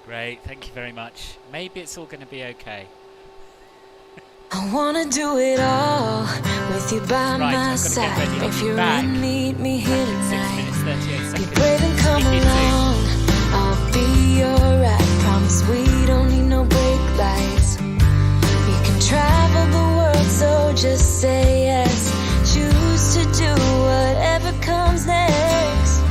Great, thank you very much. Maybe it's all going to be okay. I wanna do it all with you by my side. If you're in, meet me here tonight. Be brave and come along. I'll be alright. Promise we don't need no brake lights. We can travel the world, so just say yes. Choose to do whatever comes next.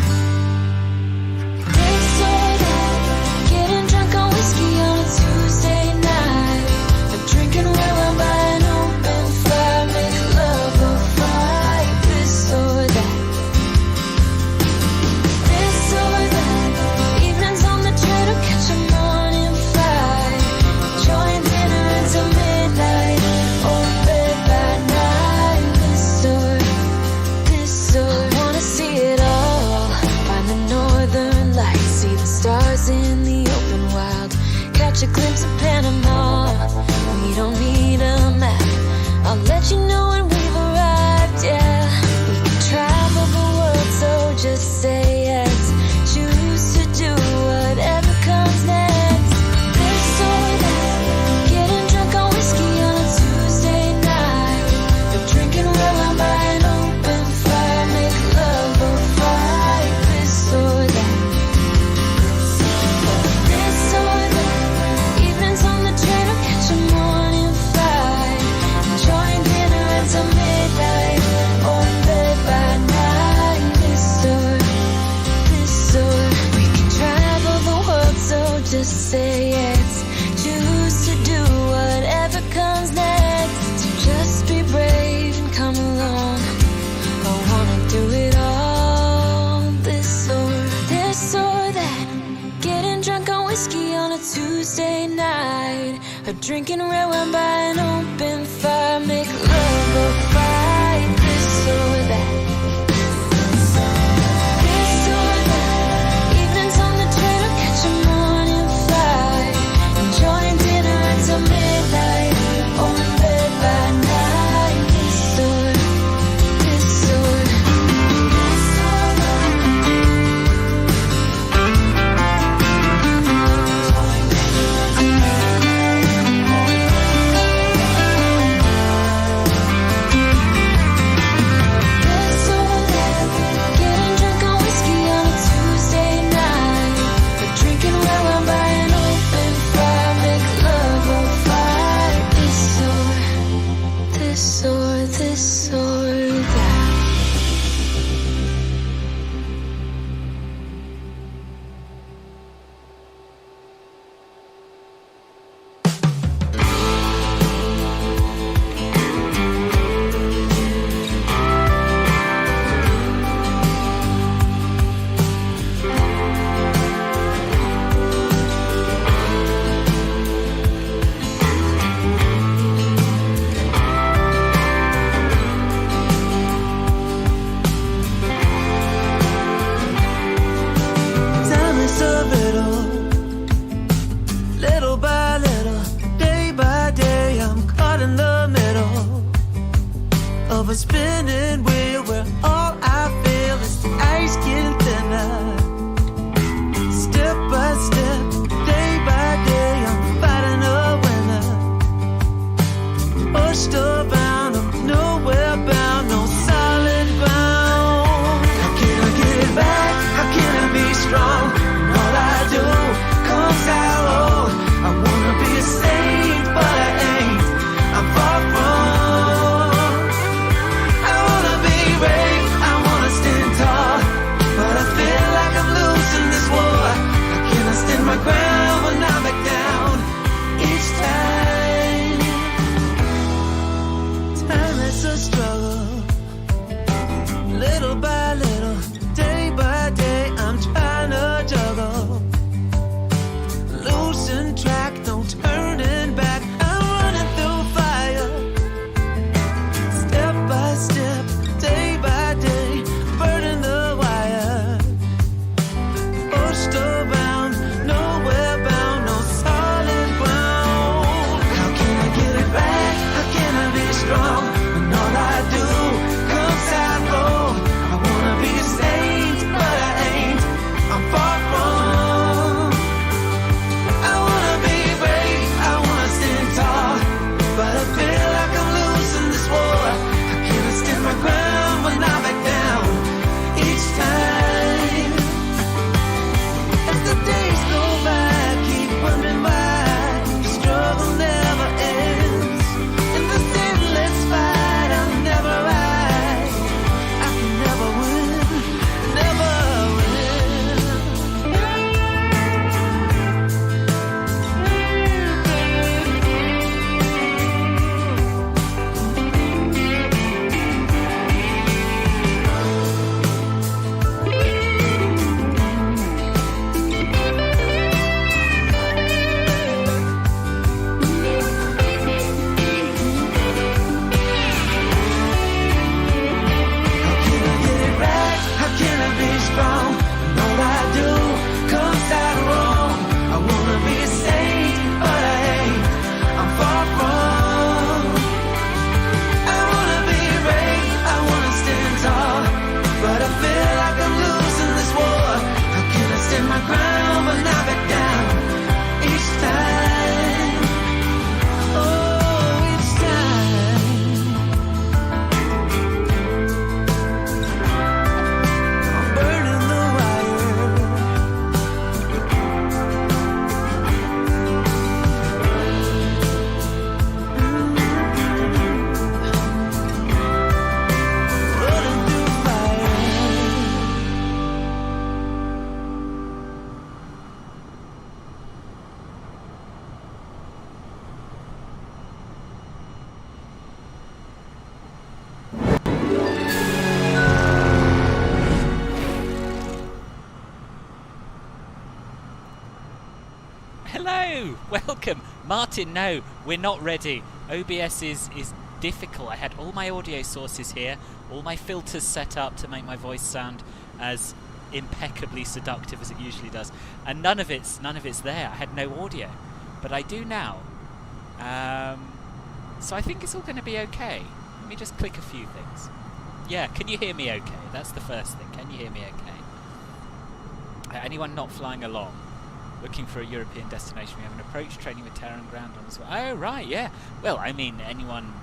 This or that, getting drunk on whiskey on a Tuesday night. A drinking red wine by an open fire, make love or fight. This or that. This or that, evenings on the train or catch a morning flight. Enjoying dinner until midnight, or bed by night. This or I wanna see it all. Find the northern lights, see the stars in the open wild. Catch a glimpse of Panama. We don't need a map. I'll let you know when we've arrived, yeah. We can travel the world, so just say yes. Choose to do whatever comes next. This or that, getting drunk on whiskey on a Tuesday night. Or drinking red wine by an open fire, make love or fight. This or that. This or that, evenings on the train or catch a morning flight. Enjoying dinner until midnight, or in bed by night. This or we can travel the world, so just say yes. Choose to do whatever comes next. So just be brave and come along. I wanna do it all. This or that, getting drunk on whiskey on a Tuesday night. Or drinking red wine by an open fire, make love or fight. This or that. This or that, evenings on the train or catch a morning flight. Enjoying dinner until midnight, or in bed by night. This or This or that, getting drunk on whiskey on a Tuesday night. Or drinking red wine by an open fire, make love or fight. This or that. Time is a little by little, day by day, I'm caught in the middle of a spinning wheel where all I feel is the ice getting thinner. Step by step, day by day, I'm fighting a winner. Pushed around, I'm nowhere bound, no solid ground. How can I get it back? How can I be strong? All I do comes out old. I wanna be a saint, but I ain't. I'm far from. I wanna be Hello! Welcome! Martin, no, we're not ready. OBS is difficult. I had all my audio sources here, all my filters set up to make my voice sound as impeccably seductive as it usually does, and none of it's there. I had no audio, but I do now. So I think it's all going to be okay. Let me just click a few things. Yeah, can you hear me okay? That's the first thing. Can you hear me okay? Anyone not flying along? Looking for a European destination? We have an approach training with Terran ground on as well. Oh, right, yeah. Well, I mean, anyone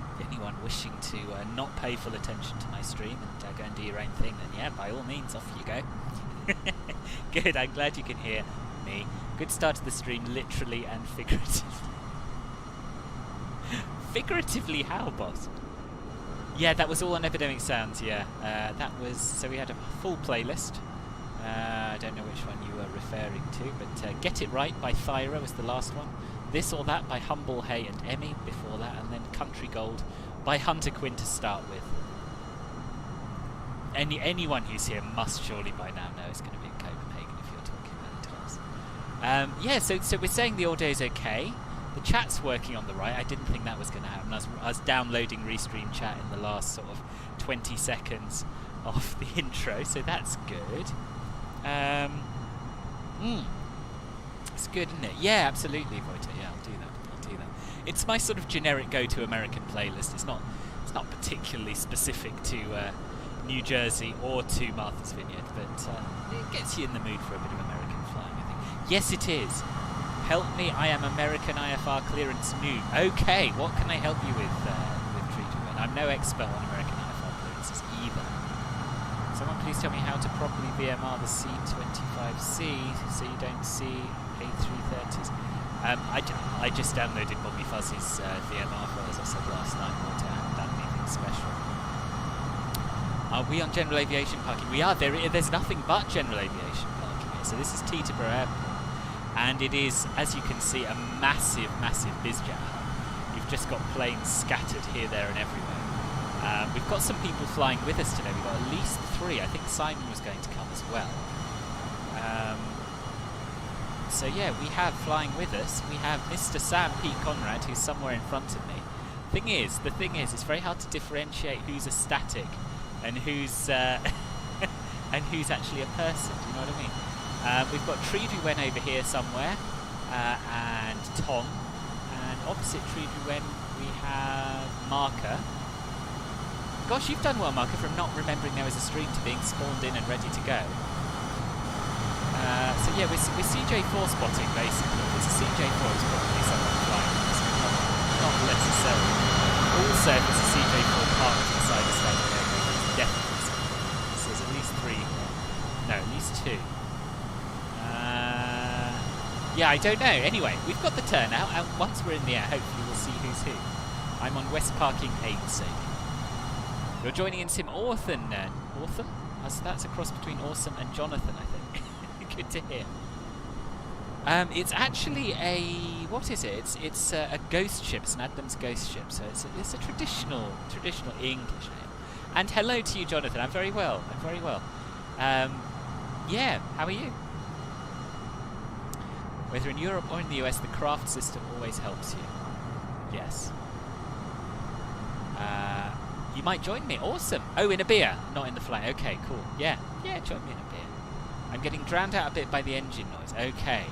wishing to not pay full attention to my stream and go and do your own thing, then yeah, by all means, off you go. Good, I'm glad you can hear me. Good start to the stream, literally and figuratively. Figuratively how, boss? Yeah, that was all on Epidemic Sounds, yeah. That was, so we had a full playlist. I don't know which one you were referring to, but Get It Right by Thyra was the last one. This or That by Humble Hay and Emmy before that, and then Country Gold by Hunter Quinn to start with. Anyone who's here must surely by now know it's going to be in Copenhagen if you're talking about the class. Yeah, so we're saying the audio is okay. The chat's working on the right. I didn't think that was going to happen. I was downloading Restream chat in the last sort of 20 seconds of the intro, so that's good. It's good, isn't it? Yeah, absolutely, Voiter. Yeah, I'll do that. It's my sort of generic go-to American playlist. It's not particularly specific to New Jersey or to Martha's Vineyard, but it gets you in the mood for a bit of American flying, I think. Yes, it is. Help me, I am American IFR clearance noob. Okay, what can I help you with Treaty Win? I'm no expert on American IFR clearances either. Someone please tell me how to properly VMR the C25C so you don't see A330s. I just downloaded Bobby Fuzzy's VMR file, as I said last night, not to have done anything special. Are we on general aviation parking? We are. There's nothing but general aviation parking here. So this is Teterboro Airport. And it is, as you can see, a massive, massive bizjet hub. You've just got planes scattered here, there and everywhere. We've got some people flying with us today. We've got at least 3. I think Simon was going to come as well. So yeah, we have flying with us. We have Mr. Sam Pete Conrad, who's somewhere in front of me. The thing is, it's very hard to differentiate who's a static and who's and who's actually a person. Do you know what I mean? We've got Treedu over here somewhere, and Tom, and opposite Treedu we have Marker. Gosh, you've done well, Marker, from not remembering there was a stream to being spawned in and ready to go. So yeah, we're CJ4 spotting, basically. If it's a CJ4, it's probably someone flying. Not necessarily. Also, if it's a CJ4 parked inside the standing area, it's definitely someone. So there's at least 3 here. No, at least 2. Yeah, I don't know. Anyway, we've got the turnout, and once we're in the air, hopefully we'll see who's who. I'm on West Parking 8, Sadie. You're joining in Sim Orthan, Ortham? That's a cross between Awesome and Jonathan, I think. Good to hear. It's actually a... what is it? It's a ghost ship. It's an Adams ghost ship, so it's a traditional English name. And hello to you, Jonathan. I'm very well. Yeah, how are you? Whether in Europe or in the US, the craft system always helps you. Yes. You might join me. Awesome. Oh, in a beer, not in the flight. Okay, cool. Yeah, join me in a beer. I'm getting drowned out a bit by the engine noise. Okay.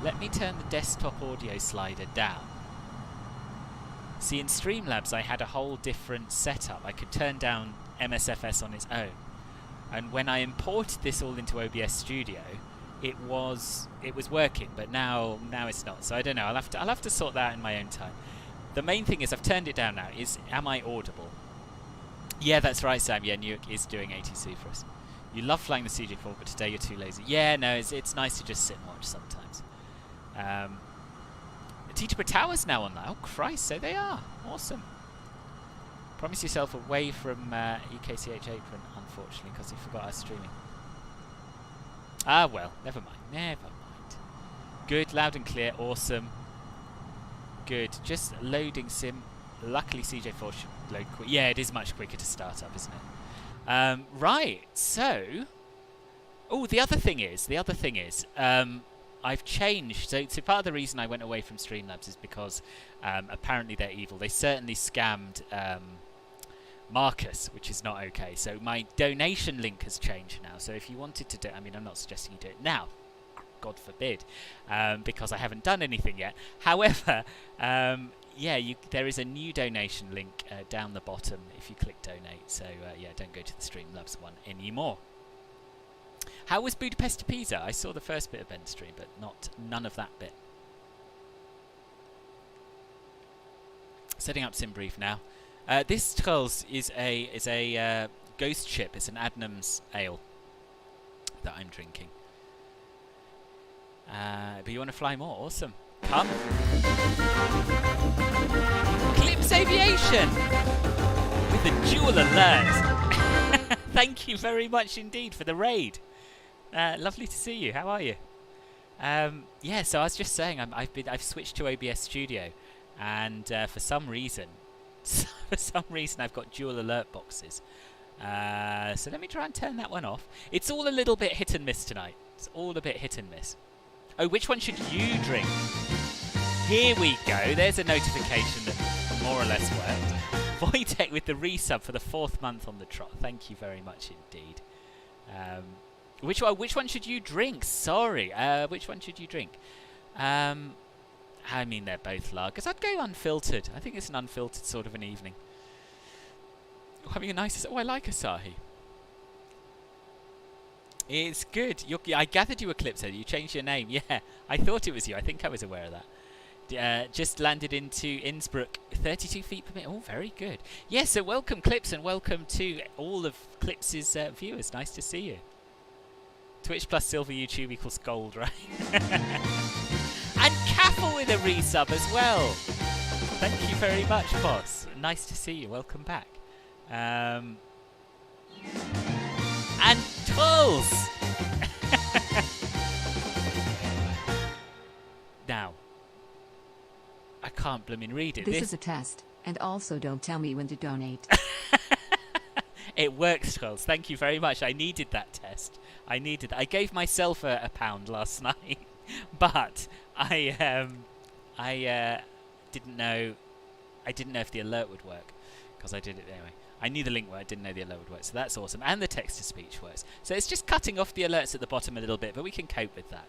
Let me turn the desktop audio slider down. See, in Streamlabs, I had a whole different setup. I could turn down MSFS on its own. And when I imported this all into OBS Studio, it was working, but now it's not. So I don't know. I'll have to sort that out in my own time. The main thing is I've turned it down now. Am I audible? Yeah, that's right, Sam. Yeah, Newark is doing ATC for us. You love flying the CJ4, but today you're too lazy. Yeah, no, it's nice to just sit and watch sometimes. Teterboro Tower's now on that. Oh Christ, so they are. Awesome. Promise yourself away from EKCH apron, unfortunately, because you forgot I was streaming. Ah, well, never mind. Good, loud and clear, awesome. Good, just loading sim. Luckily CJ4 should load quick. Yeah, it is much quicker to start up, isn't it? Right, so... Oh, the other thing is, I've changed. So part of the reason I went away from Streamlabs is because apparently they're evil. They certainly scammed Marcus, which is not okay. So my donation link has changed now. So if you wanted to do, I mean, I'm not suggesting you do it now, God forbid, because I haven't done anything yet. However, yeah, there is a new donation link down the bottom if you click donate. So yeah, don't go to the Streamlabs one anymore. How was Budapest to Pisa? I saw the first bit of Ben's stream, but none of that bit. Setting up sim brief now. This Skulls is a ghost ship. It's an Adnams ale that I'm drinking. But you want to fly more? Awesome. Come. Clips Aviation with the dual alert. Thank you very much indeed for the raid. Lovely to see you. How are you? Yeah, so I was just saying I've switched to OBS Studio, and for some reason I've got dual alert boxes. So let me try and turn that one off. It's all a little bit hit and miss tonight. It's all a bit hit and miss. Oh, which one should you drink? Here we go. There's a notification that more or less worked. Wojtek with the resub for the 4th month on the trot. Thank you very much indeed. Which one should you drink? Sorry. Which one should you drink? I mean, they're both lagers. I'd go unfiltered. I think it's an unfiltered sort of an evening. Having a nice... Oh, I like Asahi. It's good. I gathered you were Clipso. You changed your name. Yeah, I thought it was you. I think I was aware of that. Just landed into Innsbruck. 32 feet per minute. Oh, very good. Yeah, so welcome, Clips, and welcome to all of Clips' viewers. Nice to see you. Twitch plus silver YouTube equals gold, right? And Caffle with a resub as well. Thank you very much, boss. Nice to see you. Welcome back. And Tulls! Now, I can't blooming read it. This is a test, and also don't tell me when to donate. It works, Tulls. Thank you very much. I needed that test. I gave myself a pound last night, but I didn't know if the alert would work, because I did it anyway. I knew the link worked, didn't know the alert would work, so that's awesome. And the text-to-speech works. So it's just cutting off the alerts at the bottom a little bit, but we can cope with that.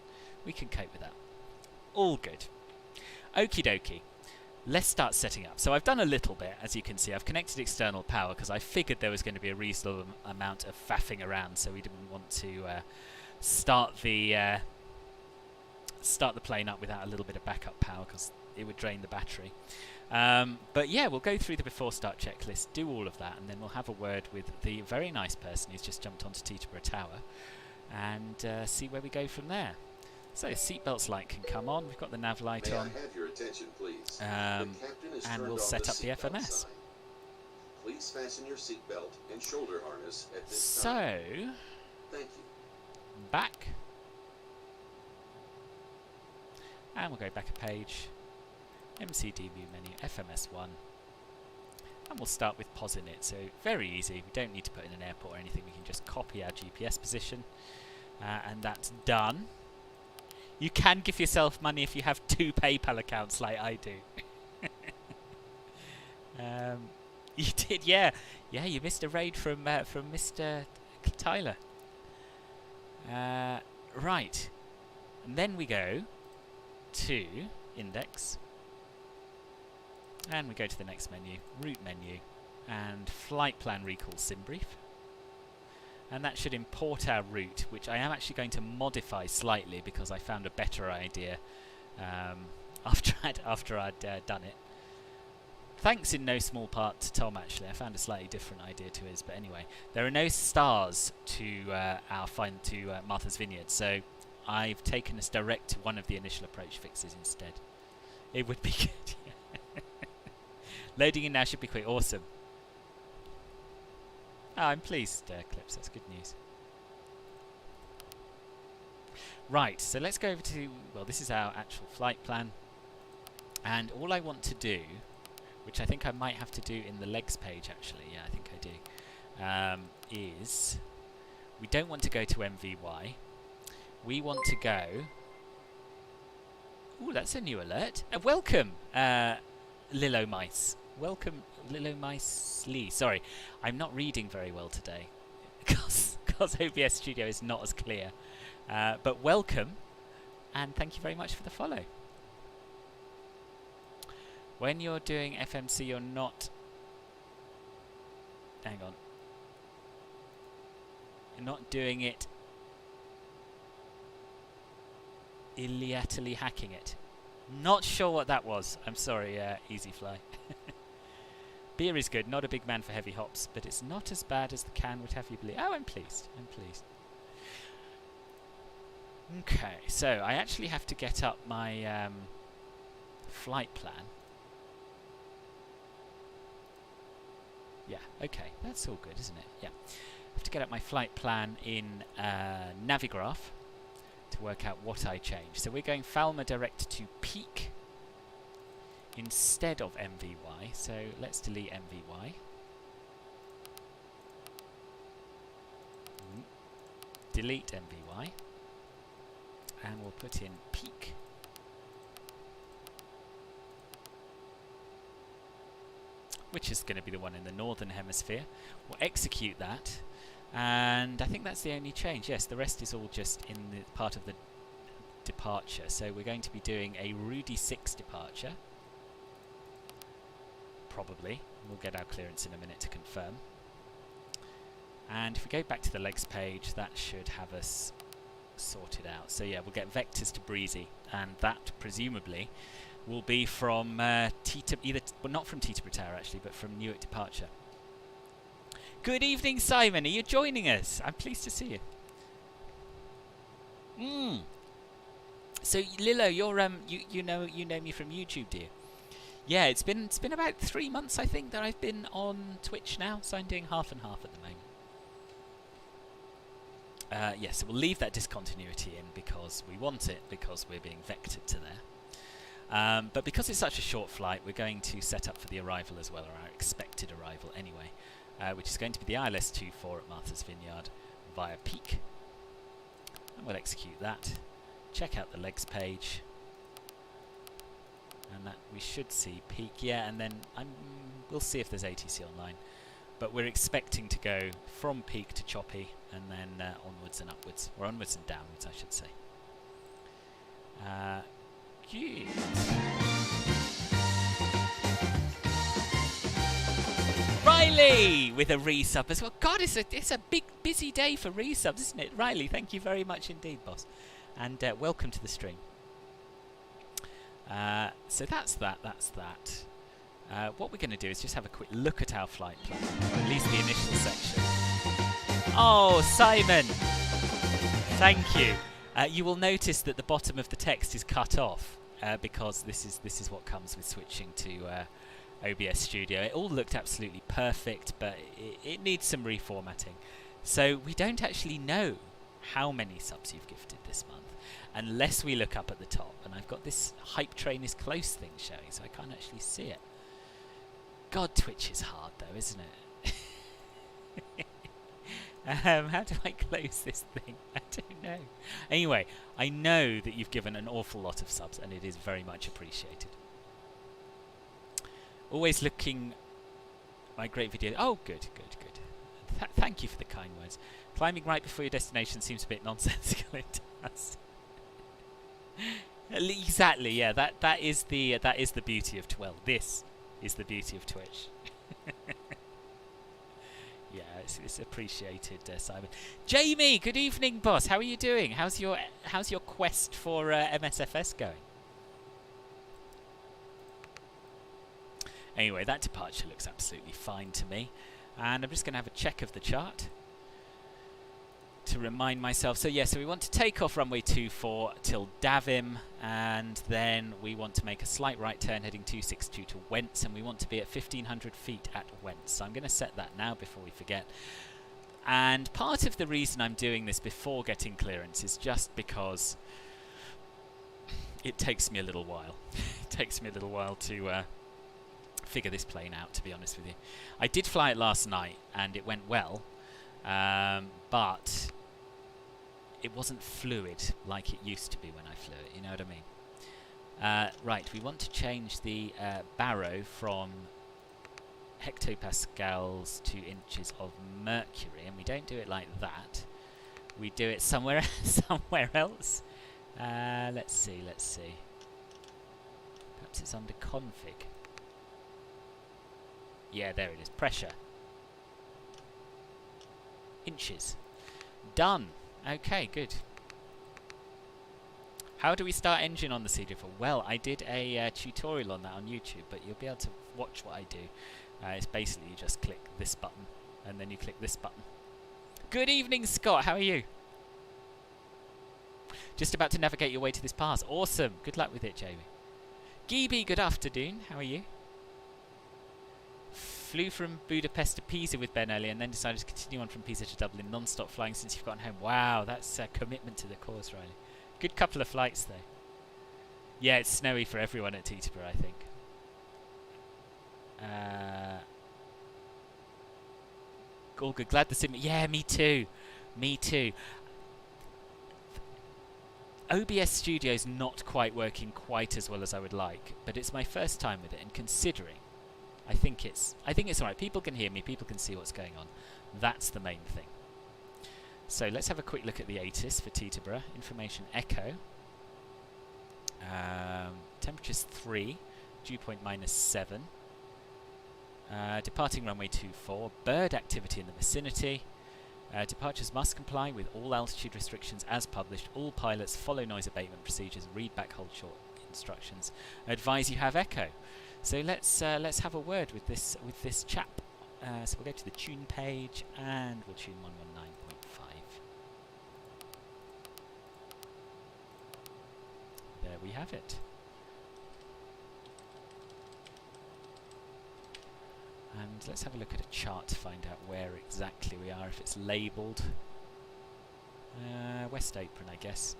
All good. Okie dokie. Let's start setting up. So I've done a little bit, as you can see. I've connected external power because I figured there was going to be a reasonable amount of faffing around, so we didn't want to start the plane up without a little bit of backup power because it would drain the battery. But yeah, we'll go through the before start checklist, do all of that, and then we'll have a word with the very nice person who's just jumped onto Teterboro Tower and see where we go from there. So seatbelts light can come on. We've got the nav light on. May I have your attention, please? And we'll set up the FMS. Please fasten your seatbelt and shoulder harness at this time. So, Thank you. back. And we'll go back a page. MCDB menu, FMS1. And we'll start with POSINIT. So very easy. We don't need to put in an airport or anything. We can just copy our GPS position. And that's done. You can give yourself money if you have 2 PayPal accounts like I do. You did, yeah. Yeah, you missed a raid from Mr. Tyler. Right. And then we go to Index. And we go to the next menu, Route menu, and Flight Plan Recall Sim Brief. And that should import our route, which I am actually going to modify slightly because I found a better idea after I'd done it. Thanks in no small part to Tom, actually. I found a slightly different idea to his, but anyway. There are no stars to Martha's Vineyard, so I've taken us direct to one of the initial approach fixes instead. It would be good. Loading in now should be quick. Awesome. Oh, I'm pleased, Clips. That's good news. Right, so let's go over to... Well, this is our actual flight plan. And all I want to do, which I think I might have to do in the legs page, actually. Yeah, I think I do. Is... We don't want to go to MVY. We want to go Ooh, that's a new alert. Welcome, Lilo Mice. Welcome, Lilo Mice Lee. Sorry, I'm not reading very well today because OBS Studio is not as clear. But welcome, and thank you very much for the follow. When you're doing FMC, you're not... Hang on. You're not doing it illiatally hacking it. Not sure what that was. I'm sorry, Easy Fly. Beer is good. Not a big man for heavy hops, but it's not as bad as the can would have you believe. Oh, I'm pleased. I'm pleased. Okay, so I actually have to get up my flight plan. Yeah, okay, that's all good, isn't it? Yeah. I have to get up my flight plan in Navigraph to work out what I change. So we're going Falmer direct to peak instead of MVY. So let's delete MVY. Delete MVY. And we'll put in peak. Which is going to be the one in the northern hemisphere. We'll execute that. And I think that's the only change. Yes, the rest is all just in the part of the departure. So we're going to be doing a Rudy 6 departure. Probably. We'll get our clearance in a minute to confirm. And if we go back to the legs page, that should have us sorted out. So yeah, we'll get vectors to Breezy. And that, presumably, will be from well, not from Teterboro Tower actually, but from Newark departure. Good evening, Simon. Are you joining us? I'm pleased to see you. So Lilo, you're you know me from YouTube, do you? Yeah, it's been about 3 months I think that I've been on Twitch now, so I'm doing half and half at the moment. Yes, so we'll leave that discontinuity in because we want it, because we're being vectored to there. But because it's such a short flight, we're going to set up for the arrival as well, or our expected arrival anyway, which is going to be the ILS-24 at Martha's Vineyard via peak. And we'll execute that. Check out the legs page. And that we should see peak, yeah, and then we'll see if there's ATC online. But we're expecting to go from peak to choppy, and then onwards and upwards, or onwards and downwards, I should say. Yeah. Riley with a resub as well. God, it's a big busy day for resubs, isn't it? Riley, thank you very much indeed, boss, and welcome to the stream. So that's that. What we're going to do is just have a quick look at our flight plan, or at least the initial section. Oh, Simon! Thank you. You will notice that the bottom of the text is cut off because this is what comes with switching to OBS Studio. It all looked absolutely perfect, but it needs some reformatting. So we don't actually know how many subs you've gifted this month, unless we look up at the top. And I've got this hype train is close thing showing, so I can't actually see it. God, Twitch is hard though, isn't it? How do I close this thing? I don't know. Anyway, I know that you've given an awful lot of subs, and it is very much appreciated. Always looking my great video. Oh, good. Thank you for the kind words. Climbing right before your destination seems a bit nonsensical. It does. Exactly. Yeah. That is the beauty of this is the beauty of Twitch. Yeah, it's appreciated, Simon. Jamie, good evening, boss. How are you doing? How's your quest for MSFS going? Anyway, that departure looks absolutely fine to me, and I'm just going to have a check of the chart to remind myself. So yeah, so we want to take off runway 24 till Davim, and then we want to make a slight right turn heading 262 to Wentz, and we want to be at 1500 feet at Wentz. So I'm going to set that now before we forget. And part of the reason I'm doing this before getting clearance is just because it takes me a little while. It takes me a little while to figure this plane out, to be honest with you. I did fly it last night and it went well, but it wasn't fluid like it used to be when I flew it, you know what I mean? Right, we want to change the baro from hectopascals to inches of mercury, and we don't do it like that. We do it somewhere somewhere else. Let's see. Perhaps it's under config. Yeah, there it is. Pressure. Inches. Done. Okay, good. How do we start engine on the CJ4? Well, I did a tutorial on that on YouTube, but you'll be able to watch what I do. It's basically you just click this button, and then you click this button. Good evening, Scott. How are you? Just about to navigate your way to this pass. Awesome. Good luck with it, Jamie. Gibi, good afternoon. How are you? Flew from Budapest to Pisa with Ben earlier and then decided to continue on from Pisa to Dublin, non-stop flying since you've gotten home. Wow, that's a commitment to the cause, Riley. Good couple of flights, though. Yeah, it's snowy for everyone at Teterboro, I think. All good. Glad the sim... Yeah, me too. Me too. OBS Studio's not quite working quite as well as I would like, but it's my first time with it, and considering, I think it's alright. People can hear me, people can see what's going on. That's the main thing. So let's have a quick look at the ATIS for Teterboro. Information echo. Temperature's 3, dew point -7. Departing runway 24. Bird activity in the vicinity. Departures must comply with all altitude restrictions as published. All pilots follow noise abatement procedures. Read back hold short instructions. Advise you have echo. So let's have a word with this chap. So we'll go to the tune page and we'll tune 119.5. There we have it. And let's have a look at a chart to find out where exactly we are, if it's labelled. West Apron, I guess.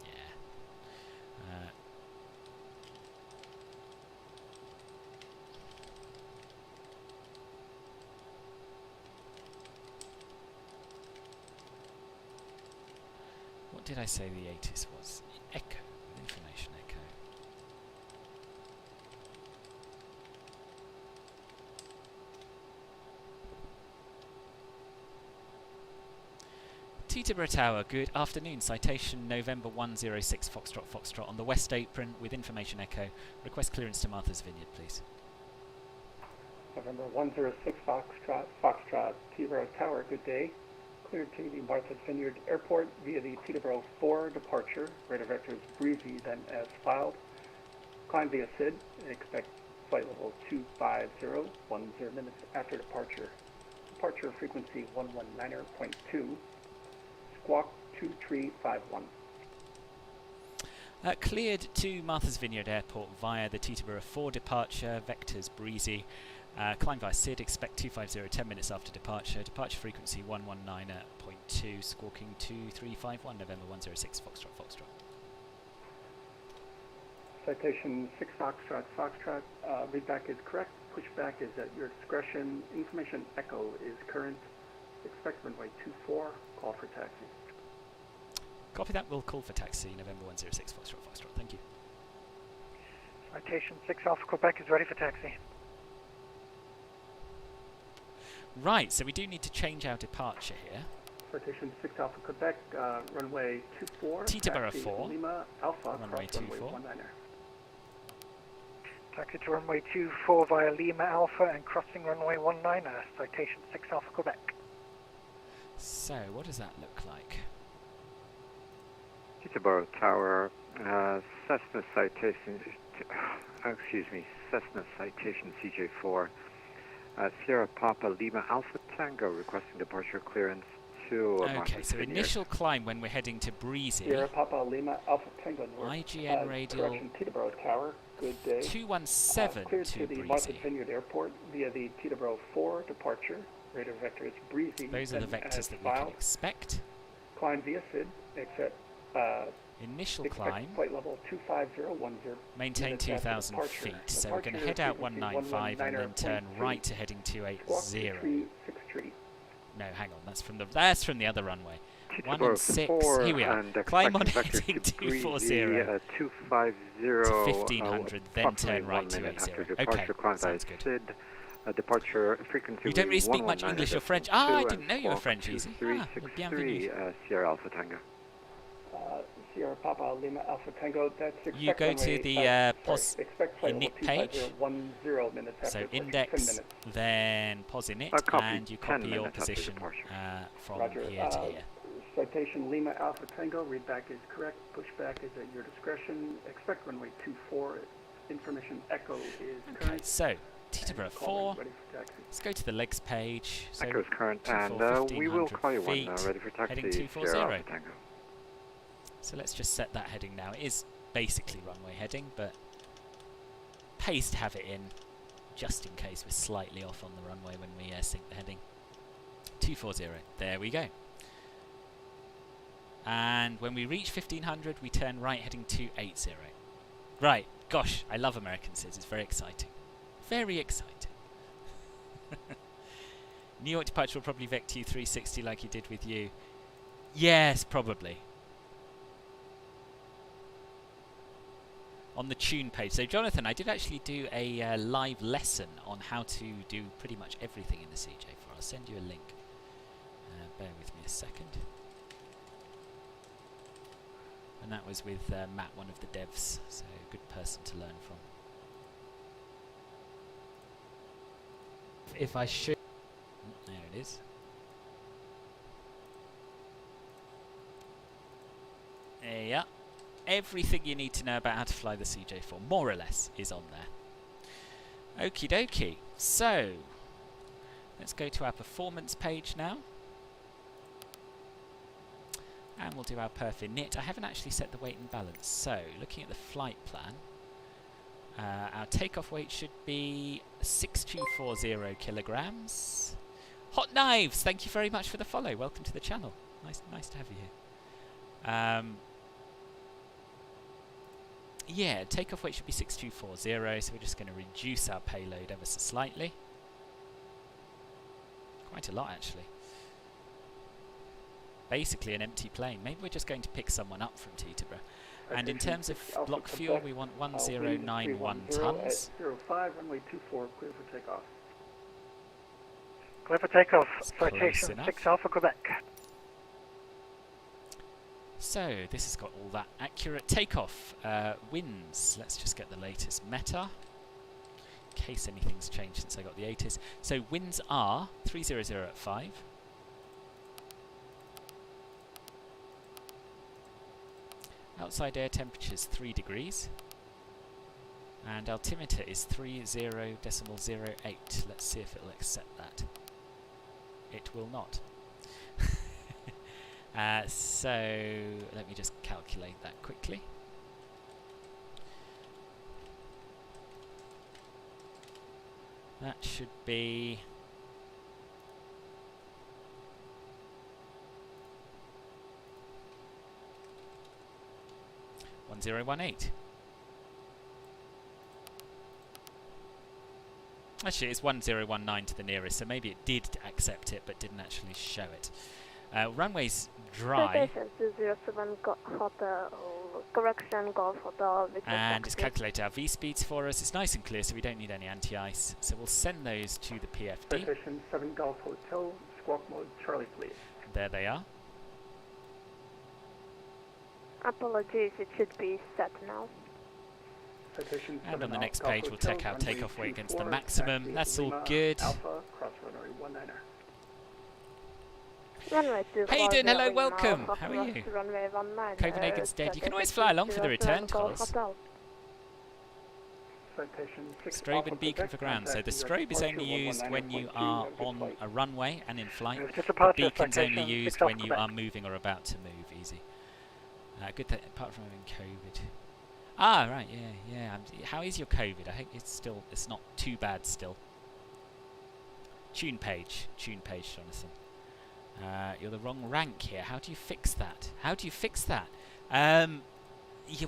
Yeah. What did I say the ATIS was? Echo. Information echo. Teterboro Tower, good afternoon. Citation November 106 Foxtrot on the West Apron with information echo. Request clearance to Martha's Vineyard, please. November 106 Foxtrot, Teterboro Tower, good day. Cleared to the Martha's Vineyard Airport via the Teterboro 4 departure. Radar vector is breezy, then as filed. Climb via SID. Expect flight level 250, 10 minutes after departure. Departure frequency 119.2. Squawk 2351. Cleared to Martha's Vineyard Airport via the Teterboro 4 departure. Vectors breezy. Climb via SID. Expect 250 10 minutes after departure. Departure frequency 119.2. Squawking 2351. November 106 Foxtrot. Citation 6 Foxtrot. Readback is correct. Pushback is at your discretion. Information echo is current. Expect runway 24. Call for taxi. Copy that. We'll call for taxi. November 106 Foxtrot. Thank you. Citation 6 Alpha Quebec is ready for taxi. Right, so we do need to change our departure here. Citation 6 Alpha Quebec, runway 24. Teterboro taxi 4. Lima Alpha, Runway cross 24. runway 19er. Taxi to runway 24 via Lima Alpha and crossing runway 19er. Citation 6 Alpha Quebec. So, what does that look like? Teterboro Tower, Cessna Citation CJ4, Sierra Papa Lima Alpha Tango requesting departure clearance to Okay, so initial climb when we're heading to Breezy. Sierra Papa Lima Alpha Tango North. IGN radial Correction, Teterboro Tower, good day. 217 cleared to to the Martha's Breezy. Vineyard Airport via the Teterboro 4 departure. Radar vector is breezy. Those are the then vectors as that we can filed. expect. Climb via SID, except Initial expect climb, flight level 25010. maintain minutes after 2,000 departure. feet. So we're going to Departure head out frequency 195 and then turn 119.2. right to heading Squawk 280. 2363. No, hang on, that's from the other runway. 1 Teterboro and 6. 4 Here we are. and Climb on expecting heading vector to 240 breezy, 250 to 1500, then approximately turn right 1 minute 280. after departure. Okay, Climb by sounds good. SID. Departure frequency. You don't really speak much 119 English or at French. decimal Ah, I 2 didn't and know you were squawk French, easy. Ah, 2363, bienvenue. Sierra Alpha Tango. Sierra Papa Lima Alpha Tango, that's You expect go runway, to the expect flight init level page. 250 minutes after So approaching 10 index, minutes. then pos init, Copy, and you 10 copy your minutes after position departure. from Roger. here to here. Citation Lima Alpha Tango, read back is correct, push back is at your discretion, expect runway 24, information echo is Okay, current. so Teterboro and 4. calling ready for taxi. Let's go to the legs page. So Echo is current, 24, and we will 1500 call you when feet, ready for taxi. heading Sierra 240. Alpha Tango. So let's just set that heading now. It is basically runway heading, but pays to have it in just in case we're slightly off on the runway when we sync the heading. 240. There we go. And when we reach 1500, we turn right heading 280. Right. Gosh, I love American SIDS. It's very exciting. Very exciting. New York departure will probably vect you 360 like he did with you. Yes, probably. On the tune page. So Jonathan, I did actually do a live lesson on how to do pretty much everything in the CJ4. I'll send you a link. Bear with me a second. And that was with Matt, one of the devs, so a good person to learn from. If I should... There it is. Yeah. Everything you need to know about how to fly the CJ4, more or less, is on there. Okie dokie. So, let's go to our performance page now. And we'll do our perf init. I haven't actually set the weight and balance. So, looking at the flight plan, our takeoff weight should be 6240 kilograms. Hot Knives, thank you very much for the follow. Welcome to the channel. Nice to have you here. Yeah, takeoff weight should be 6240, so we're just going to reduce our payload ever so slightly. Quite a lot, actually. Basically an empty plane. Maybe we're just going to pick someone up from Teterboro. And in terms of block fuel, we want 1091 tons. 05, runway 24, clear for takeoff. Clear for takeoff. It's close Citation enough. 6 Alpha Quebec. So, this has got all that accurate takeoff. Winds, let's just get the latest meta, in case anything's changed since I got the ATIS. So, winds are 300 at 5. Outside air temperature's 3 degrees. And altimeter is 30.08. Let's see if it'll accept that. It will not. So let me just calculate that quickly. That should be 1018. Actually, it's 1019 to the nearest, so maybe it did accept it, but didn't actually show it. Runway's dry. Citation 207 Hotel, correction, Golf Hotel. And it's calculated our V-speeds for us. It's nice and clear, so we don't need any anti-ice. So we'll send those to the PFD. Citation 7 Golf Hotel, squawk mode, Charlie, please. There they are. Apologies, it should be set now. Citation And 7 on the next Golf page, we'll Hotel, take our runway takeoff weight against the 24, maximum. taxi That's all Lima good. Alpha, cross runway 19er. Runway How you doing? Hello, 240 welcome. Alpha, How are cross you? Runway 19er, Copenhagen's dead. You can always Citation fly along for the 207 return Golf calls. Hotel. Citation 6 Strobe Alpha and beacon Quebec, for ground. So the contact strobe is departure only used when you 119.2, are good on flight. a runway and in flight. Just The departure, beacon's only citation used 6 Alpha when you Quebec. are moving or about to move. Easy. Good that apart from having COVID. Ah, right. Yeah. How is your COVID? I hope it's not too bad still. Tune page, Jonathan. You're the wrong rank here. How do you fix that?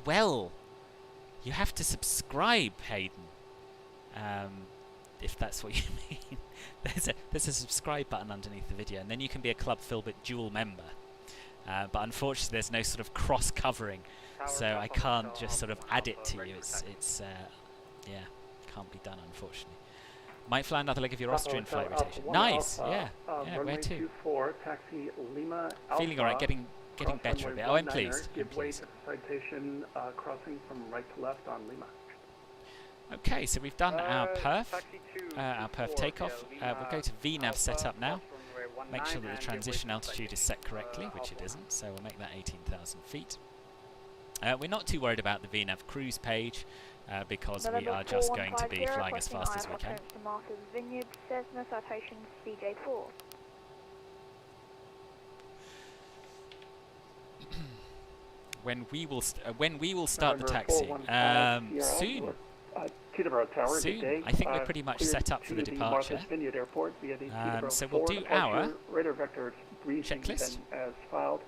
Well, you have to subscribe, Hayden. If that's what you mean. There's a subscribe button underneath the video, and then you can be a Club Filbert dual member. but unfortunately there's no sort of cross covering, so I can't just sort of add it to you. It's yeah, can't be done unfortunately. Might fly another leg of your Austrian flight rotation. Nice, yeah, where to? 24, taxi Lima Alpha. Feeling alright, getting cross better a runway bit. Oh, I'm 19er, pleased. I'm Give way pleased. to the citation crossing from right to left on Lima. Okay, so we've done our perf takeoff. We'll go to VNAV setup now. Make sure that the transition altitude is set correctly, which it isn't, so we'll make that 18,000 feet. We're not too worried about the VNAV cruise page because we are just going to be flying as fast as we can. Vineyard, Cessna, Citation CJ4. When we will start the taxi soon. Teterboro Tower, Soon. good day. I think we're pretty much Cleared set up for the to departure. Martha's Vineyard Airport via the Teterboro So we'll 4 do departure. our Radar vector breathing checklist. then as filed.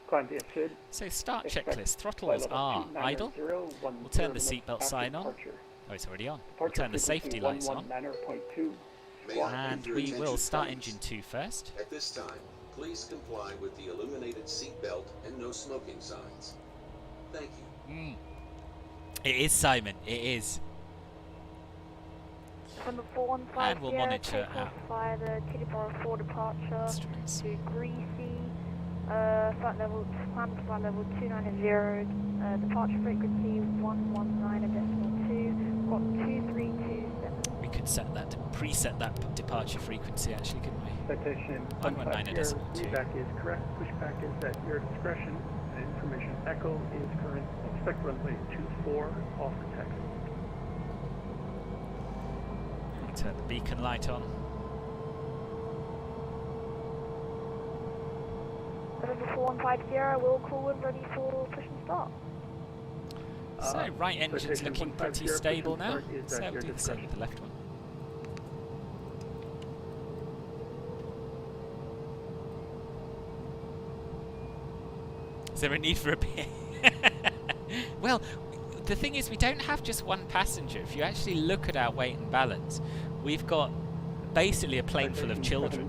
Climb to SID. So start Expect checklist. flight Throttles level are 290, idle. 10 We'll turn the minutes seatbelt after sign on. departure. Oh, it's already on. We'll Departure turn the frequency safety lights on. 11.2. May I have And your we attention, will start please? engine 2 first. At this time, please comply with the illuminated seat belt and no smoking signs. Thank you. It is, Simon. It is. From the 415 And we'll monitor takeoff via the Teterboro 4 departure Instruments. to Greasy, flight level, climb to flight level 290, departure frequency 119.2, got 2327. We could set that, preset that departure frequency actually, couldn't we? Citation 119.2. Feedback is correct. Pushback is at your discretion. And information echo is current. Expect runway 24 off the taxi. Turn the beacon light on. November 4150, will call and ready for push and start. So right engine's citation looking pretty 150, stable push now. and start is So at we'll your do the same with the discretion. left one. Is there a need for a beer? Well, the thing is, we don't have just one passenger. If you actually look at our weight and balance, we've got basically a plane full of children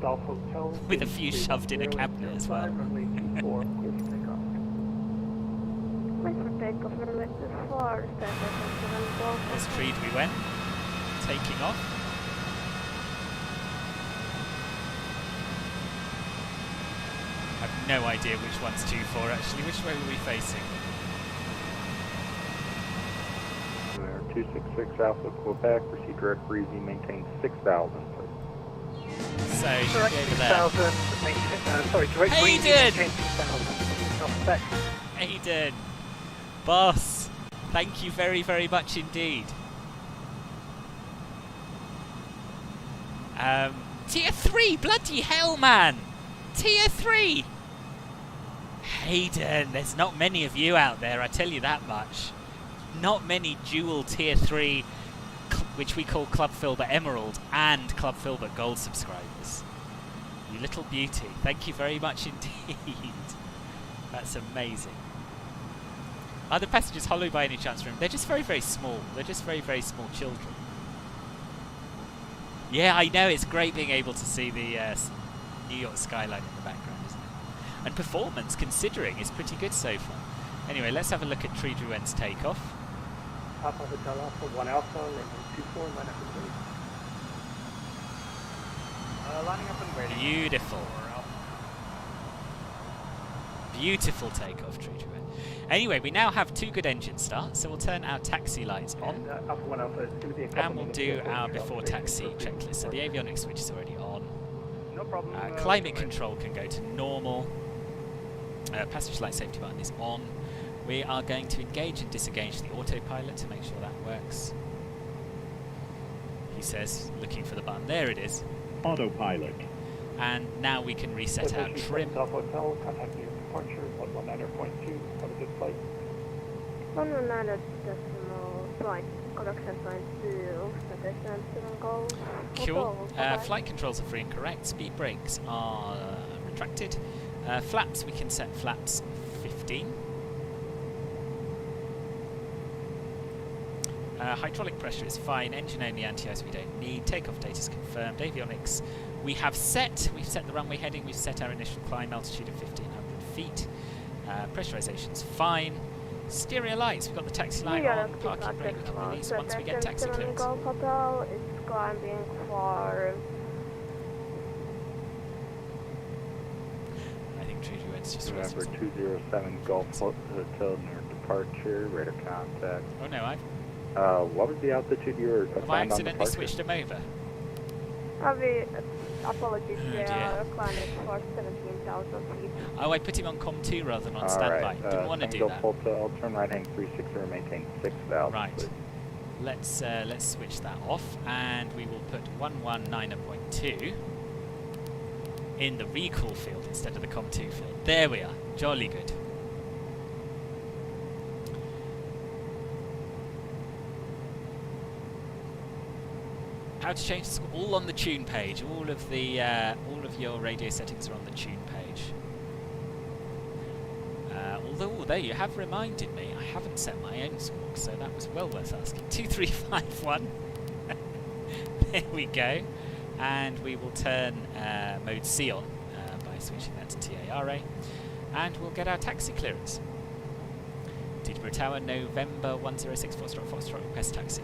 with a few shoved in a cabinet as well. Runway 24, clear for takeoff. Clear for takeoff, runway 24, As treed we went, taking off. I've no idea which one's 2-4 actually. Which way were we facing? There, 266 Alpha Quebec, proceed direct breezy, maintain 6,000, please. So, should Direct be over there. 6,000, sorry, direct breathing, Hayden! maintain 6,000. Off spec. Aiden, boss, thank you very, very much indeed. Tier 3, bloody hell, man! Tier 3! Hayden, there's not many of you out there, I tell you that much. Not many dual Tier 3, which we call Club Filbert Emerald and Club Filbert Gold subscribers. You little beauty, thank you very much indeed. That's amazing. Are the passengers hollow by any chance? They're just very, very small. They're just very, very small children. Yeah, I know, it's great being able to see the New York skyline in the background, isn't it? And performance, considering, is pretty good so far. Anyway, let's have a look at Teterboro's takeoff. Alpha Hotel Alpha 1 Alpha, runway 24, line up and ready. Lining up and waiting. Beautiful. Beautiful takeoff, Teterboro. Anyway, we now have 2 good engine starts, so we'll turn our taxi lights on. And Alpha 1 Alpha is going to be a couple And we'll minutes do before our takeoff. before taxi checklist. So the avionics switch is already on. No problem. Climate control can go to normal. Passenger light safety button is on. We are going to engage and disengage the autopilot to make sure that works. He says, looking for the button. There it is. Autopilot. And now we can reset our Citation trim. Alpha Hotel, contact your departure, 119.2, have a good flight. 119.2 flight, correction sign to Citation Golf. Cool. Flight controls are free and correct. Speed brakes are retracted. Flaps, we can set flaps 15. Hydraulic pressure is fine. Engine only, anti-ice we don't need. Takeoff date is confirmed. Avionics we have set. We've set the runway heading. We've set our initial climb altitude of 1,500 feet. Pressurization's fine. Stereo lights, we've got the taxi light on, parking brake we can release once we get taxi clearance. Hotel, it's climbing for... I think Treasury Went's just November resting. 207 Gulf Hotel near departure, radar contact. Oh no, I've What was the altitude you were have I assigned on accidentally departure? switched them over? Apologies, Oh, they dear. are climbing for 17,000 feet. Oh, I put him on COM 2 rather than on All standby. right, Didn't want to do Gulf that. Hotel, turn right hang 360, maintain 6,000. Right. please. Let's switch that off, and we will put 119.2 in the recall field instead of the COM 2 field. There we are. Jolly good. How to change the score? All on the tune page. All of your radio settings are on the tune page. Although there you have reminded me, I haven't set my own squawk, so that was well worth asking. 2351. There we go. And we will turn mode C on by switching that to TARA, and we'll get our taxi clearance. Teterboro Tower, November 106 Foxtrot, request taxi.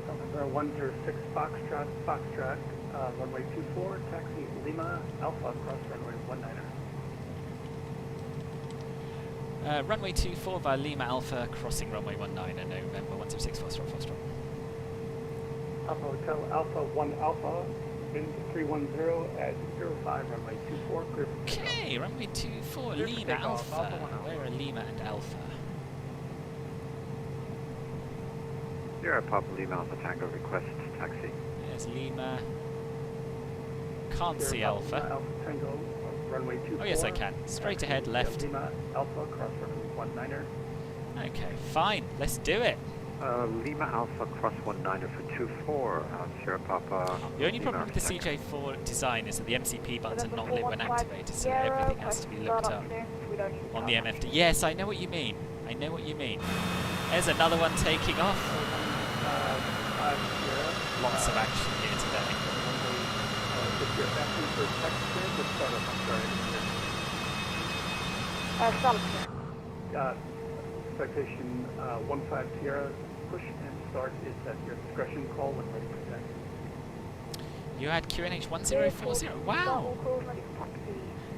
November 106 Foxtrot, runway 24, taxi Lima Alpha, cross runway 19er. Runway 24 via Lima Alpha, crossing runway 19er, November 106 Foxtrot. Alpha Hotel Alpha 1 Alpha, wind 310 at 05, runway 24, clear for takeoff. Okay, runway 24, Clear for Lima takeoff, Alpha. Alpha 1 Alpha. Where are Lima and Alpha? Sierra Papa Lima Alpha Tango, request taxi. There's Lima. Can't see Sierra Alpha. Papa Alpha Tango, runway 24. Oh yes, I can. Straight taxi ahead, left. Lima Alpha, cross runway 19er. Okay, fine. Let's do it. Lima Alpha cross 19er for 24. Sierra Papa. The only Lima problem with the Alpha Tango. CJ4 design is that the MCP buttons are November not lit when 415 activated, so Sierra, everything has to be looked up we don't need to on the talk. MFD. Yes, I know what you mean. I know what you mean. There's another one taking off. 5 Sierra. Lots of action here today. If you're asking for taxi clearance or startup, I'm sorry. Stop here. Citation 15 Sierra, push and start is at your discretion. Call when ready for taxi. You had QNH 1040. Wow!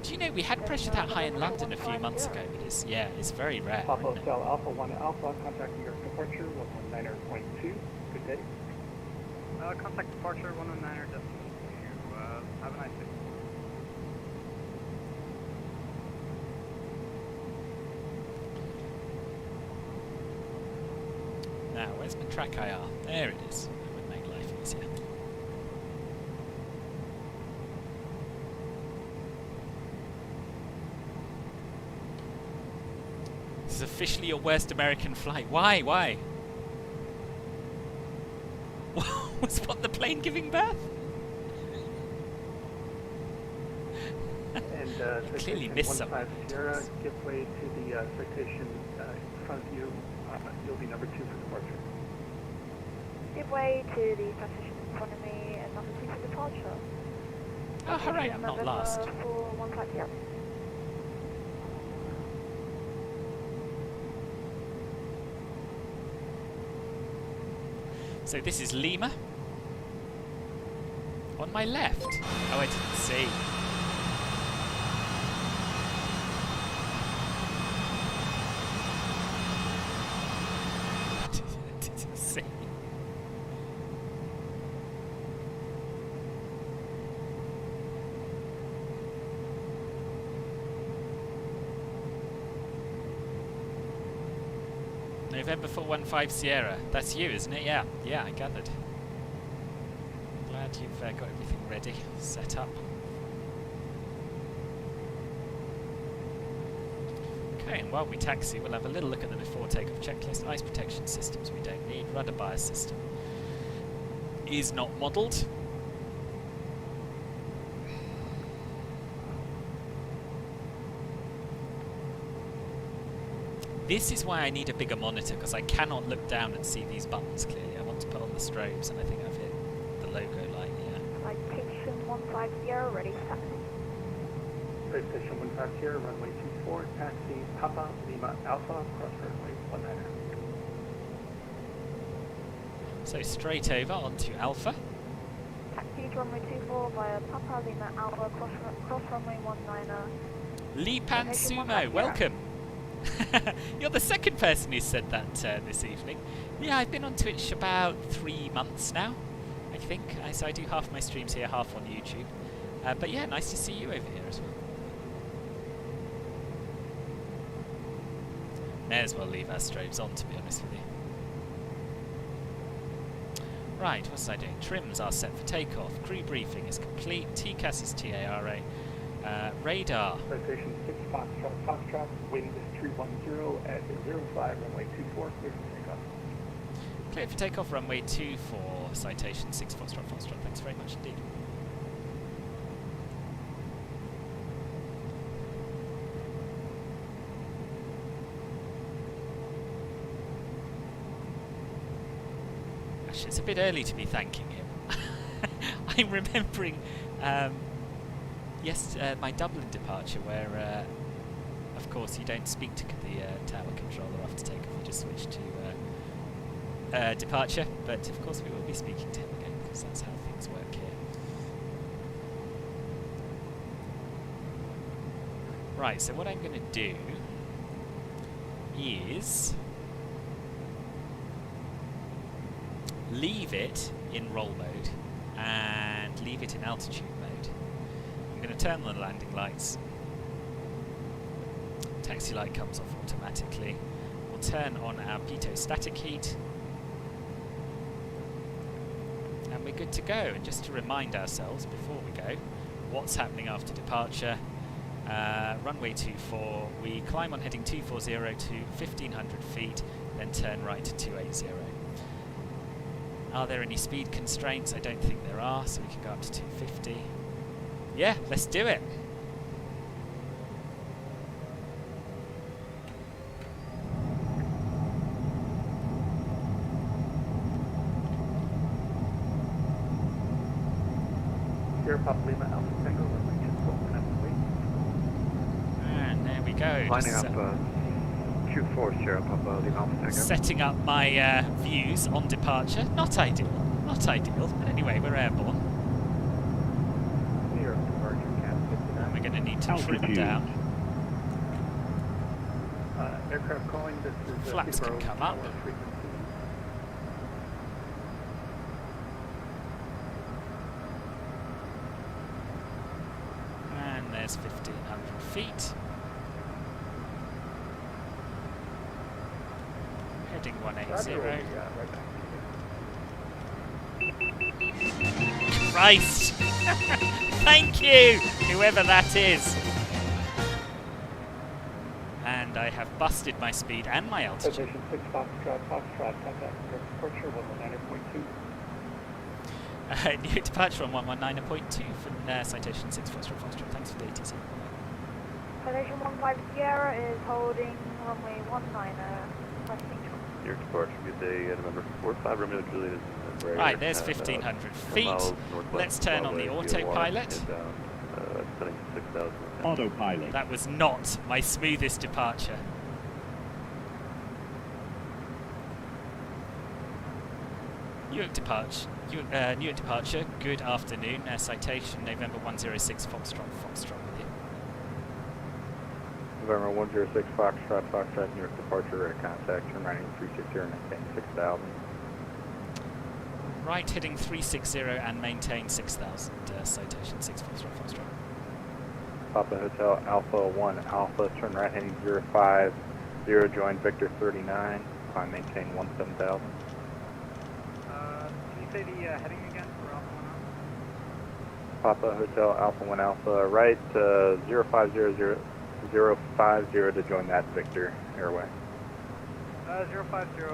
Do you know we had pressure that high in London a few months ago? It is, yeah, it's very rare. Papa isn't it? Hotel Alpha 1 Alpha, contact New York departure 119.2. Good day. Contact departure 119er, just you. Have a nice day. Now, where's my track IR? There it is. That would make life easier. This is officially your worst American flight. Why? Why? Was what the plane giving birth? And clearly citation missed 15 something. Sierra, give way to the citation in front of you. You'll be number 2 for departure. Give way to the citation in front of me and number 2 for departure. Oh, hooray, I'm not last. 415 Sierra. So this is Lima. On my left. Oh, I didn't see. Didn't see. November 415 Sierra. That's you, isn't it? Yeah. Yeah, I gathered. Glad you've got everything ready, set up. Okay, and while we taxi, we'll have a little look at the before takeoff checklist. Ice protection systems we don't need. Rudder bias system is not modelled. This is why I need a bigger monitor, because I cannot look down and see these buttons clearly. I want to put on the strobes, and I think I've hit the logo light here. Citation 150, ready for taxi. Citation 150, runway 24, taxi Papa Lima Alpha, cross runway 19. So straight over onto Alpha. Taxi to runway 24 via Papa Lima Alpha, cross runway 19. Lipan Sumo, welcome. You're the second person who said that this evening. Yeah, I've been on Twitch about 3 months now, I think. So I do half my streams here, half on YouTube. But yeah, nice to see you over here as well. May as well leave our strobes on, to be honest with you. Right, what's I doing? Trims are set for takeoff. Crew briefing is complete. TCAS is TARA. Radar. Citation 6 Foxtrot, wind is 310 at 05, runway 24, clear for takeoff. Clear for takeoff, runway 24, citation 6 Foxtrot. Thanks very much indeed. Actually, it's a bit early to be thanking him. I'm remembering my Dublin departure where, of course, you don't speak to the tower controller after takeoff, you just switch to departure, but of course we will be speaking to him again because that's how things work here. Right, so what I'm going to do is leave it in roll mode and leave it in altitude mode. I'm going to turn on the landing lights. Taxi light comes off automatically. We'll turn on our pitot static heat. And we're good to go. And just to remind ourselves before we go, what's happening after departure. Runway 24, we climb on heading 240 to 1500 feet, then turn right to 280. Are there any speed constraints? I don't think there are, so we can go up to 250. Yeah, let's do it. Sierra Papa Lima Alpha Tango, runway 24, and there we go. Lining up Q4 Sierra Papa Lima Alpha Tango. Setting up my views on departure. Not ideal, but anyway, we're airborne. Clear of departure, cap 59. We're going to need to trim down. Aircraft calling, this is Flaps can Teterboro come up. tower frequency. And there's 1500 feet. Heading 180. Christ! Thank you, whoever that is. And I have busted my speed and my altitude. Citation 6 Foxtrot, contact departure 119.2. New departure on 119.2 from citation 6 Foxtrot. Thanks for the ATC. Citation 15 Sierra is holding runway 19, requesting Your departure, good day, November 45, Romeo Juliet is right, there's 1500 feet. Let's turn on the autopilot. Autopilot. That was not my smoothest departure. Newark departure, good afternoon. Citation November 106 Foxtrot with you. November 106 Foxtrot, Newark departure, ready contact, turn right 360 and maintain 6000. Right, heading 360 and maintain 6000, citation 6 Foxtrot. Papa Hotel Alpha 1 Alpha, turn right heading 050, join Victor 39, climb maintain 17000. Can you say the heading again for Alpha 1 Alpha? Papa Hotel Alpha 1 Alpha, right 050 to join that Victor airway. 050 to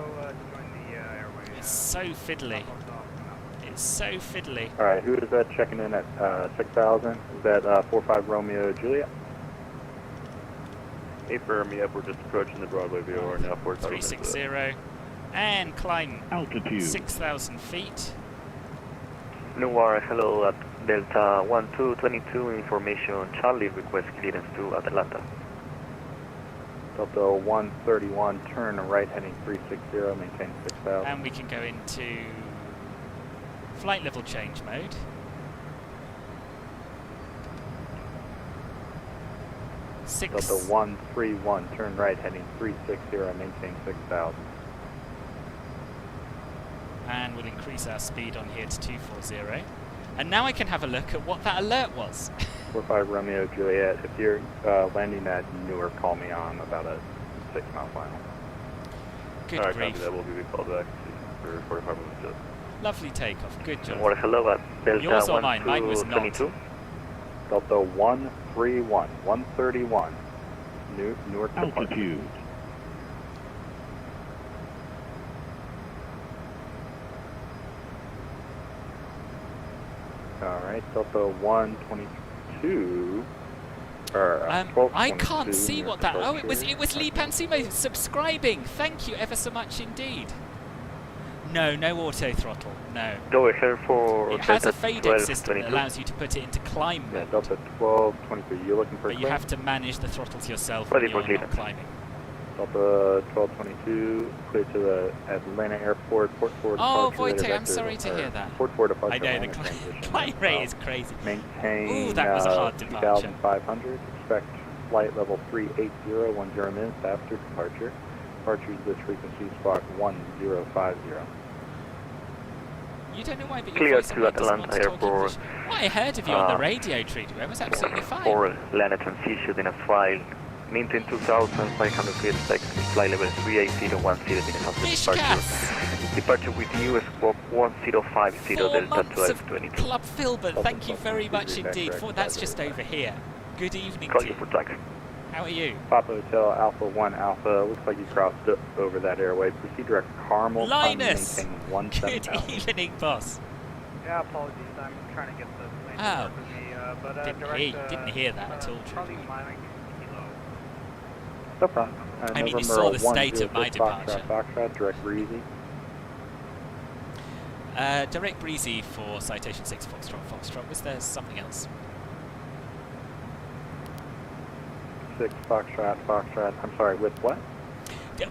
join the airway. It's so fiddly. It's so fiddly. Alright, who is that checking in at 6000? Is that 45 Romeo Juliet? Hey, firm, yep, we're just approaching the Broadway VOR now. 360 and climb altitude 6,000 feet. Noir, hello at Delta 1222, information Charlie, request clearance to Atlanta. Delta 131, turn right heading 360, maintain 6000. And we can go into flight level change mode. Delta 131, turn right heading 360, maintain 6000. And we'll increase our speed on here to 240. And now I can have a look at what that alert was. 45 Romeo Juliet, if you're landing at Newark, call me on about a 6 mile final. Good Alright, grief. copy that. We'll give you a call back for 45 Romeo Juliet. Lovely takeoff. Good job. Well, hello at Delta Yours or mine? Mine was not. 1222. Delta 131, 131, Newark departure. Alright, Delta 122, I can't see what that. Oh, it was Lee Pansumo subscribing. Thank you ever so much indeed. No auto throttle. No. Go ahead for It has a Delta fading system that 1222. allows you to put it into climb Yeah, mode, Delta 1223, you're looking for but you have to manage the throttles yourself Ready when for you're not clearance. climbing. Delta 1222, clear to the Atlanta Airport, Port 4 Oh, departure. Wojtek, I'm vector, sorry to or hear that. Port 4 departure. I know, the Atlanta transition, climb rate is crazy. Maintain Ooh, that was a hard departure. 2,500. Expect flight level 380, 10 minutes after departure. Departure to this frequency, squawk 1050. You don't know why, but your Clear voice to doesn't Atlanta want to talk Airport. English. Well, I heard of you on the radio, Trudeau. It was absolutely fine. Or land transition in a file. Maintain 2,500 feet, expect flight level 380, 10 minutes after departure. Departure with you, squawk 1050, 4 Delta months of 1222. Club Filbert, thank you very much indeed. That's just over here. Good evening Call to you you. for taxi. How are you? Papa Hotel Alpha 1 Alpha, looks like you crossed over that airway. Proceed direct Carmel. Linus! Maintain Good 17000. evening, boss. Yeah, apologies. I'm trying to get the plane to Oh. work with me, but Didn't hear that at all, probably Trudeau. climbing kilo. No problem. I mean, you November saw the state of my 106 departure. Foxtrot, direct breezy. Direct breezy for Citation 6 Foxtrot. Was there something else? 6 Foxtrot, I'm sorry, with what?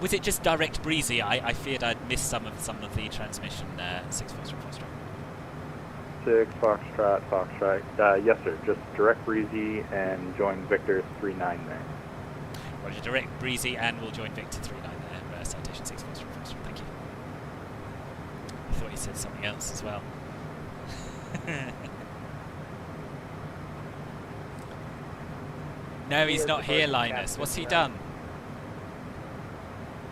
Was it just direct breezy? I feared I'd missed some of the transmission. 6 Foxtrot. 6 Foxtrot, yes sir, just direct breezy and join Victor 39 there. Roger, direct breezy, and we'll join Victor 39 there. Citation 6 Foxtrot. Thank you. I thought he said something else as well. No, he's not here, Linus. What's he done?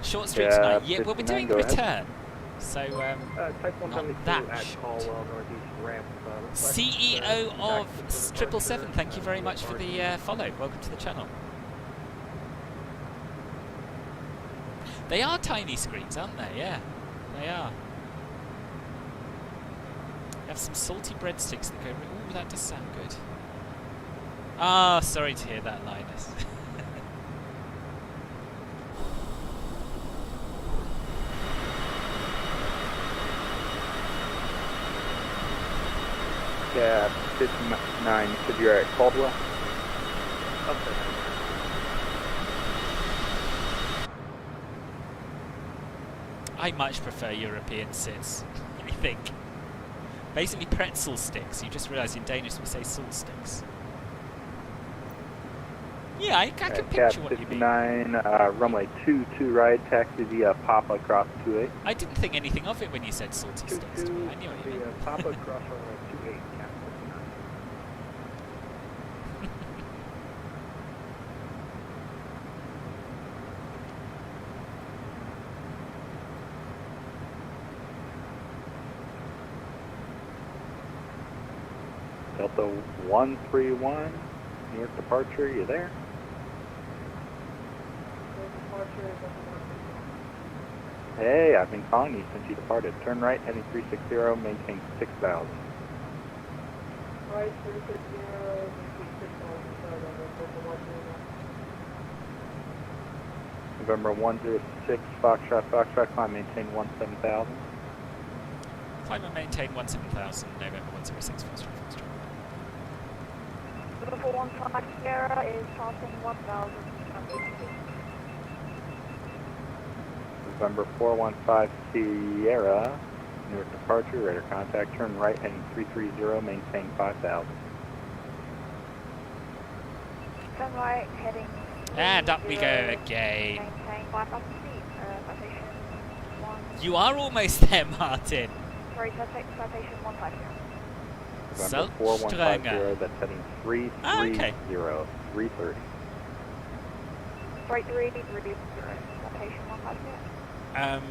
Short streak tonight. Yeah, well, we're 59, doing the go ahead. return. So, Type not 172 that at short. Caldwell Northeast ramp. CEO of 777, thank you very much for the follow. Welcome to the channel. They are tiny screens, aren't they? Yeah, they are. You have some salty breadsticks that go... Ooh, that does sound good. Ah, sorry to hear that, Linus. Yeah, 59, you said you're at Caldwell? Okay. I much prefer European sits, I think. Basically pretzel sticks. You just realise in Danish we say salt sticks. Yeah, I can picture what you mean. 59, runway 22 right, taxi via Papa cross 28. I didn't think anything of it when you said salty sticks to me. I knew what you meant. Papa cross runway 28, Cap 59. Delta 131, Newark departure, you there? Hey, I've been calling you since you departed. Turn right, heading 360, maintain 6000. Right, 360, maintain 6,000, November 106, Foxtrot, climb, maintain 17,000. Climb and maintain 17,000, November 106, Foxtrot. November 415 Sierra is passing 1000. November 415 Sierra, Newark departure, radar contact, turn right heading 330, maintain 5000. Turn right heading. And up we go again. Maintain 5000 feet. Citation 1. You are almost there, Martin. Sorry, citation 150. November 4150, that's heading 330, okay. 330. Right 330, citation 150.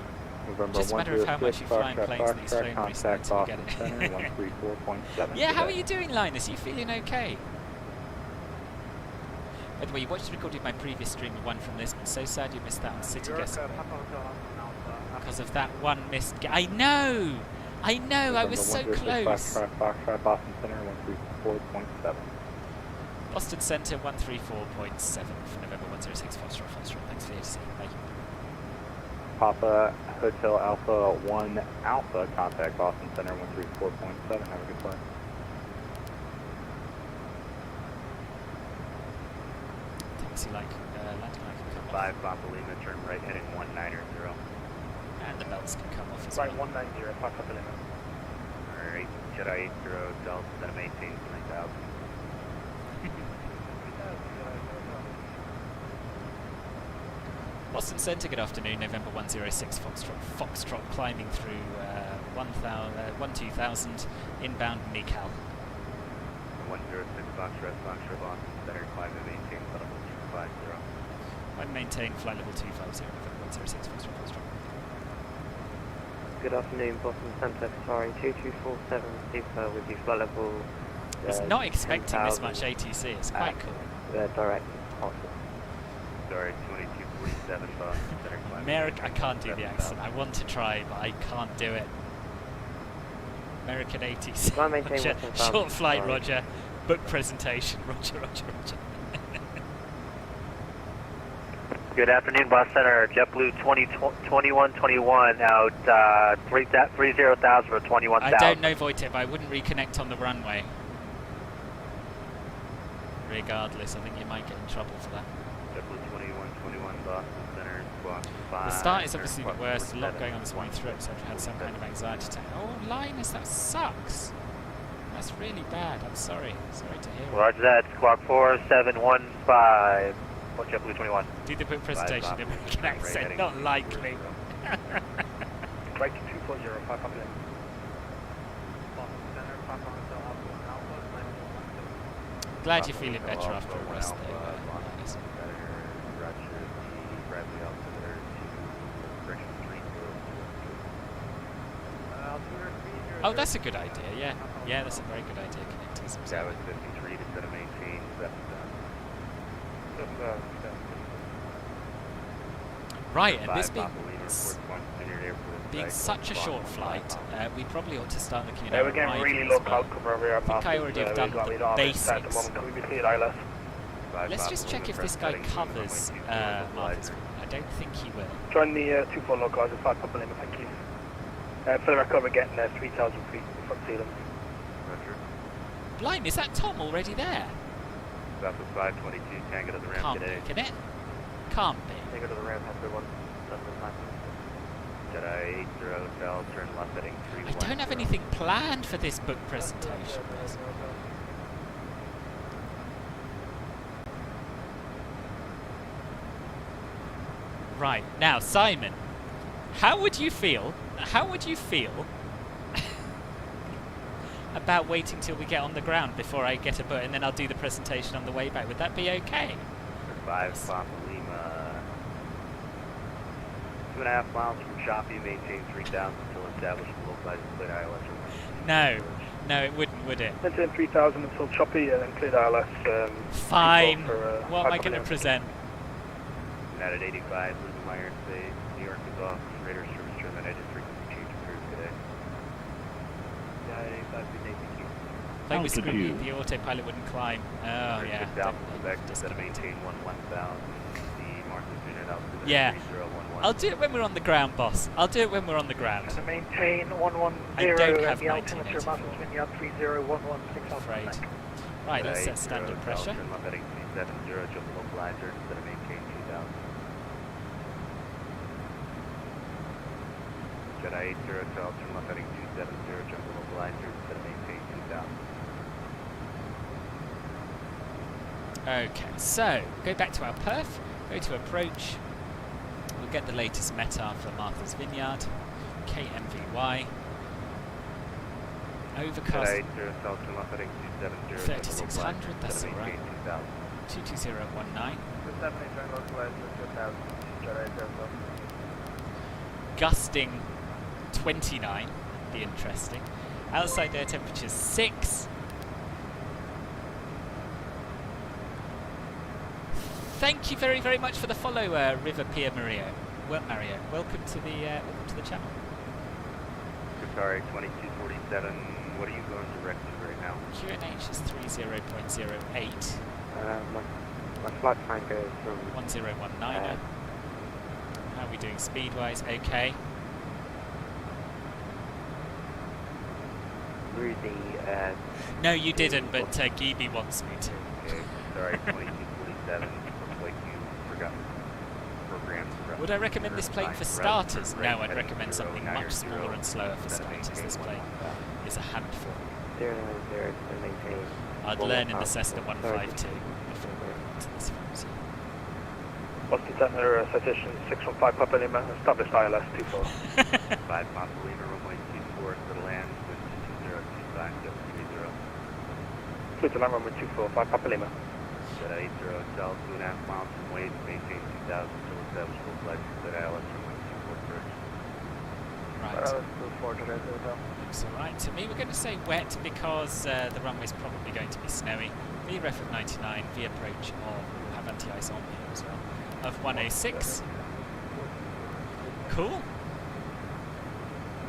November just a matter of how much you fly in planes Foxtrot, that these phone contact response, you get Boston it. Center, 134.7. Yeah, how are you doing, Linus? Are you feeling okay? By the way, you watched the recording of my previous stream of one from Lisbon. So sad you missed that on City Guest. Because of that one missed... I know! I know, I was so close. Foxtrot, Boston Center, 134.7. Boston Center, 134.7 for November 106 Foxtrot. Thanks for the ATC. Bye. Papa Hotel Alpha 1 Alpha, contact Boston Center, 134.7. Have a good flight. Taxi like, landing like can come 5 Papa Lima, turn right heading 190. off. And the belts can come off as Right, well. 190, Papa Lima. Alright, Jedi 80 Delta, then maintain 3000. Boston Center, good afternoon, November 106 Foxtrot climbing through 12,000 inbound Nical. 106 Foxtrot, Boston Center, climb and maintain level 250. I'd maintain flight level 250, November 106 Foxtrot. Good afternoon, Boston Center, sorry, 2247 Super with you flight level. I was not expecting this much ATC, it's quite cool. Direct departure. Sorry, 2247 Boston Center, climb. America, I can't do the accent. I want to try, but I can't do it. American ATC. Roger. Short flight, sorry. Roger. Book presentation, Roger. Good afternoon, Boston Center. JetBlue 2121 out 30,000 for 21,000. I don't know, Wojtek, I wouldn't reconnect on the runway. Regardless, I think you might get in trouble for that. JetBlue 2121 Boston Center, squawk 5. The start is obviously the worst. A lot going on this morning through it, so I've had some kind of anxiety attack. Oh, Linus, that sucks. That's really bad. I'm sorry. Sorry to hear it. Roger that. Squawk 4715. JetBlue 21. Do the book presentation in American accent. Not likely. Right to 240, Papa Lima. Boston Center, Papa Hotel Alpha, Glad you're feeling better after a rest there. Oh, that's a good idea, yeah. Yeah, that's a very good idea, connectors. That was 53 to set a maintain. Right, and this being such a short flight, we probably ought to start looking at we're getting really low cloud cover over here. I think I already have done the basics. At the moment, can we be cleared ILS? Let's just check if this guy covers Martins. I don't think he will. Join the 24 localizer 5 Papa Lima, thank you. For the record, we're getting 3,000 feet from ceiling. Blind, is that Tom already there? That's a 522, can't get to the ramp Can't today. be, can it? Can't be. Can't go to the ramp after one. Jedi 80 Hotel, turn left heading 31. I don't have anything planned for this book presentation. Right, now Simon, how would you feel about waiting till we get on the ground before I get a book and then I'll do the presentation on the way back? Would that be okay? 5 Papa Lima. 2.5 miles from Choppy, maintain 3,000 until established localized cleared ILS. No, it wouldn't, would it? Maintain 3,000 until Choppy and then cleared ILS. Fine. What am I going to present? United 85, losing my airspace. New York is off. Radar service terminated. Frequency change approved today. United 85, good day, thank you. Plane was screwed, the autopilot wouldn't climb. Oh, yeah. Quebec, instead of maintain 11,000. The Martins unit altitude Yeah. 3011. I'll do it when we're on the ground, boss. I'll do it when we're on the ground. To maintain 110 I don't have at the altimeter, 1984. Martins Vineyard 3011 6000. Right, let's set standard Hotel, pressure. turn left heading 270, jump localizer instead of maintain 2000. Jedi 80 Hotel, turn left heading 270, jump localizer instead of maintain 2000. Okay, so go back to our perf, go to approach. We'll get the latest METAR for Martha's Vineyard, KMVY. Overcast. Jedi 80 Hotel, turn left heading 270, 3600, that's alright. 22019. Gusting 29, be interesting. Outside air temperatures 6. Thank you very, very much for the follow, River Pia Mario. Mario, welcome to the channel. Sorry, 2247. What are you going direct to right now? QNH is 30.08. My flight time goes from 1019. How are we doing speed-wise? Okay. Rudy. No, you didn't, but Gibi wants me to. Okay, sorry, 2247. Looks like you forgot programs. Would I recommend this plane for starters? No, I'd recommend something much smaller and slower for starters. This plane is a handful. 090 to maintain. I'd learn in the Cessna 152 before going to this fancy. Boston Center, Citation 615 Papa Lima, established ILS 24. 5 Papa Lima, runway 24, to the land, with 2025, 730. Fleet alarm runway 24, 5 Papa Lima. Jedi 80 Hotel, 2.5 miles from Wade, maintain 2000, still established full flight, Jedi ILS runway 24 bridge. Right. Looks alright to me. We're going to say wet because the runway's probably going to be snowy. VREF of 99, V approach of, we'll have anti-ice on here as well, of 106. Cool.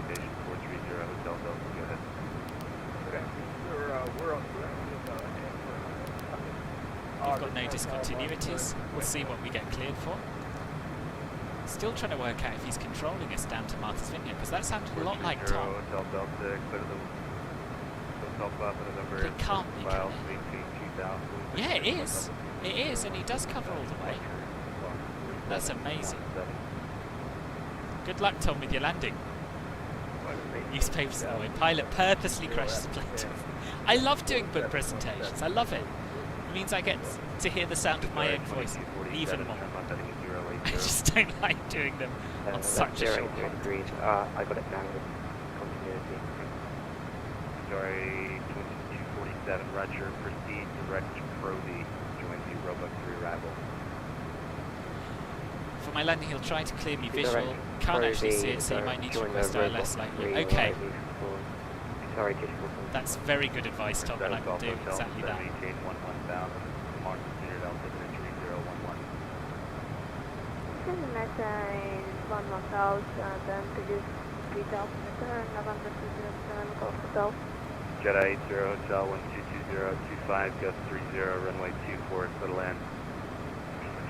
Station 430 Hotel Delta, go ahead. Okay. We're on We've got no discontinuities. We'll see what we get cleared for. Still trying to work out if he's controlling us down to Martha's Vineyard, because that sounded a lot like Tom. Hotel Delta, clear the Hotel Papa November. It can't be, can it? Maintain 2000. Yeah, it is. It is, and he does cover all the way. That's amazing. Good luck, Tom, with your landing. Newspapers away. Pilot purposely crashes the plane. I love doing book presentations. I love it. It means I get to hear the sound of my own voice even more. I just don't like doing them on such a short run. Agreed. I got it down with continuity. Sorry, 2247, Roger, proceed direct to Crowley, join the Roebuck 3 arrival. For my landing, he'll try to clear me visual. Can't actually see it, so you might need to request ILS slightly. Okay. Sorry, that's very good advice, Tom, and I will do exactly that. Maintain 11,000, Mark Vineyard Alpha 3011. Send the meta in 11,000, then produce 3,000 meter, November 207 Golf Hotel. Jedi 80 Hotel 122025, gust 30, runway 24, clear to land.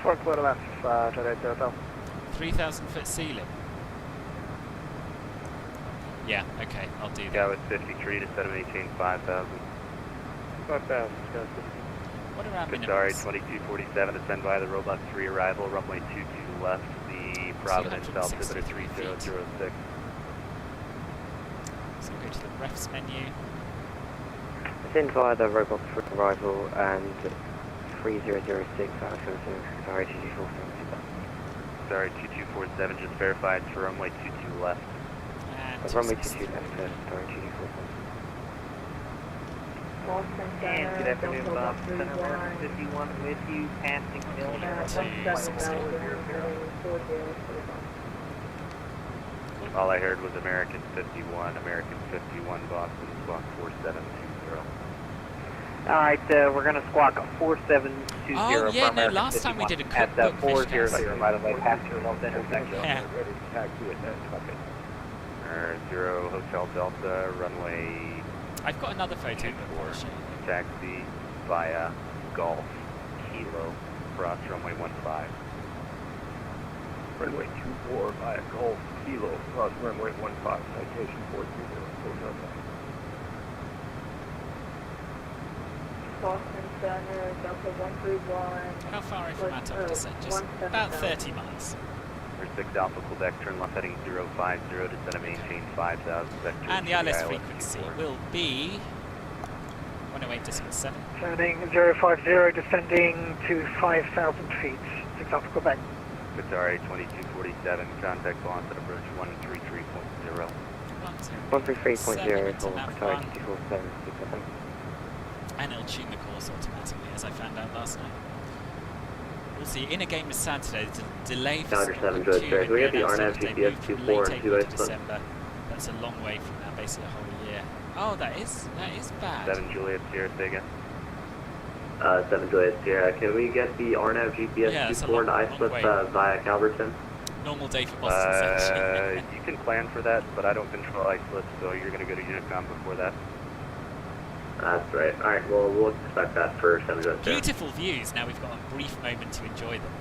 For clear to land, Jedi 80 Hotel. 3,000 foot ceiling. Yeah, okay, I'll do that. Yeah, with 53 to set of maintain 5,000. 5,000, what are our minimums? Sorry, 2247, descend by the Roebuck 3 arrival, runway 22 left, the Providence altimeter 3006. So go to the refs menu. Descend via the Roebuck 3 arrival and 3006, sorry, 2247. Sorry, 2247, just verified for runway 22 left. Runway 22 left, sorry, 2247. Boston And Center, good afternoon, Delta Bob. Center 131. 51 with you, passing Miller. 170. All I heard was American 51, American 51, Boston, squawk 4720. Alright, we're going to squawk 4720 Oh, yeah, from no, American last time we 51 did a at cookbook 400, by the way, past your most intersection. Yeah. Zero Hotel Delta, runway I've got another photo book I'll show you. taxi via Golf Kilo, cross runway 15. Runway 24 via Golf Kilo, cross runway 15, citation 430, Boston Center, Delta 131. How far away from our top descent? Just about 30 miles. Number 6 Alpha Quebec, turn left heading 050, descend and maintain 5,000 vectors. And the ILS frequency will be 108.7. Turning 050, descending to 5,000 feet. 6 Alpha Quebec. Qatar 2247, contact launch at approach 133.0. 133.0 for Qatar 247. And it'll tune the course automatically, as I found out last night. We'll see. In a game is sad today. There's a delay for Calendar 7 Joe Stairs. We got the RNAV GPS 24 and 2 late December. That's a long way from now, basically a whole year. Oh, that is bad. 7 Juliet Sierra Sega. 7 Juliet Sierra. Can we get the RNAV GPS 24 and iSlip via Calverton? Normal day for Boston, actually. You can plan for that, but I don't control iSlip, so you're going to go to Unicom before that. That's right. Alright, well, we'll expect that for 7 Juliet Sierra. Beautiful views. Now we've got a brief moment to enjoy them.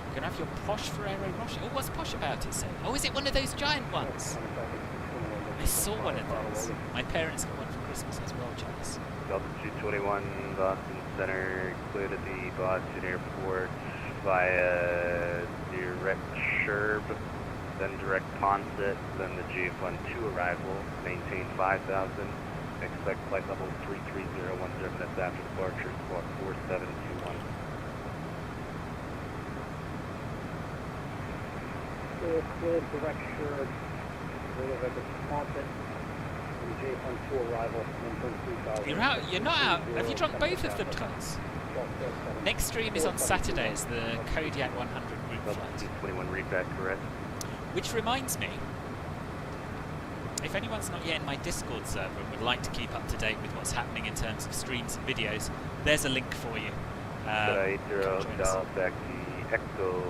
You're going to have your posh Ferrero Rocher. Oh, what's posh about it, say? Oh, is it one of those giant ones? I saw one of those. My parents got one for Christmas as well, Charles. Delta 221, Boston Center, cleared at the Boston Airport via direct Sherb, then direct Ponset, then the GF12 arrival, maintain 5,000, expect flight level 33010 minutes after departure, squawk 4721. Clear direct Sherb, at the Ponset, and GF12 arrival, 1.3000. You're out. You're not out. Have you drunk both of them, Charles? Next stream is on Saturday. It's the Kodiak 100 group flight. 21 read back correct. Which reminds me, if anyone's not yet in my Discord server and would like to keep up to date with what's happening in terms of streams and videos, there's a link for you. 80 back to Echo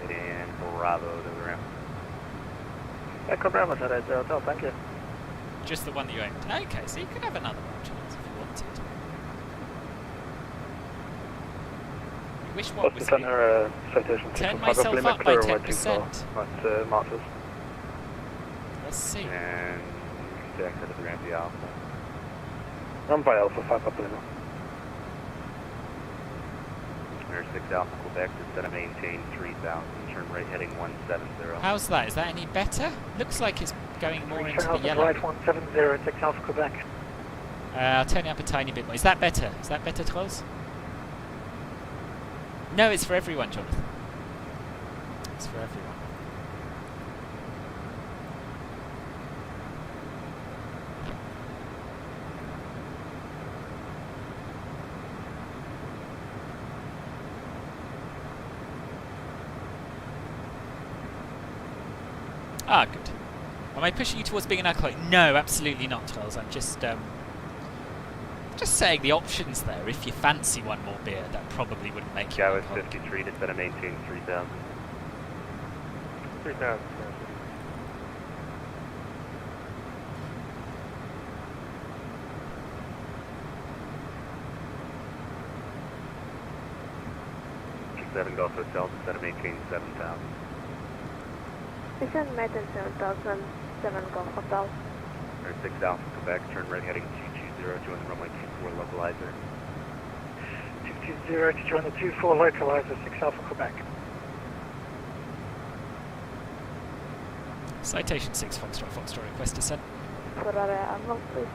and Bravo to the ramp. Echo Bravo to that hotel, thank you. Just the one that you owned. Okay, so you could have another one, Charles, if you wanted. You wish one was Center, citation turn myself up by 10%. At Martyrs. Let's see. And back to the ramp, the Alpha. Run by Alpha 5 up Lima. Air 6 Alpha Quebec, descend and maintain 3,000, turn right heading 170. How's that? Is that any better? Looks like it's going more into the yellow. Right 170, 6 Alpha Quebec. I'll turn it up a tiny bit more. Is that better? Is that better, Twells? No, it's for everyone, Jonathan. It's for everyone. Ah, good. Am I pushing you towards being an alcoholic? No, absolutely not, Charles. I'm just saying the options there. If you fancy one more beer, that probably wouldn't make you Gowis alcoholic. 53, descend and maintain 3,000. 3,000. Seven Golf Hotel, descend and maintain 7,000. Descend maintain 7,000, 7 Golf Hotel. Air 6 Alpha Quebec, turn right heading 220, join the runway 24 localizer. 220 to join the 24 localizer, 6 Alpha Quebec. Citation 6 Foxtrot, request descent. Ferrari arrival, please.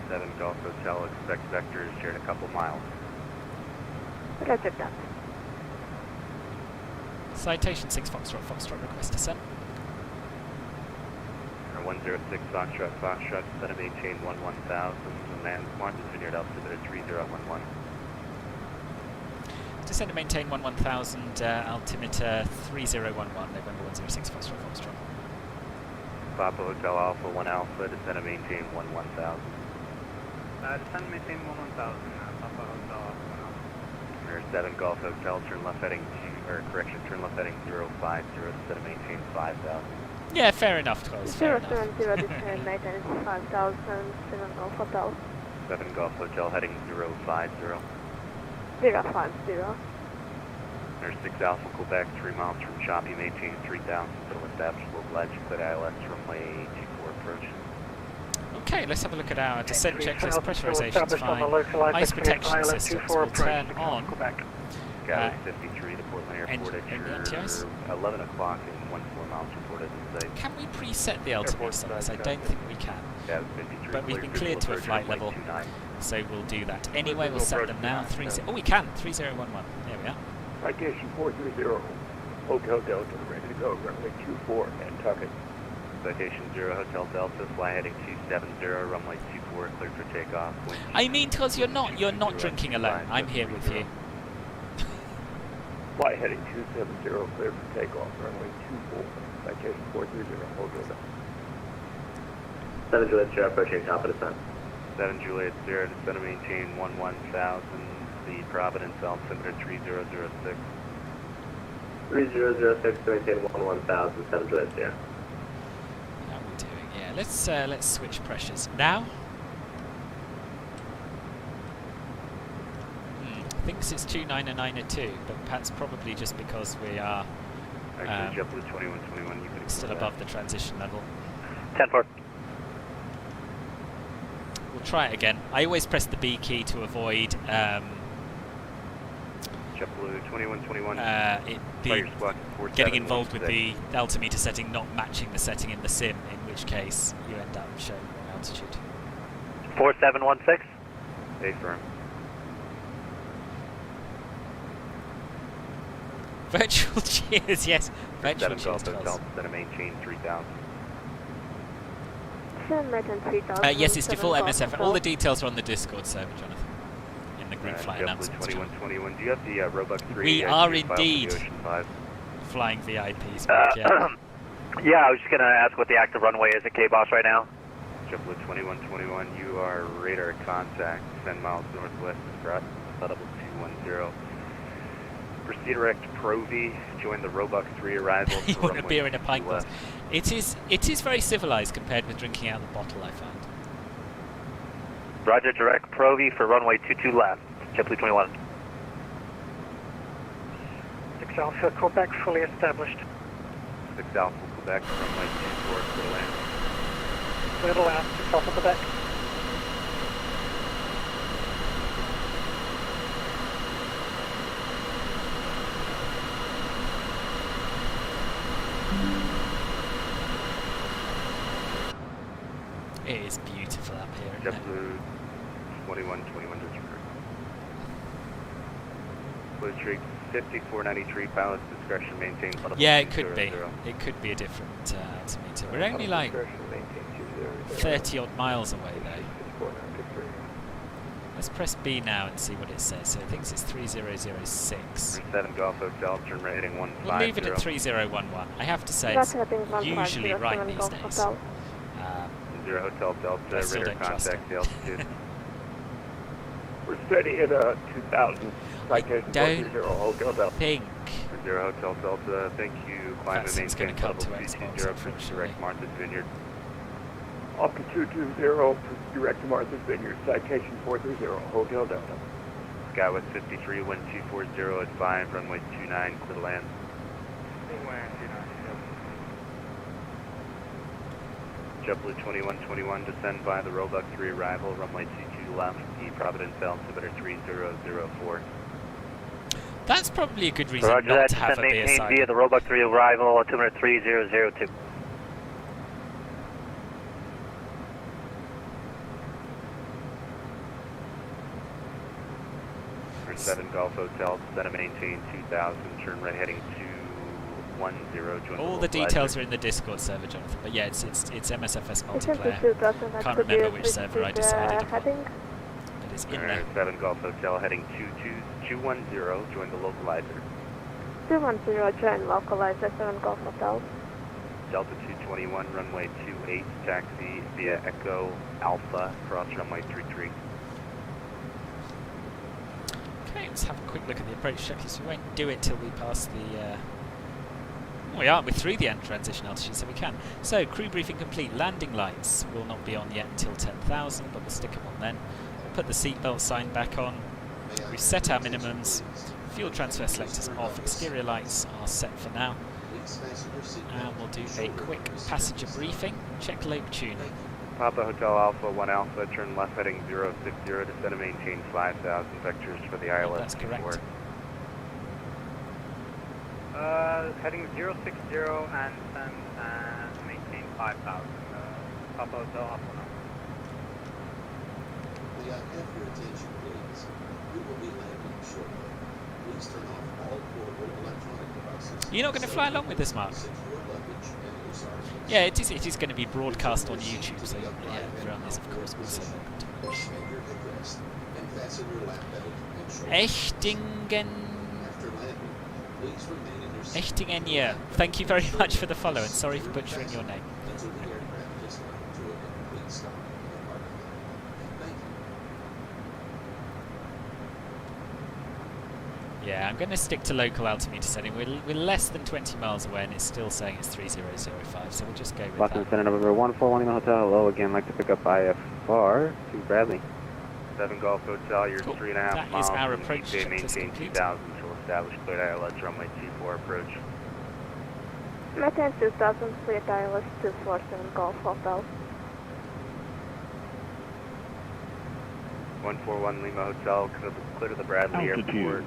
7 Golf Hotel, expect vectors here in a couple miles. Roger that. Citation 6 Foxtrot, request descent. Air 106 Foxtrot, descend and maintain 11,000, and land launches Vineyard altimeter 3011. Descend and maintain 11,000, altimeter 3011, November 106 Foxtrot. Papa Hotel Alpha 1 Alpha, descend and maintain 11,000. Descend and maintain 11,000, Papa Hotel Alpha 1 Alpha. Air 7 Golf Hotel, turn left heading turn left heading 050, descend and maintain 5,000. Yeah, fair enough, Twells. 070, descend maintain 5,000, 7 Golf Hotel. 7 Golf Hotel heading 050. 050. Air 6 Alpha Quebec, 3 miles from Choppy, maintain 3,000, still established local altitude ILS runway 24 approach. Oh, Okay, let's have a look at our descent checklist. South, Pressurization's established on the fine. localized Ice expedition protection island systems 24 will approach turn to on. Quebec. Galley 53 to Portland Airport, NTIs? 11 o'clock and 14 miles reported in sight. Can we preset the altimeter on this? I don't think we can. Galley 53, But we've been cleared to a flight level, so we'll do that. Anyway, we'll set them now. Oh, we can. 3011. There we are. Citation 430, Hotel Delta, ready to go, runway 24, Nantucket. Citation 0 Hotel Delta, fly heading 270, runway 24, cleared for takeoff. I mean, because you're not drinking alone. I'm here with you. Fly heading 270, cleared for takeoff, runway 24, citation 430, Hotel Delta. 7 Juliet Sierra approaching top of descent. 7 Juliet Sierra, descend and maintain 11,000, the Providence altimeter 3006. 3006 to maintain 11,000, 7 Juliet Sierra. How are we doing? Yeah, let's switch pressures now. Thinks it's 29902, but that's probably just because we are Actually, JetBlue 2121, you can still above the transition level. 10-4. We'll try it again. I always press the B key to avoid JetBlue 2121. Getting involved with the altimeter setting not matching the setting in the sim, in which case you end up showing wrong altitude. 4716. A firm. Virtual cheers, yes. Virtual cheers. Then maintain 3000. Yes, it's default MSF. All the details are on the Discord server, Jonathan. In the group flight announcements. 2121. Do you have the Roebuck 3? We are indeed flying VIPs. Yeah, I was just going to ask what the active runway is at K-Boss right now. JetBlue 2121, you are radar contact 10 miles northwest of Scott, level 210. Proceed direct Pro V, join the Roebuck 3 arrival. You want a beer in a pint glass. It is very civilized compared with drinking out of the bottle, I find. Roger, direct Pro V for runway 22 left, JetBlue 21. 6 Alpha, Quebec fully established. 6 Alpha, Quebec, runway 24, clear land. Clear to land, 6 Alpha, Quebec. It is beautiful up here, isn't it? JetBlue 2121 disregard. Blue Streak 5493, pilot's discretion maintained. Yeah, it could be. It could be a different altimeter. We're only like 30 odd miles away though. Let's press B now and see what it says. So it thinks it's 3006. 7 Golf Hotel, turn right heading 150. We'll leave it at 3011. I have to say it's usually right these days. 0 Hotel Delta, radar contact the altitude. We're steady at 2,000. Citation 430, Hotel Delta. 0 Hotel Delta, thank you. Climb and maintain level 220, direct Martha's Vineyard. Altitude 220, direct to Martha's Vineyard. Citation 430, Hotel Delta. Skywest 53, wind 240 at 5, runway 29, clear to land. JetBlue 2121, descend by the Roebuck 3 arrival, runway 22 left, the Providence altimeter 3004. That's probably a good reason Roger not that, to have a beer maintain side. via the Roebuck 3 arrival, altimeter 3002. For 7 Golf Hotel, descend and maintain 2000, turn right heading 210. Join All the details are in the Discord server, Jonathan. But yeah, it's MSFS multiplayer. Can't remember which server I decided upon. But it's in there. 7 Golf Hotel, heading 210, join the localizer. 210, join localizer, 7 Golf Hotel. Delta 221, runway 28, taxi via Echo Alpha, cross runway 33. Okay, let's have a quick look at the approach checklist. We won't do it till we pass the... we are. We're through the end transition altitude, so we can. So, crew briefing complete. Landing lights will not be on yet until 10,000, but we'll stick them on then. We'll put the seatbelt sign back on. We've set our minimums. Fuel transfer selectors off. Exterior lights are set for now. 6 passenger seat And we'll do a quick passenger briefing. Check lobe tuning. Papa Hotel Alpha 1 Alpha, turn left heading 060, descend and maintain 5,000 vectors for the ILS. That's correct. Heading 060 and descend and maintain 5,000. Papa Hotel Alpha 1 Alpha. May I have your attention, please? We will be landing shortly. Please turn off all portable electronic devices. You're not going to fly along with this, Mark? Yeah, it is going to be broadcast on YouTube, so yeah, everyone is of course also Echtingen. Echtingen, yeah. Thank you very much for the follow, and sorry for butchering your name. Yeah, I'm going to stick to local altimeter setting. We're less than 20 miles away, and it's still saying it's 3005, so we'll just go with Boston that. Center number 141 Lima Hotel. Hello again. Like to pick up IFR to Bradley. 7 Golf Hotel, you're 3.5 miles. That is our approach check maintain 2,000 until established cleared ILS runway 24 approach. Maintain 2000, cleared ILS 247 Golf Hotel. 141 Lima Hotel, clear to the Bradley Airport.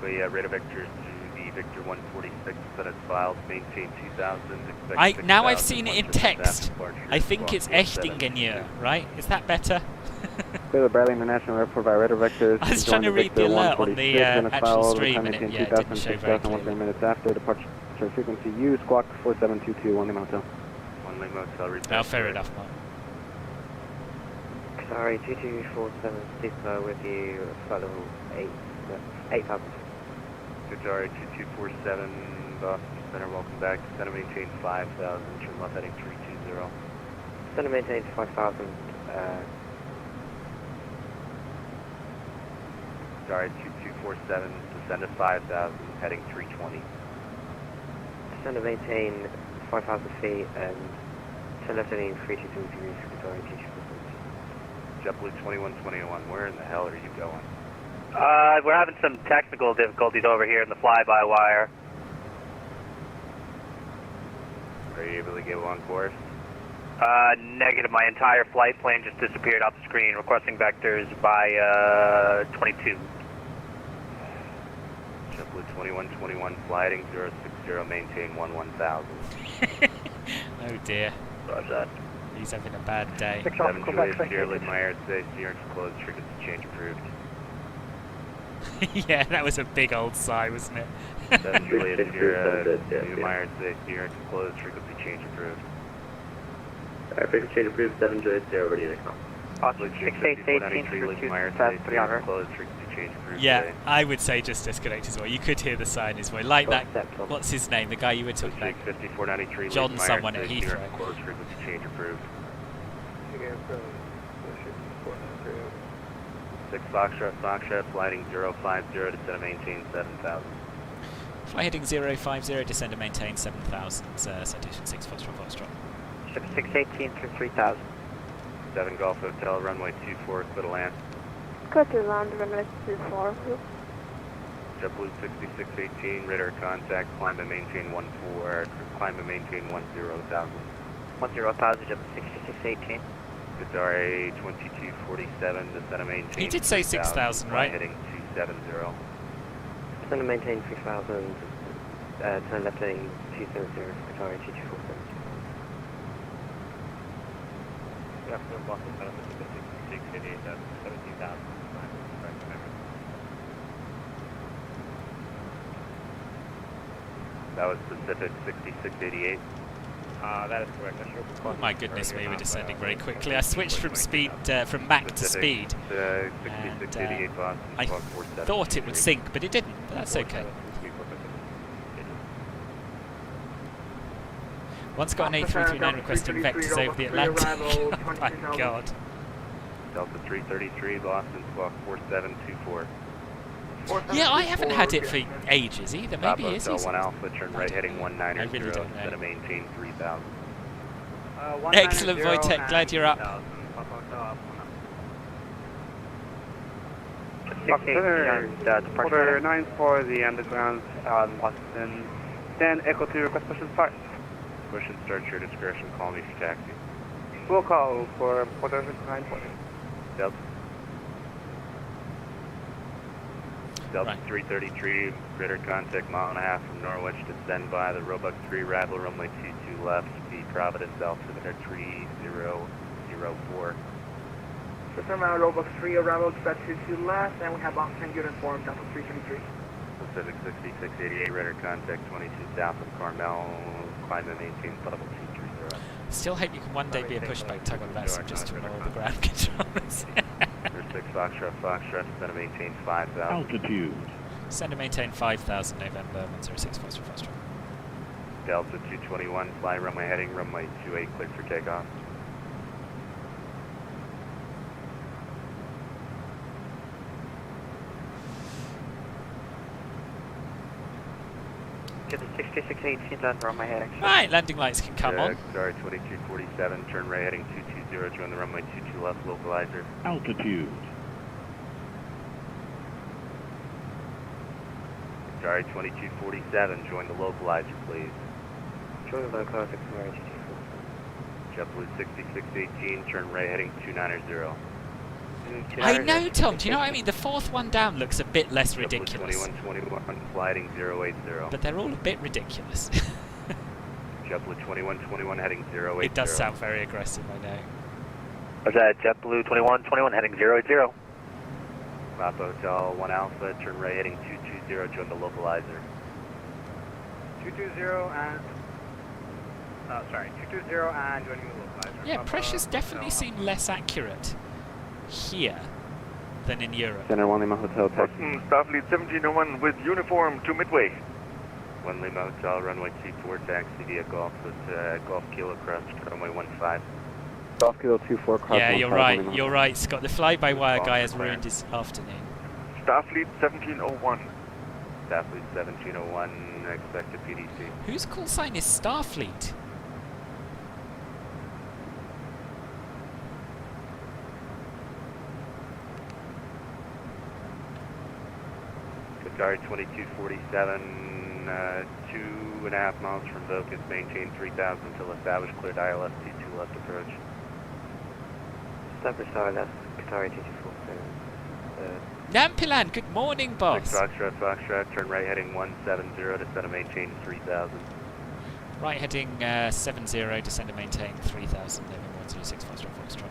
We radar vectors to the Victor 146 that it's filed, maintain 2,000. Now I've seen it in text. I think it's Echtingen, right? Is that better? Clear the Bradley International Airport by radar vectors. I was trying to read the alert on the actual stream, and it didn't show very clearly. 3 minutes after departure frequency U, squawk 4722, 1 Lima Hotel. 1 Lima Hotel, oh, fair enough, Mark. Sorry, 2247 Super with you, flight level 8,000. Qatari 2247, Boston Center, welcome back. Center maintain 5,000, turn left heading 320. Center maintain 5,000. Qatari 2247, descend to 5,000, heading 320. Descend and maintain 5,000 feet and turn left heading 323 degrees, Qatari 2247. JetBlue 2121, where in the hell are you going? We're having some technical difficulties over here in the fly-by-wire. Are you able to get on course? Negative. My entire flight plan just disappeared off the screen. Requesting vectors by 22. JetBlue 2121, flighting 060, maintain 11,000. Oh dear. Roger that. He's having a bad day. 7 Juliet Sierra, lead my airspace, Sierra closed, frequency change approved. Yeah, that was a big old sigh, wasn't it? 7 Juliet Sierra, lead my airspace, Sierra closed, frequency change approved. Alright, frequency change approved, 7 Juliet Sierra, ready to come. Awesome, 6818 for 2,300. Closed, frequency change approved. Yeah, I would say just disconnect as well. You could hear the sign as well. Like that, what's his name? The guy you were talking about? 5493, John someone at Heathrow. Closed, frequency change approved. 6 Foxtrot, flighting 050, descend and maintain 7,000. Fly heading 050, descend and maintain 7,000, citation 6 Foxtrot. 618 through 3,000. 7 Golf Hotel, runway 24, clear to land. Clear to land, runway 24. JetBlue 6618, radar contact, climb and maintain 10,000. 10,000, JetBlue 6618. Qatari 2247, descend and maintain. He did say 6,000, right? Heading 270. Descend and maintain 3,000, turn left heading 270, Qatari 2247. Good afternoon, Boston Center, 6688, 17,000. That was Pacific 6688. That is correct. Oh my goodness me, we're descending very quickly. I switched from speed, from Mach to speed, and I thought it would sink, but it didn't. But that's okay. Once got an A339 requesting vectors over the Atlantic. Oh my god. Delta 333, Boston, squawk 4724. Yeah, I haven't had it for ages either. Maybe it is. Hotel 1 Alpha, turn right heading 190. I really don't know. Set a maintain 3,000. Excellent, Wojtek. Glad you're up. Order 9 for the underground Boston. Stand Echo to request push and start. Push and start, your discretion. Call me for taxi. We'll call for 4920. Delta. Delta 333, radar contact mile and a half from Norwich, descend by the Roebuck 3, Radler, runway 22 left, speed Providence, altimeter 3004. System out Roebuck 3, arrival expect 22 left, and we have oxygen good informed, Delta 333. Pacific 6688, radar contact 22 south of Carmel, climb and maintain level 230. Still hope you can one day be a pushback tug on VATSIM just to ignore all the ground controllers. 6 Foxtrot, descend and maintain 5,000. Altitude. Send and maintain 5,000 November 106 Foxtrot. Delta 221, fly runway heading, runway 28, clear for takeoff. Get the 6618 done, runway heading. Right, landing lights can come on. Sorry, 2247, turn right heading 220, join the runway 22 left, localizer. Altitude. Sorry, 2247, join the localizer, please. Join the localizer, sorry, JetBlue 6618, turn right heading 290. I know, Tom, do you know what I mean? The fourth one down looks a bit less ridiculous. 2121, flighting 080. But they're all a bit ridiculous. JetBlue 2121, heading 080. It does sound very aggressive, I know. Was that JetBlue 2121, heading 080? Papa Hotel 1 Alpha, turn right heading 220, join the localizer. 220 and... sorry, 220 and joining the localizer. Yeah, pressures definitely seem less accurate here than in Europe. Center 1 Lima Hotel, taxi. Starfleet 1701 with uniform to Midway. 1 Lima Hotel, runway 24, taxi via Golf with Golf Kilo crest, runway 15. Golf Kilo 24, cross. Yeah, you're right, Scott. The fly-by-wire guy has ruined his afternoon. Starfleet 1701. Starfleet 1701, expect a PDC. Whose call sign is Starfleet? Qatari 2247, 2.5 miles from Vocus, maintain 3000 until established, cleared ILS 22 left approach. Establish ILS, Qatari 2247. Nampilan, good morning, boss. 6 Foxtrot, turn right heading 170, descend and maintain 3000. Right heading 70, descend and maintain 3000, November 106 Foxtrot.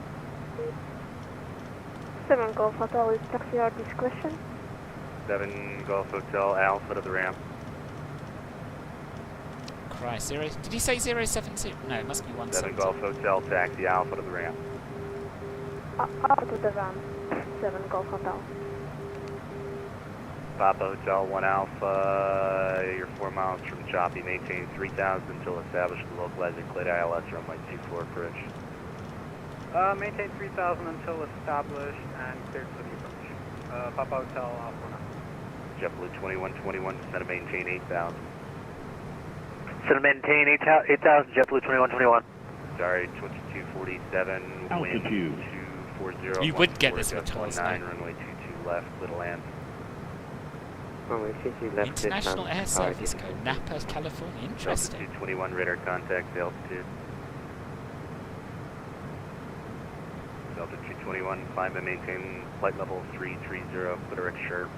7 Golf Hotel is taxi or discretion. 7 Golf Hotel, Alpha to the ramp. Christ, did he say 070? No, it must be 170. 7 Golf Hotel, taxi Alpha to the ramp. Alpha to the ramp, 7 Golf Hotel. Papa Hotel 1 Alpha, you're 4 miles from Choppy, maintain 3000 until established, localizer, cleared ILS, runway 24 approach. Maintain 3000 until established and cleared for the approach. Papa Hotel, Alpha 1. JetBlue 2121, descend and maintain 8000. Descend and maintain 8000, JetBlue 2121. Sorry, 2247, altitude. wind 240. You would get this with toys, 9, runway 22 left, little land. Runway 22 left. International Air Service Code, Napa, California. Interesting. 221, radar contact, altitude. Delta 221, climb and maintain flight level 330, Clitoric Sharp.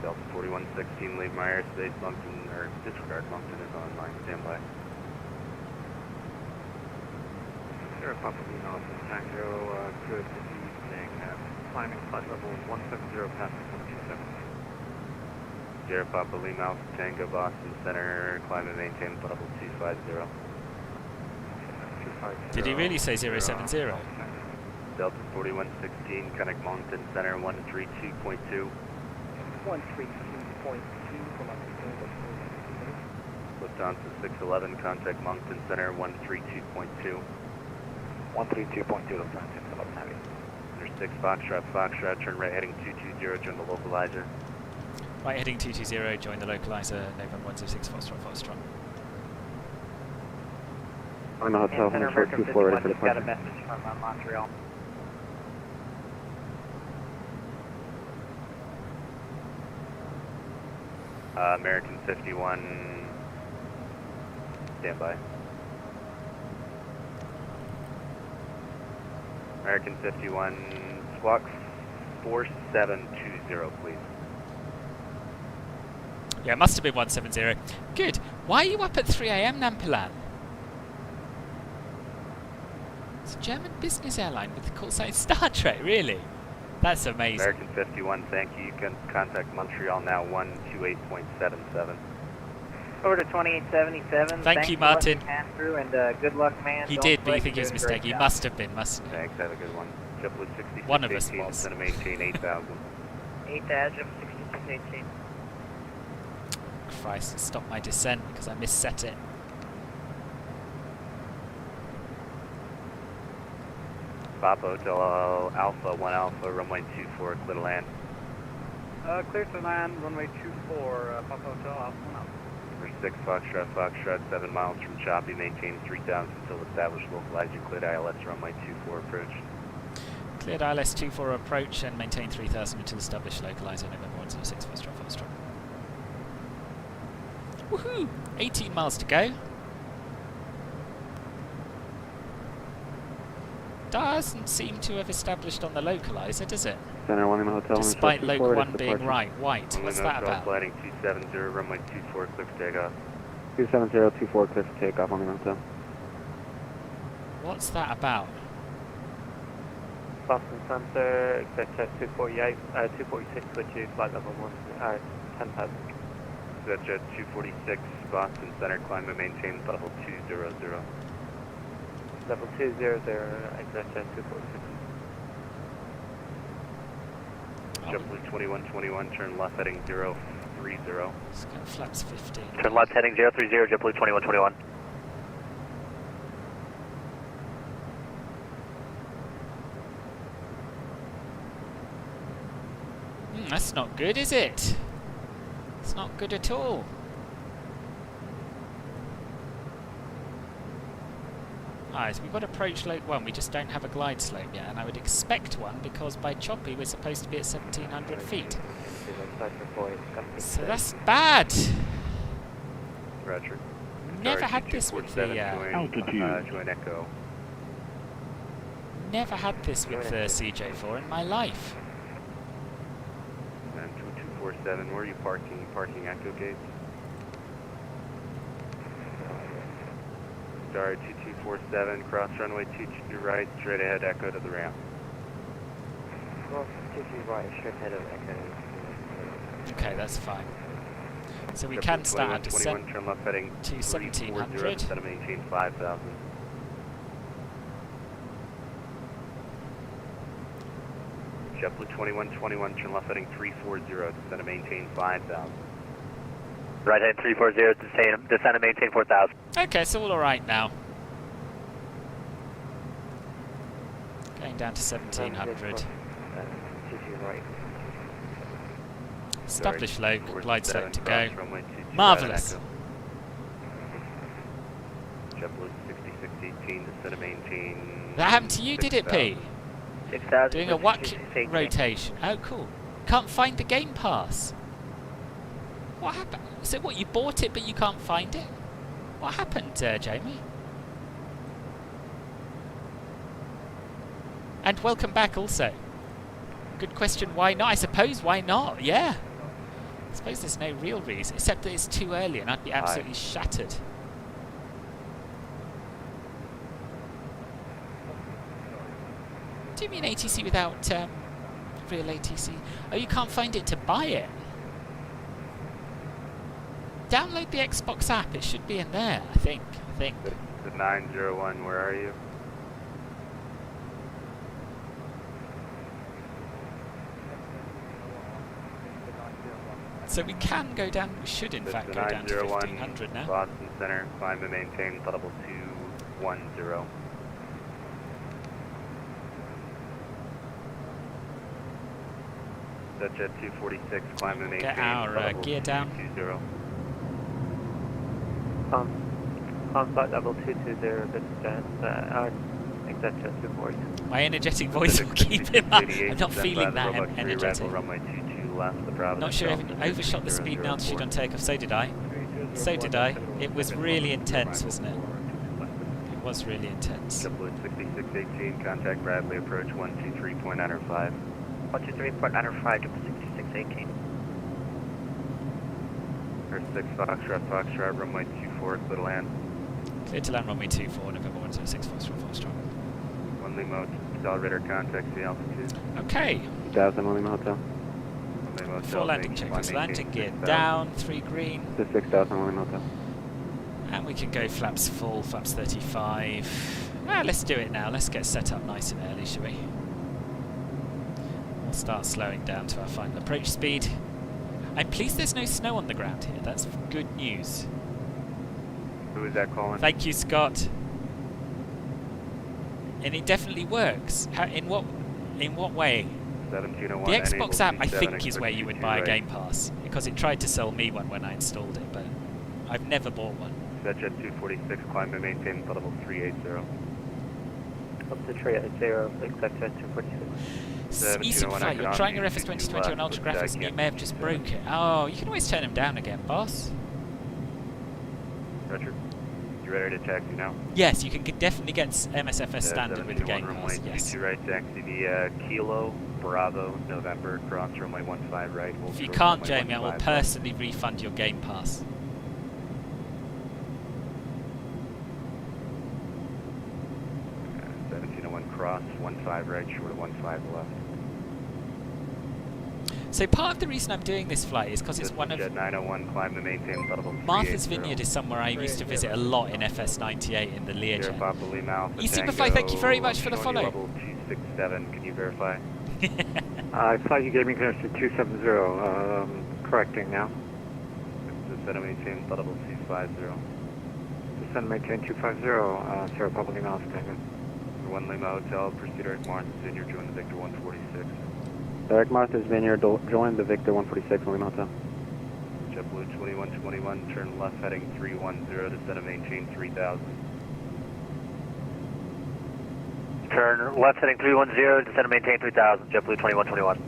Delta 4116, leave my airspace, Moncton, or disregard, Moncton is online, standby. Sierra Papa Lima, Tango, good evening, climbing flight level 170, passing 127. Sierra Papa Lima, Alpha Tango, Boston Center, climb and maintain flight level 250. Did he really say 070? Delta 4116, connect Moncton Center, 132.2. 132.2 from Lufthansa 611, contact Moncton Center, 132.2. 132.2, Lufthansa 611, heavy. There's 6 Foxtrot, turn right heading 220, join the localizer. Right heading 220, join the localizer, November 106 Foxtrot. I'm a hotel, 142 ready for departure. Got a message from Montreal. American 51, standby. American 51, squawk 4720, please. Yeah, it must have been 170. Good. Why are you up at 3 AM, Nampilan? It's a German business airline with the call sign Star Trek, really? That's amazing. American 51, thank you. You can contact Montreal now 128.77. Over to 2877. Thank you, Martin. Andrew, and good luck, man. He did, but you think he was a mistake. He must have been, mustn't he? Thanks, have a good one. JetBlue 6618, One of us was. Center maintain 8000. 8,000, JetBlue 6618. Christ, stop my descent because I misset it. Papa Hotel Alpha 1 Alpha, runway 24, clear to land. Clear to land, runway 24, Papa Hotel Alpha 1 Alpha. Number 6, Foxtrot, 7 miles from Choppy, maintain 3000 until established, localize your cleared ILS, runway 24 approach. Cleared ILS 24 approach and maintain 3000 until established, localize November 106, Foxtrot. Woohoo! 18 miles to go. Doesn't seem to have established on the localizer, does it? Center 1 Lima Hotel. Despite Loc 1 being right. White. What's that about? Flighting 270, runway 24, clear for takeoff. 270, 24, clear for takeoff on Lima Hotel. What's that about? Boston Center, etc. 248, 246, which is flight level 1, 10,000. Jet 246, Boston Center, climb and maintain level 200. Level 200, etc. 246. JetBlue 2121, turn left heading 030. Let's go flaps 15. Turn left heading 030, JetBlue 2121. That's not good, is it? It's not good at all. Alright, so we've got approach Loc 1, we just don't have a glide slope yet, and I would expect one because by Choppy we're supposed to be at 1700 feet. So that's bad! Roger. Never had this with the altitude. Join Echo. Never had this with the CJ4 in my life. And 2247, where are you parking? Parking Echo gates. Star 2247, cross runway 22 right, straight ahead, Echo to the ramp. Cross 22 right, straight ahead of Echo. Okay, that's fine. So we can start our descent turn left heading to 1700. Instead of maintain 5000. JetBlue 2121, turn left heading 340, descend and maintain 5000. Right head 340, descend and maintain 4000. Okay, it's all alright now. Going down to 1700. Establish Loc, glide slope to go. Marvellous! JetBlue 6618, descend and maintain. That happened to you, did it, P? Doing a WAC rotation. Oh, cool. Can't find the game pass. What happened? So what, you bought it but you can't find it? What happened, Jamie? And welcome back also. Good question, why not? I suppose, why not? Yeah. I suppose there's no real reason, except that it's too early and I'd be absolutely shattered. What do you mean ATC without real ATC? Oh, you can't find it to buy it? Download the Xbox app, it should be in there, I think. The 901, where are you? So we can go down, we should in fact go down to 1500 now. Boston Center, climb and maintain level 210. Dutch at 246, climb and maintain get our gear down. 220. On flight level 220, exact 240. My energetic voice will keep him up. I'm not feeling that energetic. Runway 22 left, the Bravo. Not sure if it overshot the speed and altitude on takeoff, so did I. So did I. It was really intense, wasn't it? It was really intense. JetBlue 6618, contact Bradley, approach 123.905. 123.905 to 6618. Air 6 Foxtrot, runway 24, clear to land. Clear to land runway 24, November 106, Foxtrot, Foxtrot. 1 Lima Hotel, radar contact the altitude. Okay. 2000 1 Lima Hotel. Full landing checkers, landing gear down, 3 green. 6000 1 Lima Hotel. And we can go flaps full, flaps 35. Ah, let's do it now. Let's get set up nice and early, shall we? We'll start slowing down to our final approach speed. I'm pleased there's no snow on the ground here. That's good news. Who is that calling? Thank you, Scott. And it definitely works. How, in what way? 1701. The Xbox app, I think, is where you would buy a Game Pass, because it tried to sell me one when I installed it, but I've never bought one. Jet 246, climb and maintain level 380. Up to 380, expect Jet 246. Easy flight, you're trying your FS 2020 on Ultra Graphics and you may have just broke it. Oh, you can always turn them down again, boss. Roger. You ready to taxi now? Yes, you can definitely get MSFS standard with the Game Pass, yes. Right, taxi via Kilo, Bravo, November, cross runway 15 right. If you can't, Jamie, I will personally refund your Game Pass. Cross, 15 right, short of 15 left. So part of the reason I'm doing this flight is because it's one of... Jet 901, climb and maintain level Martha's Vineyard is somewhere I used to visit a lot in FS98 in the Learjet. Superfly, thank you very much for the follow. Level 267, can you verify? I thought you gave me clearance to 270, correcting now. Descend and maintain level 250. Descend and maintain 250, Sierra Papa Lima Alpha. 1 Lima Hotel, proceed Eric Martha's Vineyard, join the Victor 146. Eric Martha's Vineyard, join the Victor 146, 1 Lima Hotel. JetBlue 2121, turn left heading 310, descend and maintain 3000. Turn left heading 310, descend and maintain 3000, JetBlue 2121.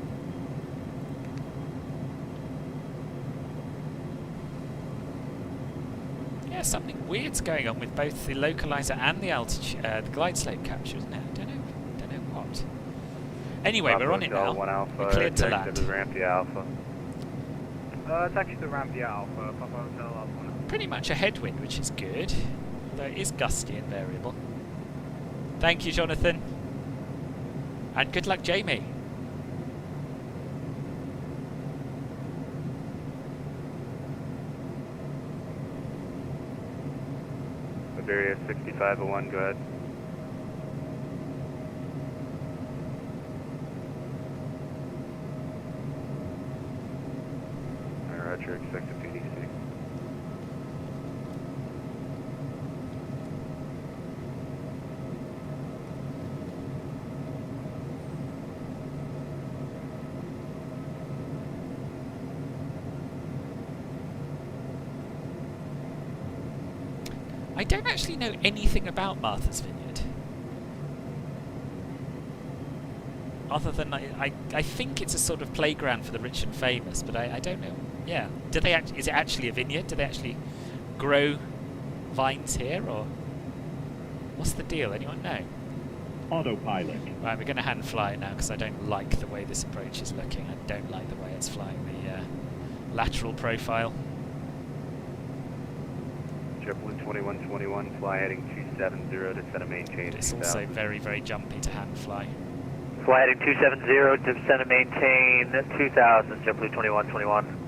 Yeah, something weird's going on with both the localizer and the altitude, the glide slope capture, isn't it? I don't know what. Anyway, Bravo, we're on it now. Alpha, We're cleared to land. Ramp Alpha. It's actually the Ramp Alpha, Papa Hotel Alpha. Pretty much a headwind, which is good, although it is gusty and variable. Thank you, Jonathan. And good luck, Jamie. Iberia 6501, go ahead. Roger, expect a PDC. I don't actually know anything about Martha's Vineyard. Other than I think it's a sort of playground for the rich and famous, but I don't know. Yeah, do they? Is it actually a vineyard? Do they actually grow vines here, or what's the deal? Anyone know? Autopilot. Right, we're going to hand fly it now because I don't like the way this approach is looking. I don't like the way it's flying the lateral profile. JetBlue 2121, fly heading 270, descend and maintain. But it's also very, very jumpy to hand fly. Fly heading 270, descend and maintain 2000, JetBlue 2121.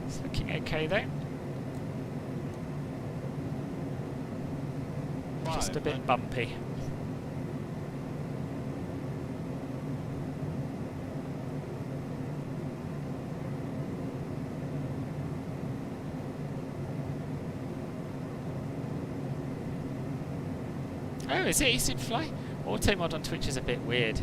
It's looking okay though. Just a bit bumpy. Oh, is it easy to fly? Auto mod on Twitch is a bit weird.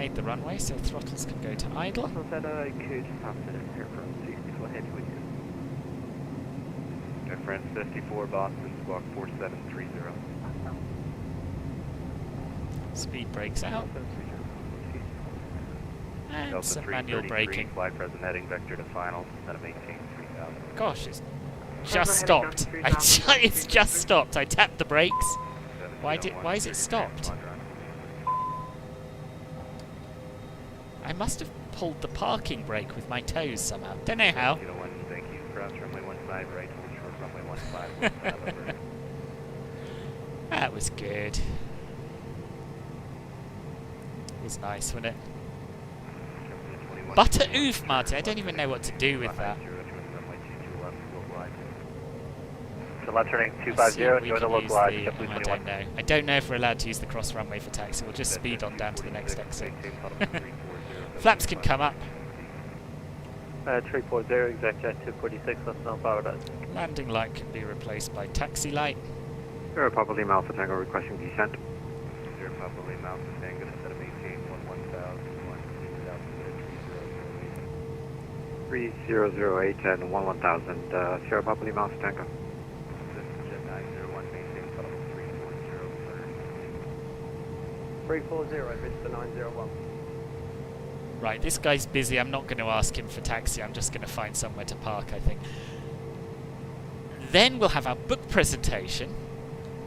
cleared the runway, so throttles can go to idle. Also said I could faster than here from 64 head with you. Air France 54, Boston, squawk 4730. Speed brakes out. And Delta some manual braking. Fly present heading vector to final, set of 183000. Gosh, it's just stopped. It's just stopped. I tapped the brakes. Why is it stopped? I must have pulled the parking brake with my toes somehow. Don't know how. Thank you. Cross runway 15 right, hold short runway 15. That was good. It was nice, wasn't it? Butter oof, Marty. I don't even know what to do with that. So left turning 250, enjoy the localized. I don't know. I don't know if we're allowed to use the cross runway for taxi. We'll just speed on down to the next exit. Flaps can come up. 340, exact jet 246, left on paradise. Landing light can be replaced by taxi light. Zero Papa Lima Alpha Tango requesting descent. Zero Papa Lima Alpha Tango to set of 18, 3008 and 11000. Sierra Papa Lima Alpha Tango. Jet 901, maintain level 340. 340, I've reached the 901. Right, this guy's busy. I'm not going to ask him for taxi. I'm just going to find somewhere to park, I think. Then we'll have our book presentation.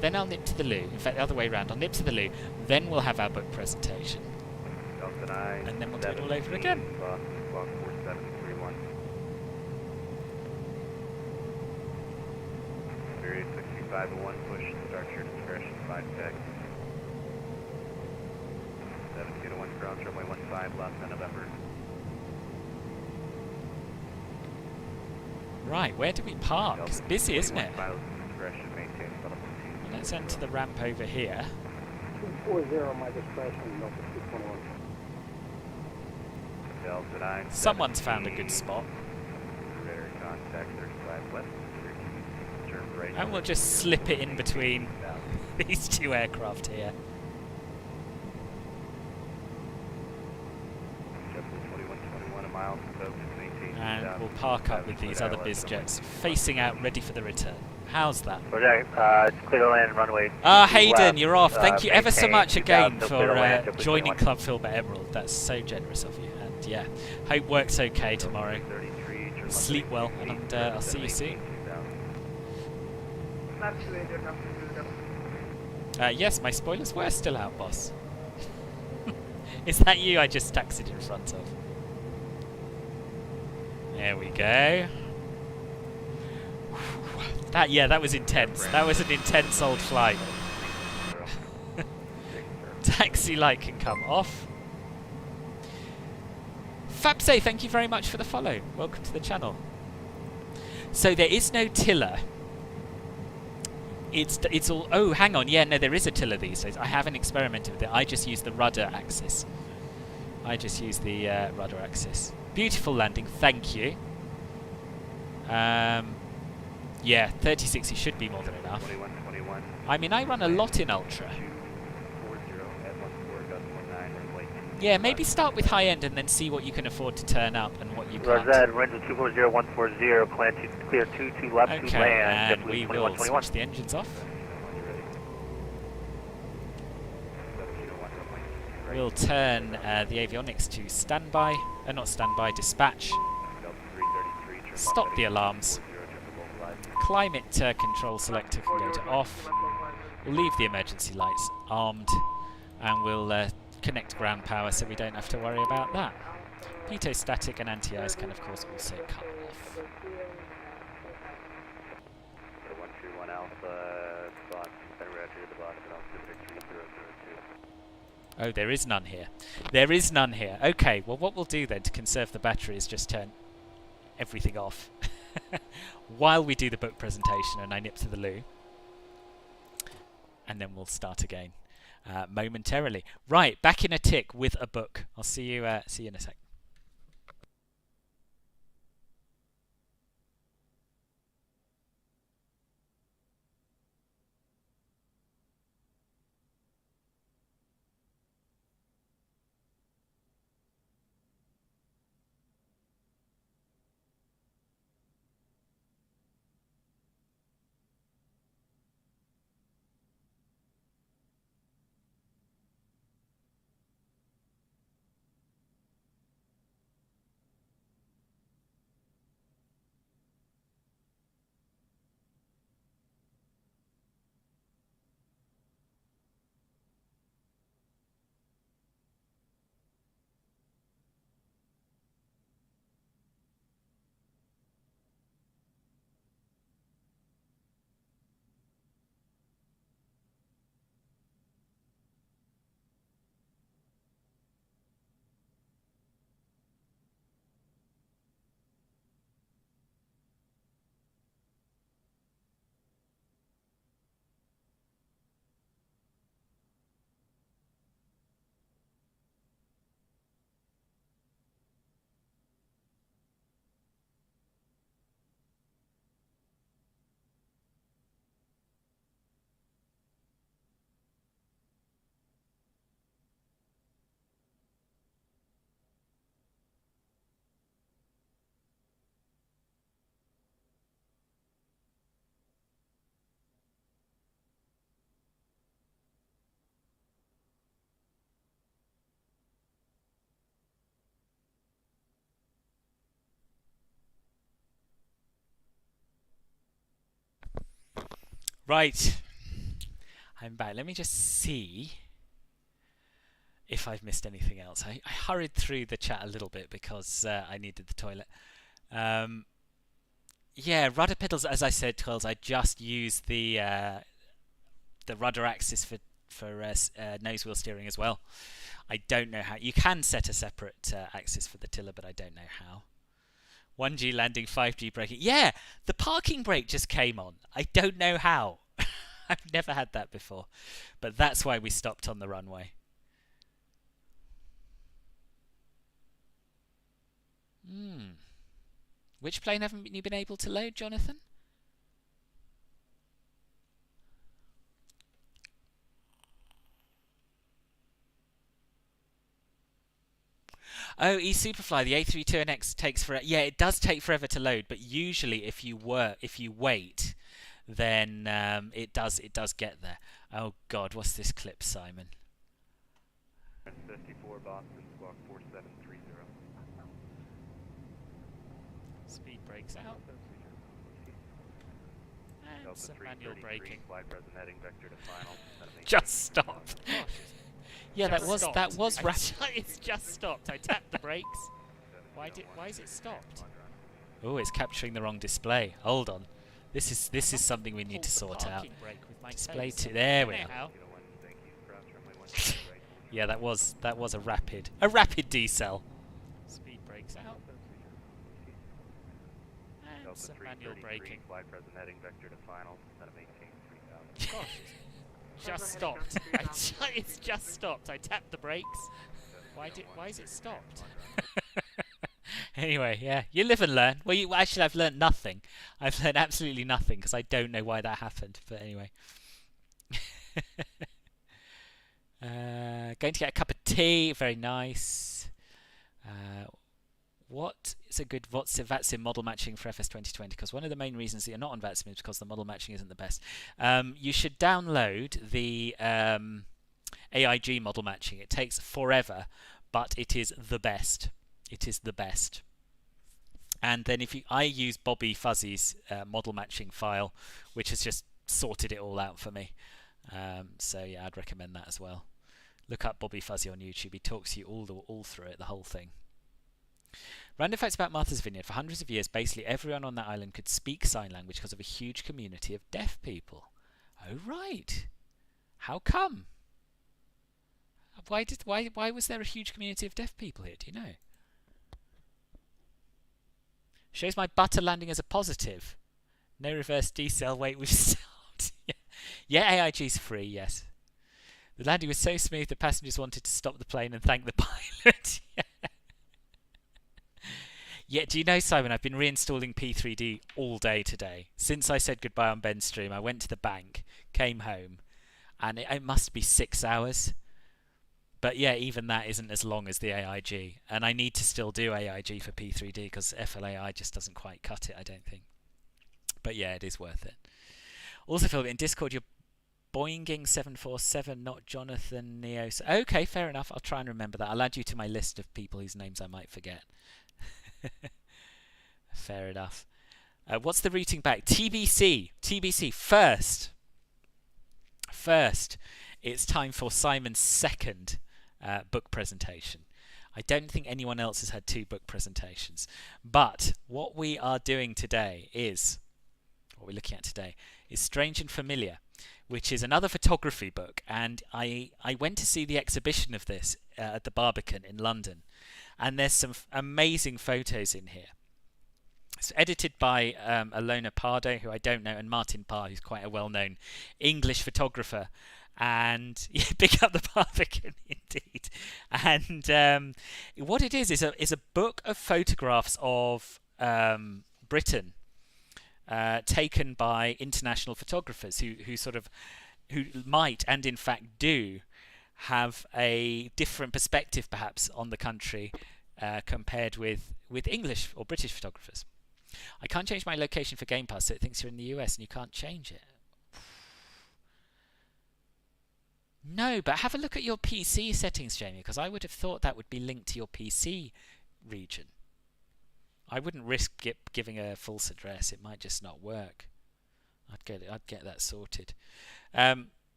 Then I'll nip to the loo. In fact, the other way around. I'll nip to the loo. Then we'll have our book presentation. And then we'll do it all over again. Period 6501, push, start your discretion, 5 tech. 7201, ground, runway 15, last on November. Right, where do we park? It's busy, isn't it? Discretion, maintain level 14. Let's enter the ramp over here. 240, my discretion, Delta 221. Delta 9. Someone's found a good spot. Radar contact 35 west. Turn right. And we'll just slip it in between these two aircraft here. And we'll park up with these other biz jets facing out, ready for the return. How's that? Project, it's clear to land runway. Hayden, you're off. Thank you ever so much again for joining Club Filbert Emerald. That's so generous of you. And yeah, hope works okay tomorrow. Sleep well, and I'll see you soon. Yes, my spoilers were still out, boss. Is that you I just taxied in front of? There we go. That was intense. That was an intense old flight. Taxi light can come off. Fabsay, thank you very much for the follow. Welcome to the channel. So there is no tiller. It's all... Oh, hang on. Yeah, no, there is a tiller these days. I haven't experimented with it. I just use the rudder axis. Rudder axis. Beautiful landing. Thank you. Yeah, 3060 should be more than enough. I mean, I run a lot in Ultra. Yeah, maybe start with high end and then see what you can afford to turn up and what you can't. Roger, Renzo 240140, clear 22 left to Okay, land. and we will switch the engines off. We'll turn the avionics to standby, not standby, dispatch. Stop the alarms. Climate control selector can go to off. We'll leave the emergency lights armed, and we'll connect ground power so we don't have to worry about that. Pitot static and anti-ice can of course also come off. 131 Alpha, spot, center roger to the bottom, and altimeter 3002. Oh, there is none here. There is none here. Okay, well what we'll do then to conserve the battery is just turn everything off while we do the book presentation and I nip to the loo. And then we'll start again momentarily. Right, back in a tick with a book. I'll see you in a sec. Right. I'm back. Let me just see if I've missed anything else. I hurried through the chat a little bit because I needed the toilet. Yeah, rudder pedals, as I said, Twirls, I just use the rudder axis for nose wheel steering as well. I don't know how. You can set a separate axis for the tiller, but I don't know how. 1G landing, 5G braking. Yeah, the parking brake just came on. I don't know how. I've never had that before. But that's why we stopped on the runway. Which plane haven't you been able to load, Jonathan? Oh, eSuperfly, the A32NX takes forever. Yeah, it does take forever to load, but usually if you wait, then it does get there. Oh God, what's this clip, Simon? 54 Boston, squawk 4730. Speed brakes out. And some manual braking. Just stopped. Yeah, that was rapid. It's just stopped. I tapped the brakes. Why is it stopped? Oh, it's capturing the wrong display. Hold on. This is something we need to sort out. Display to there we are. Yeah, that was a rapid decel. Speed brakes out. And some manual braking. Gosh, just stopped. It's just stopped. I tapped the brakes. Why is it stopped? Anyway, yeah, you live and learn. Well, actually, I've learned nothing. I've learned absolutely nothing because I don't know why that happened. But anyway, going to get a cup of tea. Very nice. What is a good VATSIM model matching for FS 2020? Because one of the main reasons that you're not on VATSIM is because the model matching isn't the best. You should download the AIG model matching. It takes forever, but it is the best. It is the best. And then I use Bobby Fuzzy's model matching file, which has just sorted it all out for me. So yeah, I'd recommend that as well. Look up Bobby Fuzzy on YouTube. He talks you all through it, the whole thing. Random facts about Martha's Vineyard. For hundreds of years, basically everyone on that island could speak sign language because of a huge community of deaf people. Oh right. How come? Why was there a huge community of deaf people here? Do you know? Shows my butter landing as a positive. No reverse decel. Wait, we've stopped. Yeah, AIG's free. Yes. The landing was so smooth that passengers wanted to stop the plane and thank the pilot. Yeah, do you know, Simon, I've been reinstalling P3D all day today. Since I said goodbye on Ben's stream, I went to the bank, came home, and it must be 6 hours. But yeah, even that isn't as long as the AIG. And I need to still do AIG for P3D because FLAI just doesn't quite cut it, I don't think. But yeah, it is worth it. Also, Phil, in Discord, you're Boinging 747, not Jonathan Neos. Okay, fair enough. I'll try and remember that. I'll add you to my list of people whose names I might forget. Fair enough. What's the routing back? TBC first. It's time for Simon's second book presentation. I don't think anyone else has had 2 book presentations, but what we are doing today is Strange and Familiar, which is another photography book, and I went to see the exhibition of this at the Barbican in London. And there's some amazing photos in here. It's edited by Alona Pardo, who I don't know, and Martin Parr, who's quite a well-known English photographer. And yeah, pick up the Barbican, indeed. And what it is a book of photographs of Britain, taken by international photographers who might and in fact do have a different perspective perhaps on the country compared with English or British photographers. I can't change my location for Game Pass, so it thinks you're in the US and you can't change it. No, but have a look at your PC settings, Jamie, because I would have thought that would be linked to your PC region. I wouldn't risk giving a false address. It might just not work. I'd get that sorted.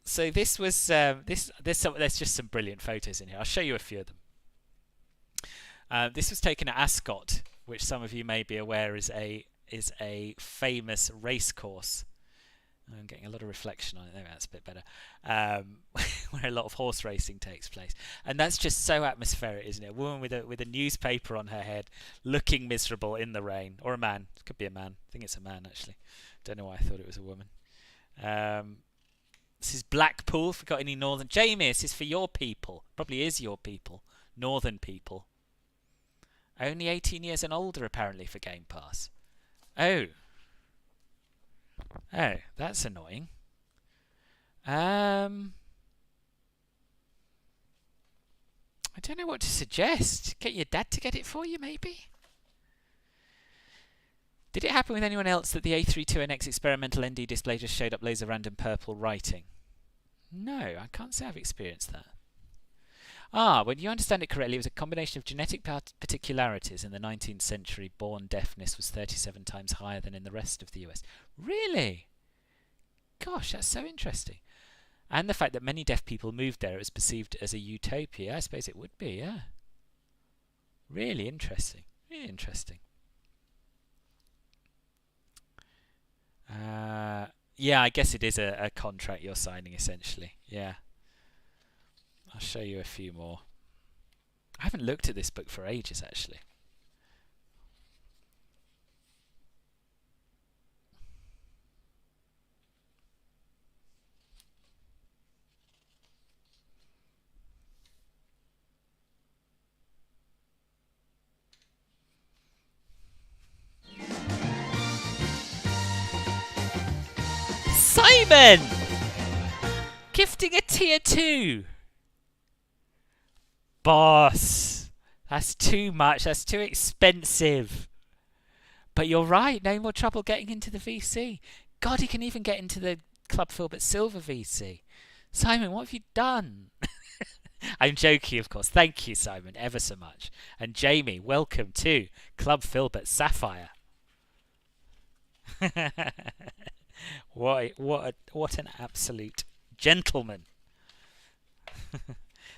So this was there's just some brilliant photos in here. I'll show you a few of them. This was taken at Ascot, which some of you may be aware is a famous race course. I'm getting a lot of reflection on it. There, that's a bit better. Where a lot of horse racing takes place, and that's just so atmospheric, isn't it? A woman with a newspaper on her head, looking miserable in the rain, or a man. It could be a man. I think it's a man actually. Don't know why I thought it was a woman. This is Blackpool. If we've got any northern... Jamie, this is for your people. Probably is your people. Northern people. Only 18 years and older, apparently, for Game Pass. Oh. Oh, that's annoying. I don't know what to suggest. Get your dad to get it for you, maybe? Did it happen with anyone else that the A32NX experimental ND display just showed up loads of random purple writing? No, I can't say I've experienced that. When you understand it correctly, it was a combination of genetic particularities. In the 19th century, born deafness was 37 times higher than in the rest of the US. Really? Gosh, that's so interesting. And the fact that many deaf people moved there, it was perceived as a utopia. I suppose it would be, yeah. Really interesting. Really interesting. Yeah, I guess it is a contract you're signing, essentially. Yeah. I'll show you a few more. I haven't looked at this book for ages, actually. Simon! Gifting a tier 2! Boss! That's too much, that's too expensive. But you're right, no more trouble getting into the VC. God, he can even get into the Club Filbert Silver VC. Simon, what have you done? I'm joking, of course. Thank you, Simon, ever so much. And Jamie, welcome to Club Filbert Sapphire. What an absolute gentleman.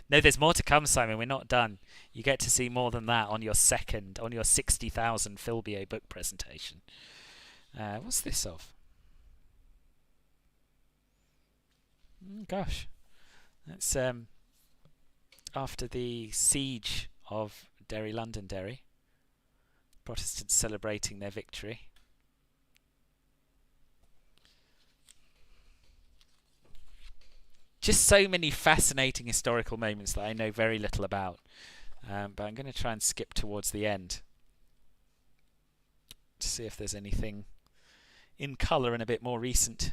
No, there's more to come, Simon. We're not done. You get to see more than that on your 60,000 Filbio book presentation. What's this of? Gosh. That's after the siege of Londonderry. Protestants celebrating their victory. Just so many fascinating historical moments that I know very little about. But I'm going to try and skip towards the end to see if there's anything in colour and a bit more recent.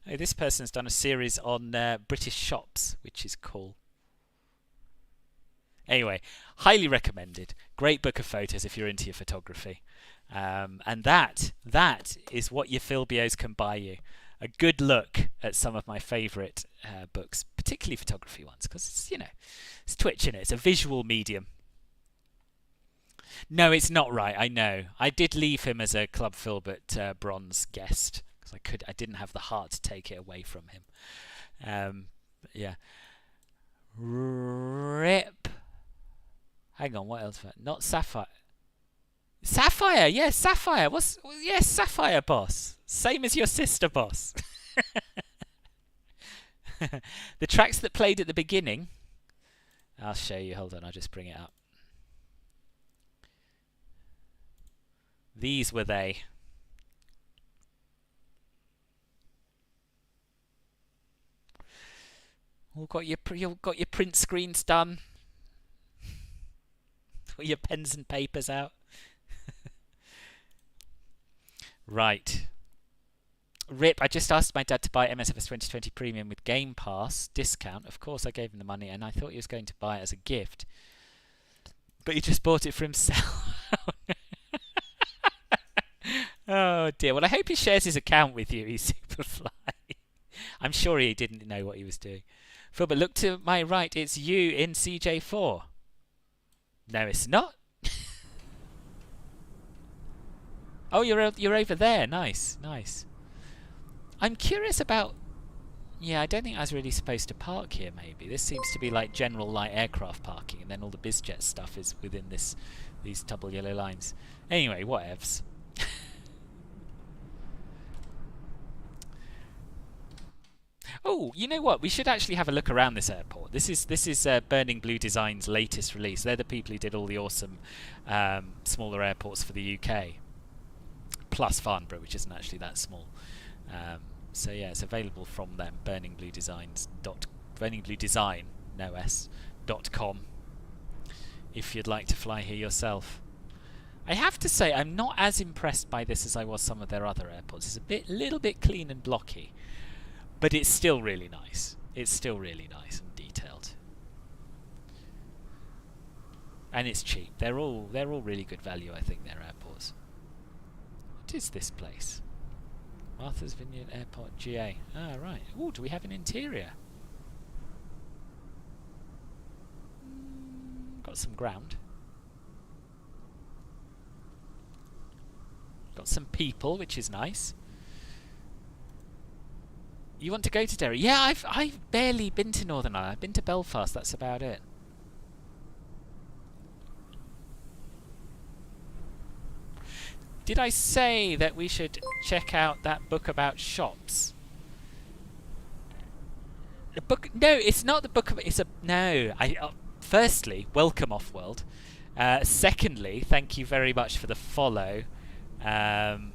Oh, this person's done a series on British shops, which is cool. Anyway, highly recommended. Great book of photos if you're into your photography. And that is what your Filbios can buy you. A good look at some of my favourite books, particularly photography ones, because it's, you know, it's Twitch, innit? It's a visual medium. No, it's not right, I know. I did leave him as a Club Filbert bronze guest, because I didn't have the heart to take it away from him. Yeah. Rip. Hang on, what else? Not Sapphire. Sapphire, yes, Sapphire. Yes, Sapphire, boss. Same as your sister, boss. The tracks that played at the beginning. I'll show you. Hold on, I'll just bring it up. These were they. All got your print screens done. Got your pens and papers out. Right. Rip, I just asked my dad to buy MSFS 2020 Premium with Game Pass discount. Of course, I gave him the money, and I thought he was going to buy it as a gift. But he just bought it for himself. Oh, dear. Well, I hope he shares his account with you, Superfly. I'm sure he didn't know what he was doing. Phil, but look to my right. It's you in CJ4. No, it's not. Oh, you're over there. Nice, nice. I'm curious about... Yeah, I don't think I was really supposed to park here, maybe. This seems to be like general light aircraft parking, and then all the bizjet stuff is within these double yellow lines. Anyway, whatevs. Oh, you know what? We should actually have a look around this airport. This is Burning Blue Design's latest release. They're the people who did all the awesome smaller airports for the UK, plus Farnborough, which isn't actually that small. So yeah, it's available from them. Burning Blue Design, no s.com. If you'd like to fly here yourself. I have to say, I'm not as impressed by this as I was some of their other airports. It's little bit clean and blocky. But it's still really nice. It's still really nice and detailed. And it's cheap. They're all really good value, I think, their airports. What is this place? Martha's Vineyard Airport, GA. Ah, right. Ooh, do we have an interior? Got some ground. Got some people, which is nice. You want to go to Derry? Yeah, I've barely been to Northern Ireland. I've been to Belfast. That's about it. Did I say that we should check out that book about shops? The book? No, it's not the book of. It's a no. Firstly, welcome Off-World. Secondly, thank you very much for the follow. I've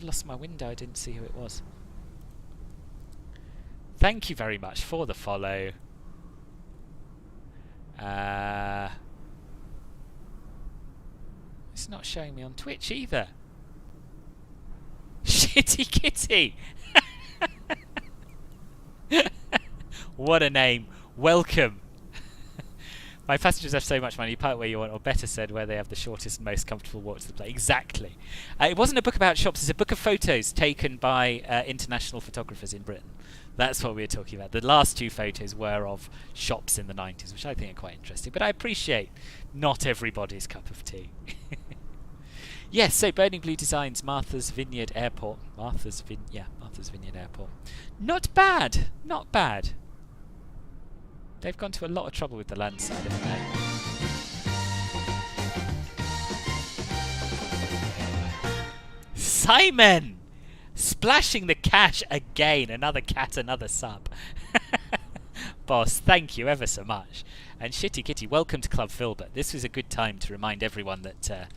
lost my window. I didn't see who it was. Thank you very much for the follow. It's not showing me on Twitch either. Shitty Kitty! What a name. Welcome. My passengers have so much money, you park where you want, or better said, where they have the shortest and most comfortable walk to the plane. Exactly. It wasn't a book about shops, it's a book of photos taken by international photographers in Britain. That's what we were talking about. The last two photos were of shops in the 90s, which I think are quite interesting. But I appreciate not everybody's cup of tea. Yes, so Burning Blue Designs, Martha's Vineyard Airport. Martha's Vineyard Airport. Not bad. Not bad. They've gone to a lot of trouble with the land side, haven't they? Simon! Splashing the cash again. Another cat, another sub. Boss, thank you ever so much. And Shitty Kitty, welcome to Club Filbert. This was a good time to remind everyone that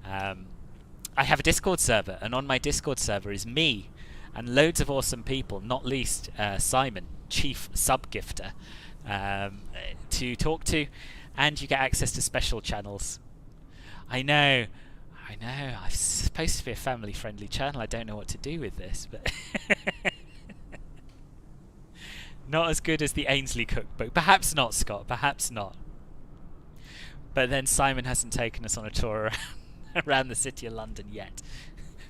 I have a Discord server, and on my Discord server is me and loads of awesome people, not least Simon, chief sub-gifter, to talk to, and you get access to special channels. I know, it's supposed to be a family-friendly channel. I don't know what to do with this, but not as good as the Ainsley cookbook. Perhaps not, Scott, perhaps not. But then Simon hasn't taken us on a tour around the city of London yet.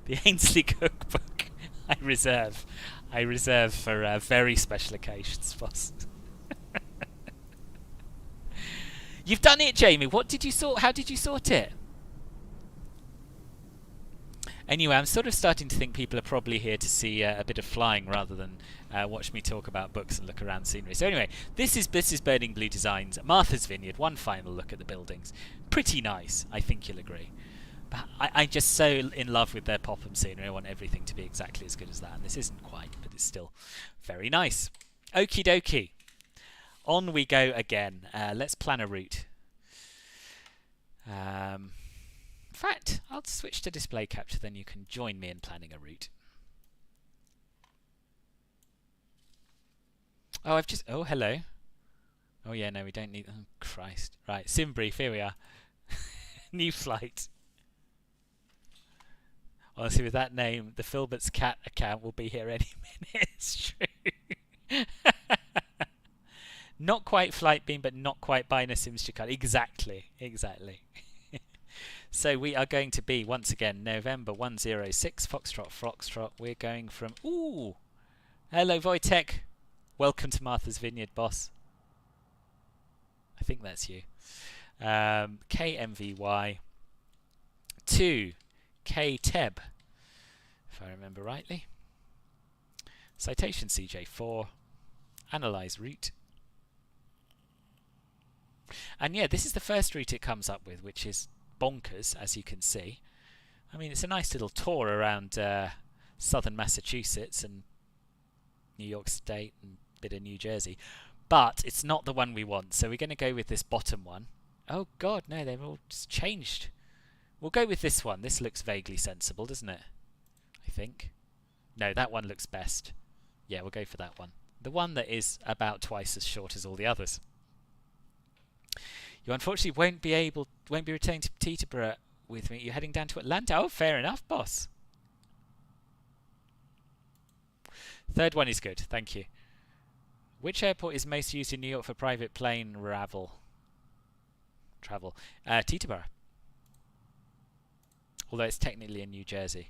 The Ainsley cookbook I reserve for very special occasions, boss. You've done it, Jamie. What did you sort? How did you sort it? Anyway, I'm sort of starting to think people are probably here to see a bit of flying rather than watch me talk about books and look around scenery. So anyway, this is Burning Blue Designs, Martha's Vineyard. One final look at the buildings. Pretty nice, I think you'll agree. But I'm just so in love with their Popham scenery. I want everything to be exactly as good as that. And this isn't quite, but it's still very nice. Okie dokie. On we go again. Let's plan a route. In fact, I'll switch to display capture, then you can join me in planning a route. Oh, oh, hello. Oh yeah, no, we don't need... Oh, Christ. Right, sim brief, here we are. New flight. Honestly, with that name, the Filbert's cat account will be here any minute. It's true. Not quite flight beam, but not quite Biner Sims Jakarta. Exactly. So we are going to be, once again, November 106, Foxtrot. We're going from... Ooh! Hello, Wojtek. Welcome to Martha's Vineyard, boss. I think that's you. KMVY to KTEB, if I remember rightly. Citation CJ4, analyze route. And yeah, this is the first route it comes up with, which is bonkers, as you can see. I mean, it's a nice little tour around southern Massachusetts and New York State and a bit of New Jersey. But it's not the one we want, so we're going to go with this bottom one. Oh god, no, they've all just changed. We'll go with this one. This looks vaguely sensible, doesn't it? I think. No, that one looks best. Yeah, we'll go for that one. The one that is about twice as short as all the others. You unfortunately won't be returning to Teterboro with me. You're heading down to Atlanta. Oh, fair enough, boss. Third one is good, thank you. Which airport is most used in New York for private plane travel? Teterboro. Although it's technically in New Jersey.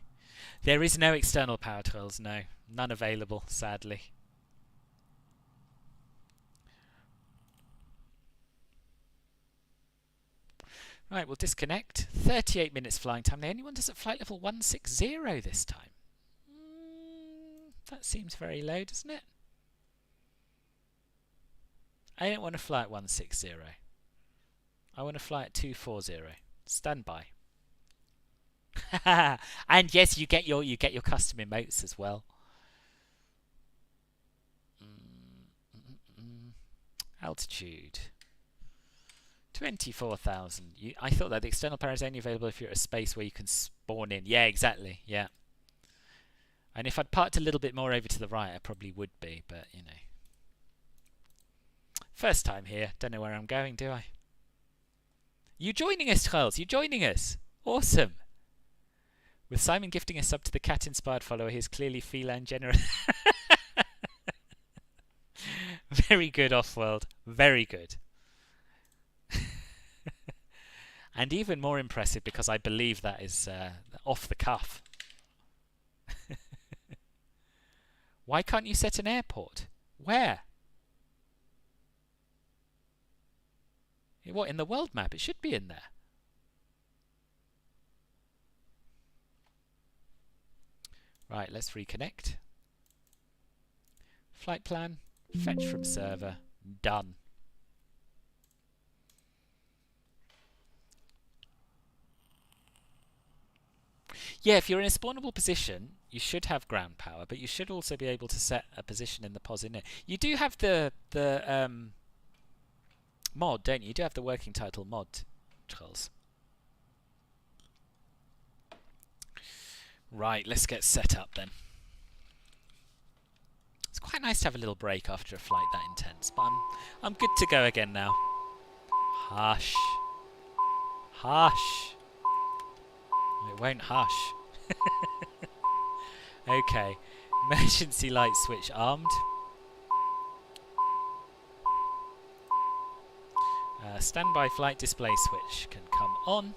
There is no external power tools, no. None available, sadly. Right, we'll disconnect. 38 minutes flying time. The only one does at flight level 160 this time. That seems very low, doesn't it? I don't want to fly at 160. I want to fly at 240. Stand by. And yes, you get your custom emotes as well. Altitude 24,000. I thought that the external power is only available if you're at a space where you can spawn in. Yeah, exactly. Yeah. And if I'd parked a little bit more over to the right, I probably would be, but you know. First time here. Don't know where I'm going, do I? You joining us, Charles? You joining us? Awesome. With Simon gifting a sub to the cat-inspired follower, he is clearly feline generous. Very good, Offworld. Very good. And even more impressive because I believe that is off the cuff. Why can't you set an airport? Where? What, in the world map? It should be in there. Right, let's reconnect. Flight plan, fetch from server, done. Yeah, if you're in a spawnable position, you should have ground power, but you should also be able to set a position in the pos in it. You do have the mod, don't you? You do have the working title mod, Charles. Right, let's get set up then. It's quite nice to have a little break after a flight that intense, but I'm good to go again now. Hush. Hush. It won't hush. Okay. Emergency light switch armed. Standby flight display switch can come on.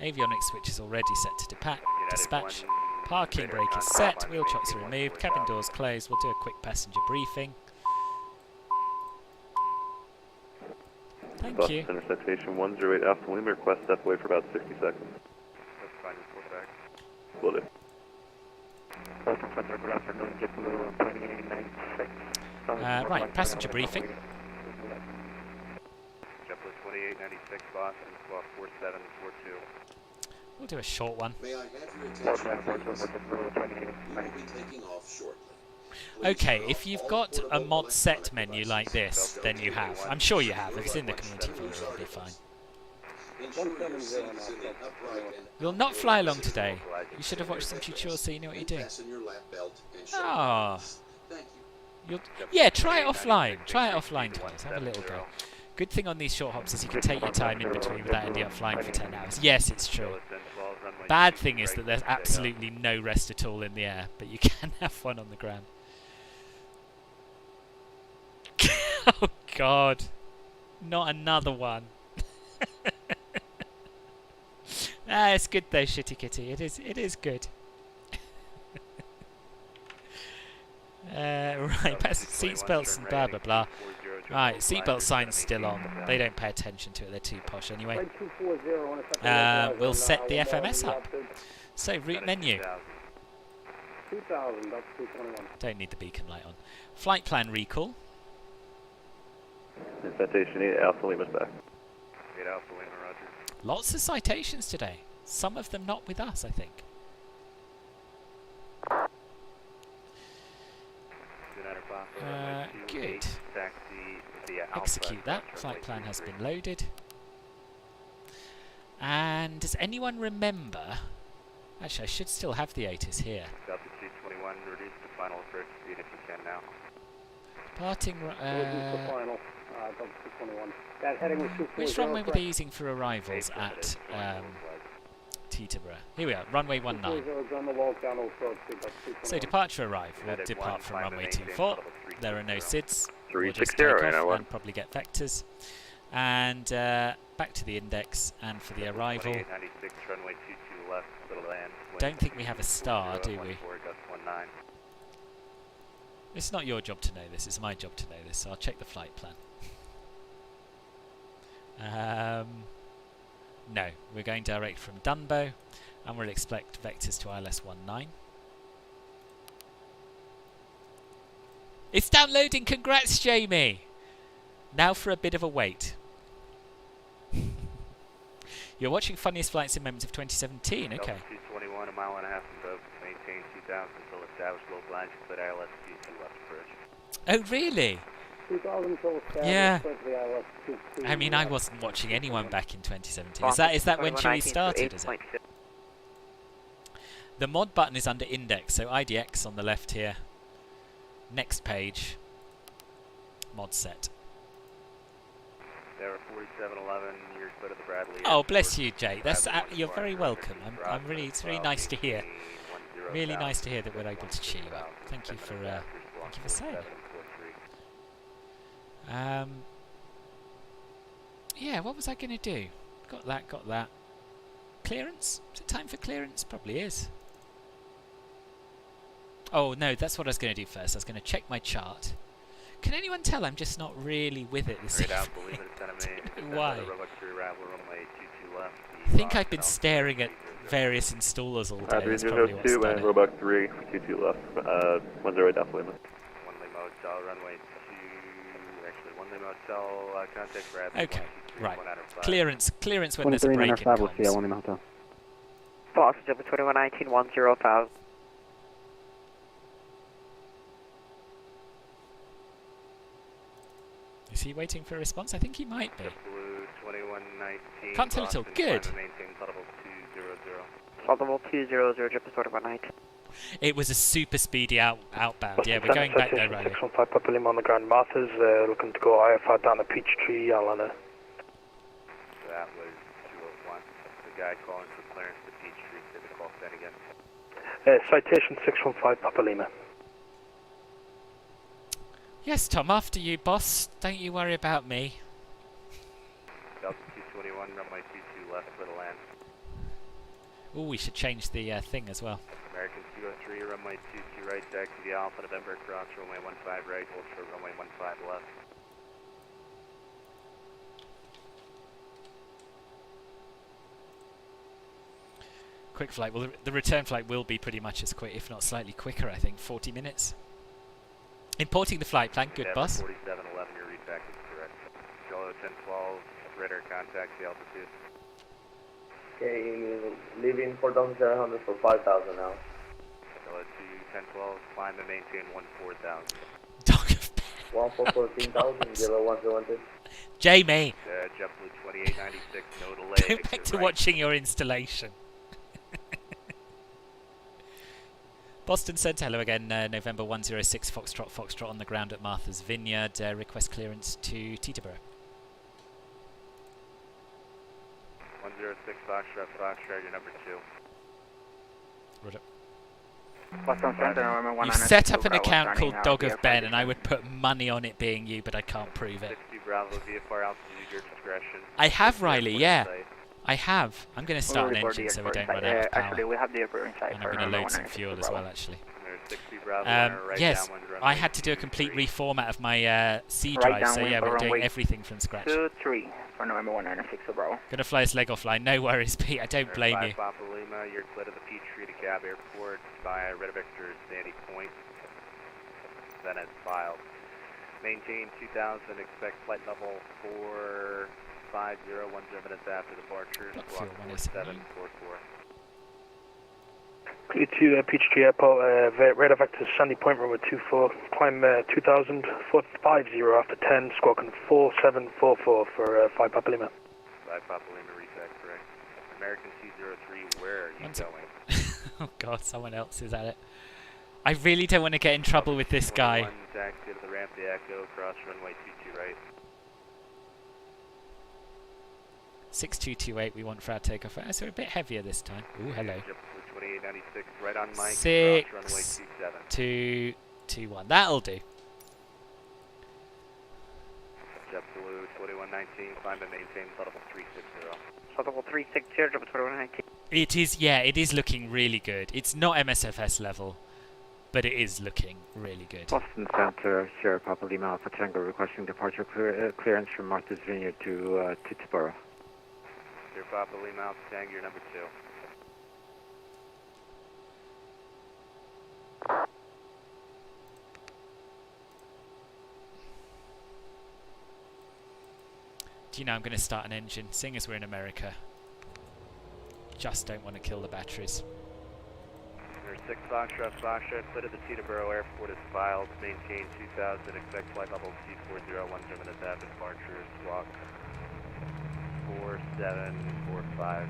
Avionics switch is already set to dispatch. Parking brake is set. Wheel chocks are removed. Cabin doors closed. We'll do a quick passenger briefing. Thank you. Center Citation 108 Alpha Lima, request step away for about 60 seconds. That's fine, report back. Will do. Right, passenger briefing. JetBlue 2896 Boston, squawk 4742. We'll do a short one. May I have your attention, please? We will be taking off shortly. Okay, if you've got a mod set menu like this, then you have. I'm sure you have. If it's in the community folder, it'll be fine. You'll not fly along today. You should have watched some tutorials so you know what you're doing. Ah. Yeah, try it offline. Try it offline twice. Have a little go. Good thing on these short hops is you can take your time in between without ending up flying for 10 hours. Yes, it's true. Bad thing is that there's absolutely no rest at all in the air, but you can have one on the ground. Oh god. Not another one. It's good though, Shitty Kitty. It is good. Right, seats, belts and blah blah blah. Right, seatbelt sign's still on. They don't pay attention to it, they're too posh anyway. Flight 240 on a second We'll set the FMS up. So, route menu. 2000, that's 221. Don't need the beacon light on. Flight plan recall. Citation 8 Alpha Lima's back. 8 Alpha Lima, roger. Lots of citations today. Some of them not with us, I think. Good. Execute that. Flight plan has been loaded. And does anyone remember... Actually, I should still have the ATIS here. Delta 221, reduce the final approach speed if you can now. Departing... reduce the final, Delta 221. That heading was 240. Which runway were they using for arrivals at Teterboro? Here we are, runway 19. So departure arrive. We'll depart from runway 24. There are no SIDS. We'll just take off and probably get vectors. And back to the index, and for the arrival... 96, runway 22 left, little land. Don't think we have a star, do we? It's not your job to know this, it's my job to know this, so I'll check the flight plan. No, we're going direct from Dunbo, and we'll expect vectors to ILS 19. It's downloading, congrats Jamie! Now for a bit of a wait. You're watching Funniest Flights in Moments of 2017, okay. 221, a mile and a half from Dover, maintain 2000 until established local lines, split ILS 22 left approach. Oh really? 2000 until established, yeah. split the ILS 22. I mean, I wasn't watching anyone back in 2017. Is that when Chewie started, is it? The mod button is under index, so IDX on the left here. Next page. Mod set. There are 4711, you're split of the Bradley. Oh, bless you, Jay. That's you're very welcome. I'm really, it's really nice to hear. Really nice to hear that we're able to cheer you up. Thank you for saying it. Yeah, what was I going to do? Got that. Clearance? Is it time for clearance? Probably is. Oh no, that's what I was going to do first. I was going to check my chart. Can anyone tell I'm just not really with it this evening? Why? I think I've been staring at various installers all day. That's probably what's done it. Roebuck 3, 22 left, 10 Alpha Lima. 1 Lima Hotel, runway 2, actually 1 Lima Hotel, contact Bradley. Okay, right. Clearance when there's a break in comms. 1 Lima Hotel. Fox, 2119, 10,000. Is he waiting for a response? I think he might be. Blue 2119. Can't tell at all. Good. Audible 200, Japan 2119. It was a super speedy outbound. Yeah, we're going back there, Riley. 615 Papa Lima on the ground. Martha's looking to go IFR down the Peachtree, Alana. That was 201. The guy calling for clearance to Peachtree. Did the call then again? Citation 615 Papa Lima. Yes, Tom, after you, boss. Don't you worry about me. Delta 221, runway 22 left, little land. Oh, we should change the thing as well. American 203, runway 22 right, taxi the Alpha, November, cross, runway 15 right, hold short, runway 15 left. Quick flight. Well, the return flight will be pretty much as quick, if not slightly quicker, I think. 40 minutes. Importing the flight plan, good boss. 4711, your read back is correct. Jolo 1012, Rudder, contact the altitude. Okay, leaving 4,700 for 5,000 now. Jolo 1012, climb and maintain 14,000. Dog of 14,000, 0112. Jamie! JetBlue 2896, no delay. Go back to watching your installation. Boston sent hello again, November 106, Foxtrot on the ground at Martha's Vineyard. Request clearance to Teterboro. 106, Foxtrot, your number 2. Rudder. Boston Center, You set up an account called Dog of Ben, and I would put money on it being you, but I can't prove it. 60 Bravo, VFR altitude, your discretion. I have, Riley, yeah. I have. I'm going to start an engine so we don't run out of power. Actually, we have the airport inside. And I'm going to load some fuel as well, actually. 60 Bravo, right yes, I had to do a complete reformat of my C drive, so yeah, we're doing everything from scratch. 2-3 for November 196 Bravo. Gonna fly this leg offline, no worries, Pete, I don't blame you. Papa Lima, you're clear to the Peachtree to Cab Airport via Red Vector Sandy Point. Then it's filed. Maintain 2000, expect flight level 450, 10 minutes after departure, squawk 4744. Clear to Peachtree Airport, radar vector Sandy Point, runway 24, climb 2000, 450 after 10, squawking 4744 for 5 Papa Lima. 5 Papa Lima, reset, correct. American C03, where are you going? Oh god, someone else is at it. I really don't want to get in trouble with this guy. Taxi to the ramp, the Echo, cross runway 22 right. 6228 we want for our takeoff. So we're a bit heavier this time. Ooh, hello. 2896, right on Mike, 6, cross runway 27. 2, 2, 1. That'll do. JetBlue 2119, climb and maintain level 360. Level 360, JetBlue 2119. It is, yeah, it is looking really good. It's not MSFS level, but it is looking really good. Boston Center, Sierra Papa Lima Alpha Tango requesting departure clearance from Martha's Vineyard to Teterboro. Sierra Papa Lima Alpha Tango, you're number 2. Do you know I'm going to start an engine, seeing as we're in America. Just don't want to kill the batteries. There's 6 Foxtrot, clear to the Teterboro Airport is filed, maintain 2000, expect flight level C40, 10 minutes after departure, squawk 4745.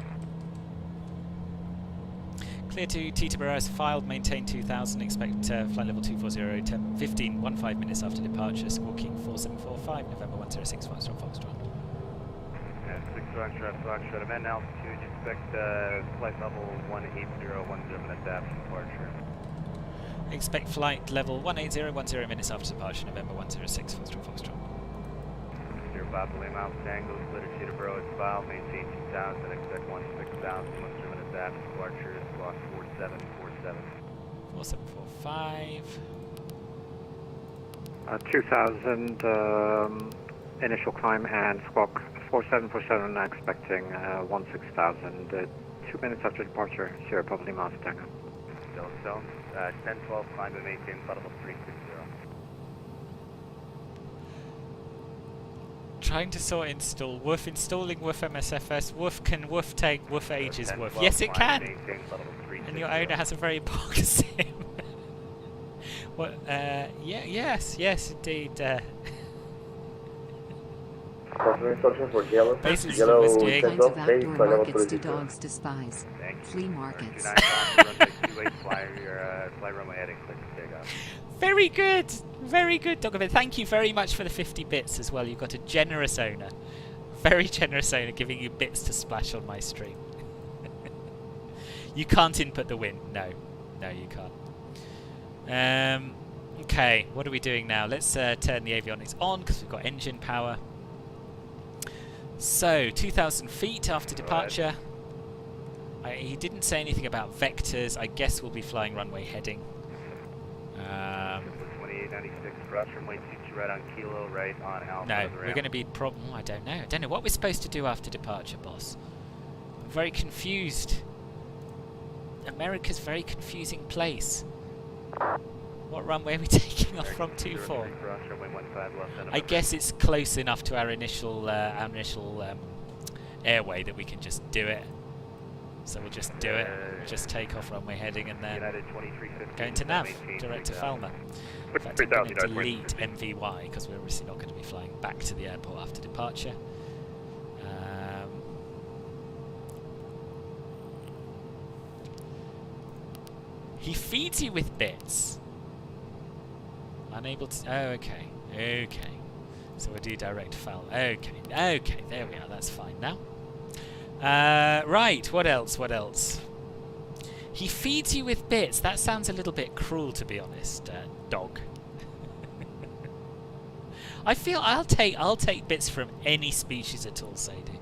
Clear to Teterboro is filed, maintain 2000, expect flight level 240, 15 minutes after departure, squawking 4745, November 106, Foxtrot, Foxtrot. 6 Foxtrot, amend altitude, expect flight level 180, 10 minutes after departure. Expect flight level 180, 10 minutes after departure, November 106, Foxtrot, Foxtrot. Sierra Papa Lima Alpha Tango, clear to Teterboro is filed, maintain 2000, expect 16,000, 10 minutes after departure, squawk 4747. 4745. 2000, initial climb and squawk 4747, expecting 16,000, 2 minutes after departure, Sierra Papa Lima Alpha Tango. Still, 1012, climb and maintain flight level 360. Trying to sort install. Woof installing Woof MSFS. Woof can Woof take Woof ages Woof. Yes it can! And your owner has a very poor sim. What yeah, yes indeed. Instructions for yellow. Basic Yellow mistake. Kinds of outdoor markets do dogs despise. Flea markets. Fly runway heading, click to takeoff. Very good, Doggerman. Thank you very much for the 50 bits as well. You've got a generous owner, very generous owner, giving you bits to splash on my stream. You can't input the win. No, you can't. Okay, what are we doing now? Let's turn the avionics on because we've got engine power. So 2,000 feet after departure. He didn't say anything about vectors. I guess we'll be flying runway heading. 2896, cross runway 22 right on Kilo, right on Alpha. No, we're going to be I don't know. I don't know what we're supposed to do after departure, boss. I'm very confused. America's a very confusing place. What runway are we taking off from 24? I guess it's close enough to our initial airway that we can just do it. So we'll just do it, just take off runway heading and then go into nav, direct to Falmer. In fact, I'm going to delete MVY because we're obviously not going to be flying back to the airport after departure. He feeds you with bits. Unable to... Oh, okay. So we'll do direct to Falmer. Okay, there we are, that's fine now. Right, what else? He feeds you with bits. That sounds a little bit cruel, to be honest, dog. I feel I'll take bits from any species at all, Sadie.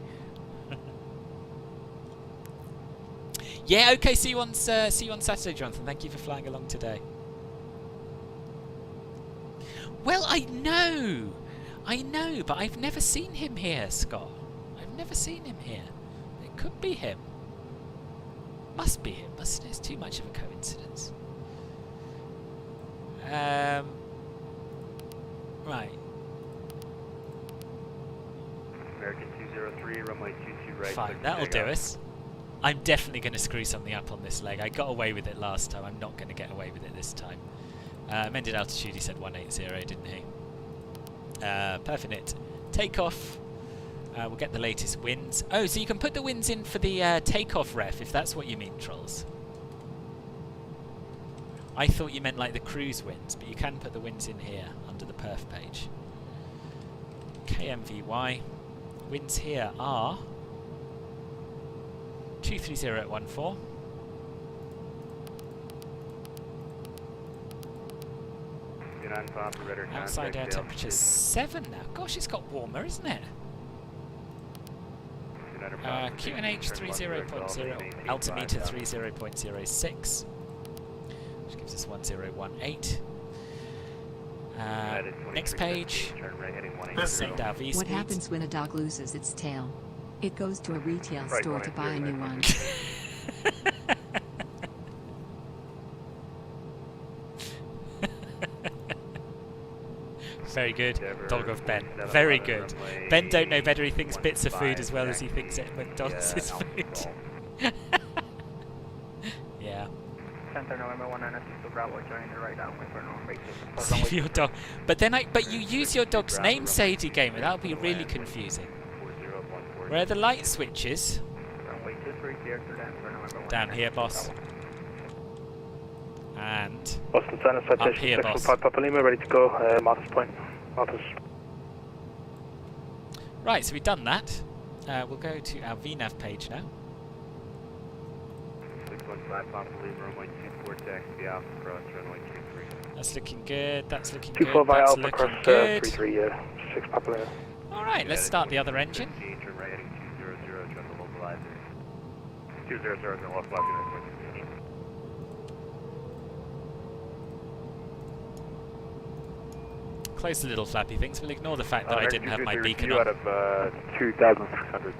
Yeah, okay, see you on Saturday, Jonathan. Thank you for flying along today. Well, I know, but I've never seen him here, Scott. I've never seen him here. It could be him. Must be him, mustn't it? It's too much of a coincidence. Right. American 203, runway 22 right. Fine, that'll do us. I'm definitely going to screw something up on this leg. I got away with it last time. I'm not going to get away with it this time. Amended altitude, he said 180, didn't he? Perfect. Takeoff. We'll get the latest winds. Oh, so you can put the winds in for the takeoff ref, if that's what you mean, trolls. I thought you meant like the cruise winds, but you can put the winds in here under the perf page. KMVY. Winds here are 230 at 14. Outside air temperature 7 now. Gosh, it's got warmer, isn't it? QNH 30.0, altimeter 30.06, which gives us 1018. Next page. Send our V speeds. What happens when a dog loses its tail? It goes to a retail store to buy a new one. Very good. Dog of Ben. Very good. Ben don't know better. He thinks bits of food as well as he thinks it McDonald's is food. Yeah. Center November 196 Bravo, joining the right downwind for north. Save your dog. But you use your dog's name, Sadie Gamer. That'll be really confusing. Where are the light switches? Down here, boss. And Boston Center, up here, boss. 615 Papa Lima, ready to go. Martha's Point. Martha's. Right, so we've done that. We'll go to our VNAV page now. 615 Papa Lima, runway 24 taxi Alpha cross runway 23. That's looking good. That's looking 24 good. by That's Alpha looking cross good. 33, 6 Papa Lima. All right, let's start the other engine. Turn right heading 200, join the localizer. 200, join the localizer. Close the little flappy things. We'll ignore the fact that I didn't have my beacon on. Out of 2,600.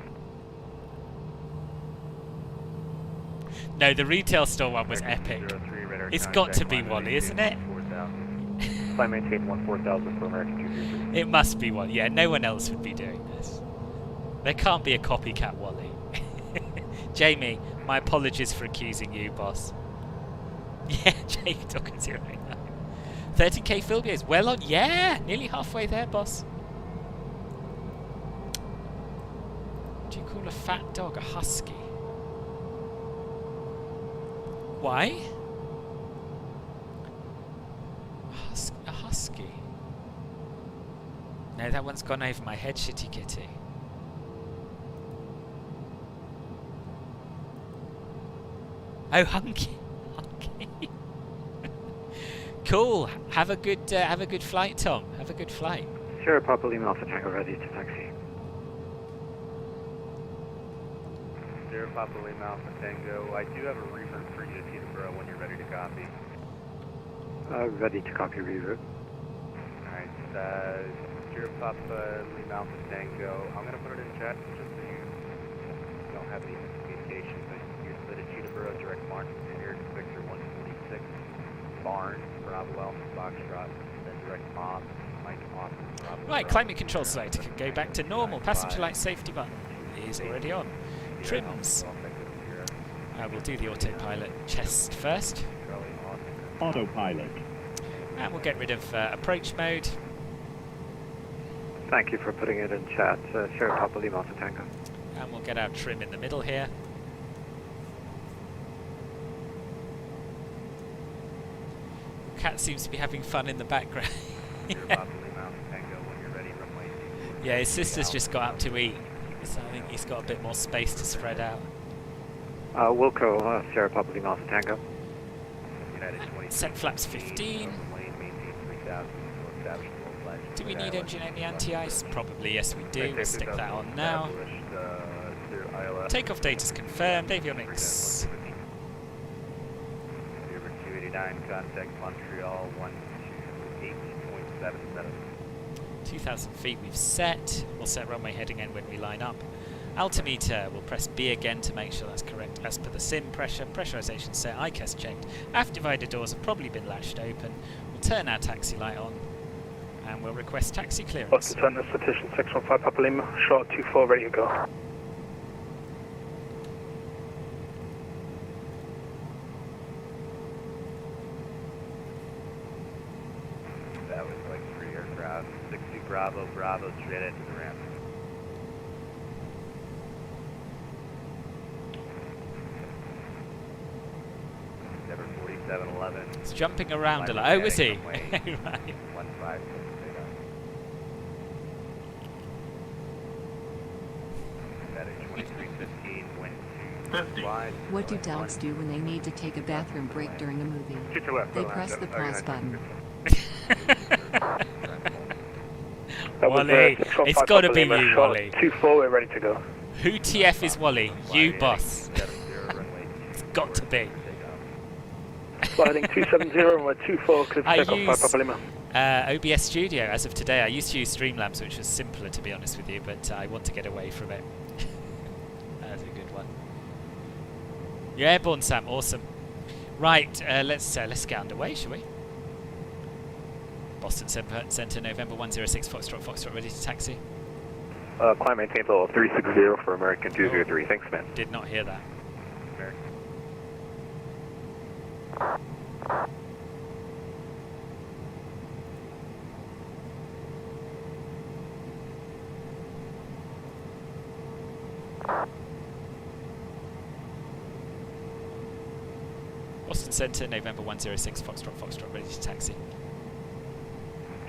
No, the retail store one was epic. It's got to be Wally, isn't it? I maintain 14,000 for American 233. It must be Wally. Yeah, no one else would be doing this. There can't be a copycat Wally. Jamie, my apologies for accusing you, boss. Yeah, Jake talking 089. 13k Philby is well on. Yeah, nearly halfway there, boss. What do you call a fat dog a husky? Why? A husky. No, that one's gone over my head, shitty kitty. Oh, hunky. Hunky. Cool. Have a good flight, Tom. Have a good flight. Sierra Papa Lima Alpha Tango ready to taxi. Sierra Papa Lima Alpha Tango. I do have a reroute for you to Teterboro when you're ready to copy. Ready to copy reroute. Alright, Sierra Papa Lima Alpha Tango. I'm going to put it in chat just so you don't have any miscommunication, but you're split at Teterboro, direct march, Vineyard, Victor 146, Barn, Bravo Alpha, Foxtrot, then direct mob, Mike Austin, Bravo. Right, climate control selector can go back to normal. Passenger light safety button is already on. Trims. We'll do the autopilot chest first. Autopilot. And we'll get rid of approach mode. Thank you for putting it in chat, Sierra Papa Lima Alpha Tango. And we'll get our trim in the middle here. Cat seems to be having fun in the background. Yeah, his sister's just got up to eat, so I think he's got a bit more space to spread out. Wilco, Sierra Papa Lima Alpha Tango. Set flaps 15. Do we need engine only anti-ice? Probably yes we do. We'll stick that on now. Takeoff data's confirmed. Avionics. 289, contact Montreal 128.7. 277. 2,000 feet we've set. We'll set runway heading end when we line up. Altimeter, we'll press B again to make sure that's correct as per the sim pressure. Pressurization set, ICAS checked. Aft divider doors have probably been latched open. We'll turn our taxi light on and we'll request taxi clearance. Boston Center, Citation 615 Papa Lima, short 24, ready to go. That was like 3 aircraft. 60 Bravo, Bravo, straight into the ramp. Never 4711. It's jumping around a lot. Oh, is he? Right. 15 went to wide. What do dogs do when they need to take a bathroom break during a movie? They press the pause button. Wally, it's got to be you, Wally. 24, we're ready to go. Who TF is Wally? You, boss. It's got to be. Heading 270 and we're 24, clear for takeoff, Papa Lima. OBS Studio as of today. I used to use Streamlabs, which was simpler to be honest with you, but I want to get away from it. That's a good one. You're airborne, Sam. Awesome. Right, let's get underway, shall we? Boston Center, November 106, Foxtrot, ready to taxi. Climb maintain level 360 for American 203. Thanks, man. Did not hear that. American. Boston Center, November 106, Foxtrot, ready to taxi.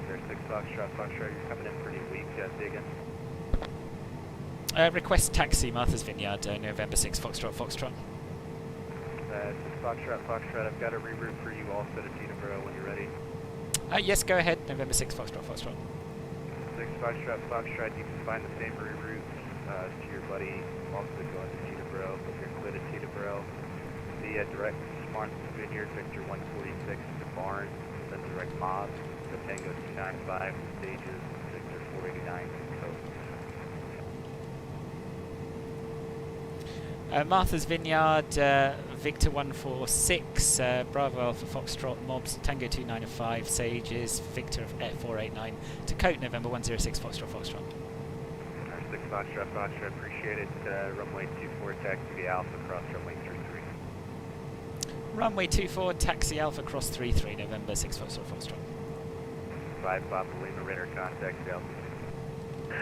06 Foxtrot, you're coming in pretty weak, say again. Request taxi, Martha's Vineyard, November 6, Foxtrot. 6 Foxtrot, I've got a reroute for you also to Teterboro when you're ready. Yes, go ahead, November 6, Foxtrot. 6 Foxtrot, you can find the same reroute to your buddy also going to Teterboro. If you're clear to Teterboro, the direct Martha's Vineyard, Victor 146 to Barnes, then direct Mob, to Tango 295, stages, Victor 489 to coast. Martha's Vineyard, Victor 146, Bravo Alpha Foxtrot, Mobs, Tango 295, Sages, Victor 489 to Cote, November 106, Foxtrot. 6 Foxtrot, appreciate it. Runway 24, taxi Alpha, cross runway 33. Runway 24, taxi Alpha, cross 33, November 6, Foxtrot. 5 Papa Lima, radar contact, Alpha.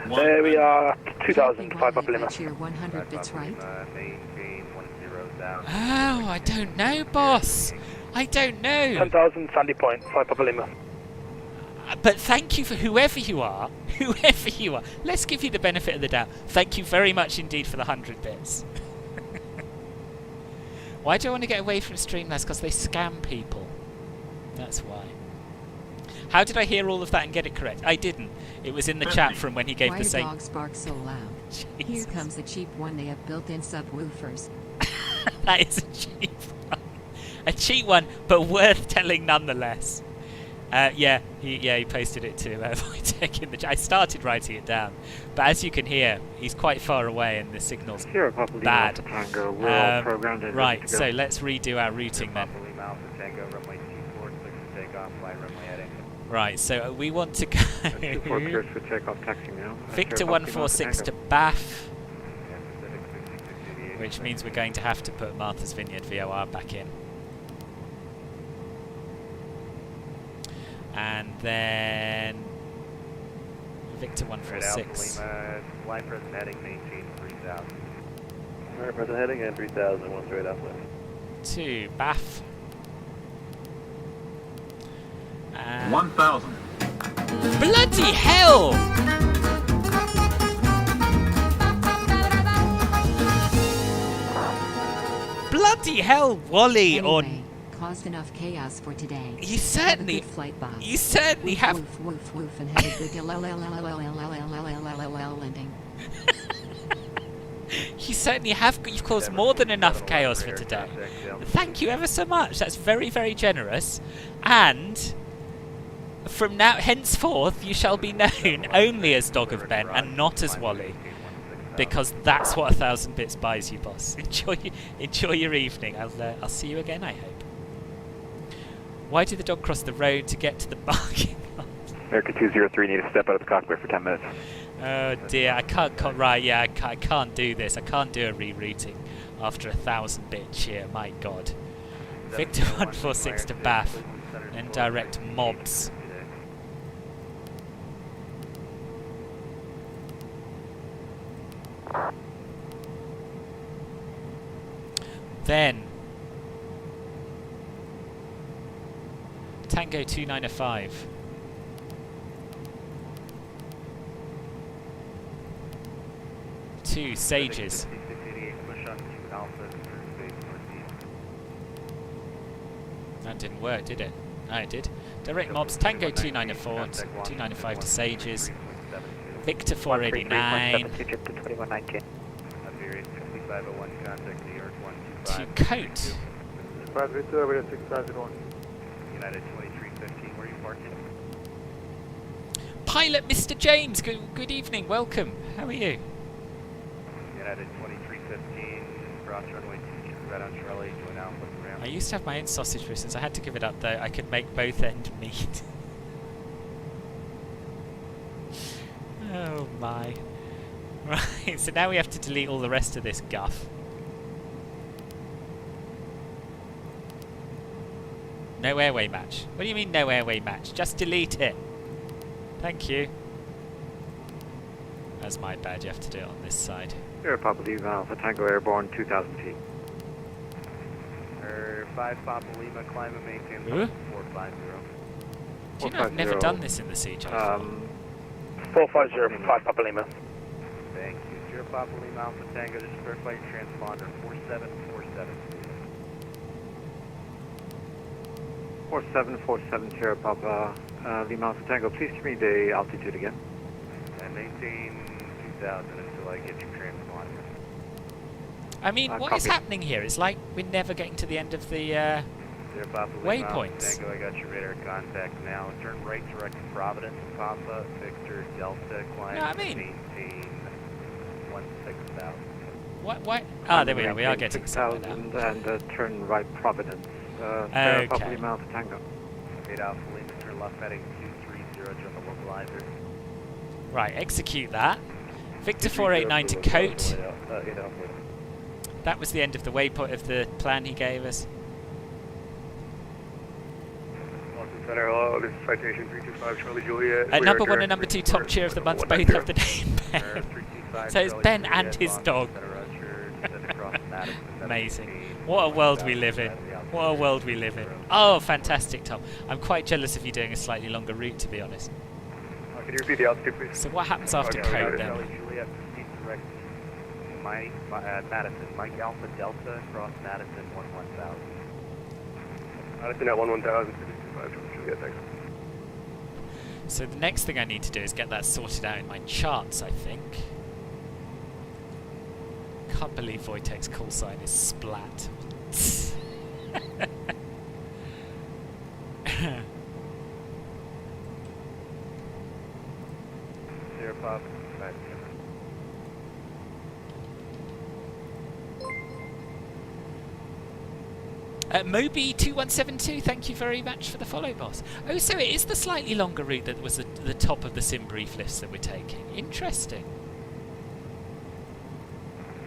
There we are, 2005 Papa Lima. That's your 100 bits, right? Maintain 10 down. Oh, I don't know, boss. I don't know. 10,000 Sandy Point, 5 Papa Lima. But thank you for whoever you are. Whoever you are. Let's give you the benefit of the doubt. Thank you very much indeed for the 100 bits. Why do I want to get away from Streamlabs? Because they scam people. That's why. How did I hear all of that and get it correct? I didn't. It was in the chat from when he gave Why the do same... dogs bark so loud? Here comes a cheap one. They have built-in subwoofers. That is a cheap one. A cheap one, but worth telling nonetheless. He posted it to Voitech in the chat. I started writing it down, but as you can hear, he's quite far away and the signal's bad. Right, so let's redo our routing then. Right, so we want to go Victor 146 to Bath, which means we're going to have to put Martha's Vineyard VOR back in. And then Victor 146. Fly present heading, maintain 3000. Alright, present heading and 3000, one straight up left. To Bath. 1000. Bloody hell! Bloody hell, Wally anyway, caused enough chaos for today. You certainly, have a good flight, boss. You certainly woof, have. Woof, woof, woof, and have a good landing. You certainly have. You've caused more than enough chaos for today. Thank you ever so much. That's very, very generous. And From now henceforth, you shall be known only as Dog of Ben and not as Wally, because that's what 1,000 bits buys you, boss. Enjoy your evening. I'll see you again, I hope. Why did the dog cross the road to get to the parking lot? America 203, need to step out of the cockpit for 10 minutes. Oh dear, I can't. Right, yeah, I can't do this. I can't do a rerouting after 1,000 bit cheer. My God. Victor 146 to Bath and direct mobs. Then Tango 2905. Two Sages. That didn't work, did it? No, it did. Direct mobs, Tango 2904, 2905 to Sages. Victor 489. To Coat. United 2315, where are you parking? Pilot Mr. James, good evening, welcome. How are you? United 2315, cross runway 22, right on Charlie, join Alpha ramp. I used to have my own sausage business. I had to give it up though. I could make both end meet. Oh my. Right, so now we have to delete all the rest of this guff. No airway match. What do you mean no airway match? Just delete it. Thank you. That's my bad. You have to do it on this side. Sierra Papa Lima Alpha Tango Airborne 2000 feet. 5 Papa Lima, climb and maintain 450. Do you know I've never done this in the CJ4? 450, 5 Papa Lima. Thank you. Sierra Papa Lima Alpha Tango, just verify your transponder 4747. 4747 Sierra Papa Lima Alpha Tango, please give me the altitude again. And maintain 2000 until I get your transponder. I mean, what is happening here? It's like we're never getting to the end of the waypoints. Tango, I got your radar contact now. Turn right direct to Providence, Papa, Victor, Delta, climb, maintain 16,000. What? Ah, there we are. We are getting somewhere now. And turn right Providence. Okay. Papa Lima Alpha Tango. 8 Alpha Lima, turn left heading 230 to the localizer. Right, execute that. Victor 489 to Coat. That was the end of the waypoint of the plan he gave us. Center, hello, this is Citation 325 Charlie Juliet. At number 1 and number 2 top cheer of the month both have the name Ben. So it's Ben and his dog. Amazing. What a world we live in. What a world we live in. Oh, fantastic, Tom. I'm quite jealous of you doing a slightly longer route, to be honest. Can you repeat the altitude, please? So what happens after Coat then? Juliet, proceed direct Madison, Mike Alpha Delta, cross Madison 11000. Madison at 11000, 225 Juliet, thanks. So the next thing I need to do is get that sorted out in my charts, I think. Can't believe Wojtek's call sign is Splat. Sierra Pop, Moby2172, thank you very much for the follow, boss. Oh, so it is the slightly longer route that was the top of the sim brief list that we're taking. Interesting.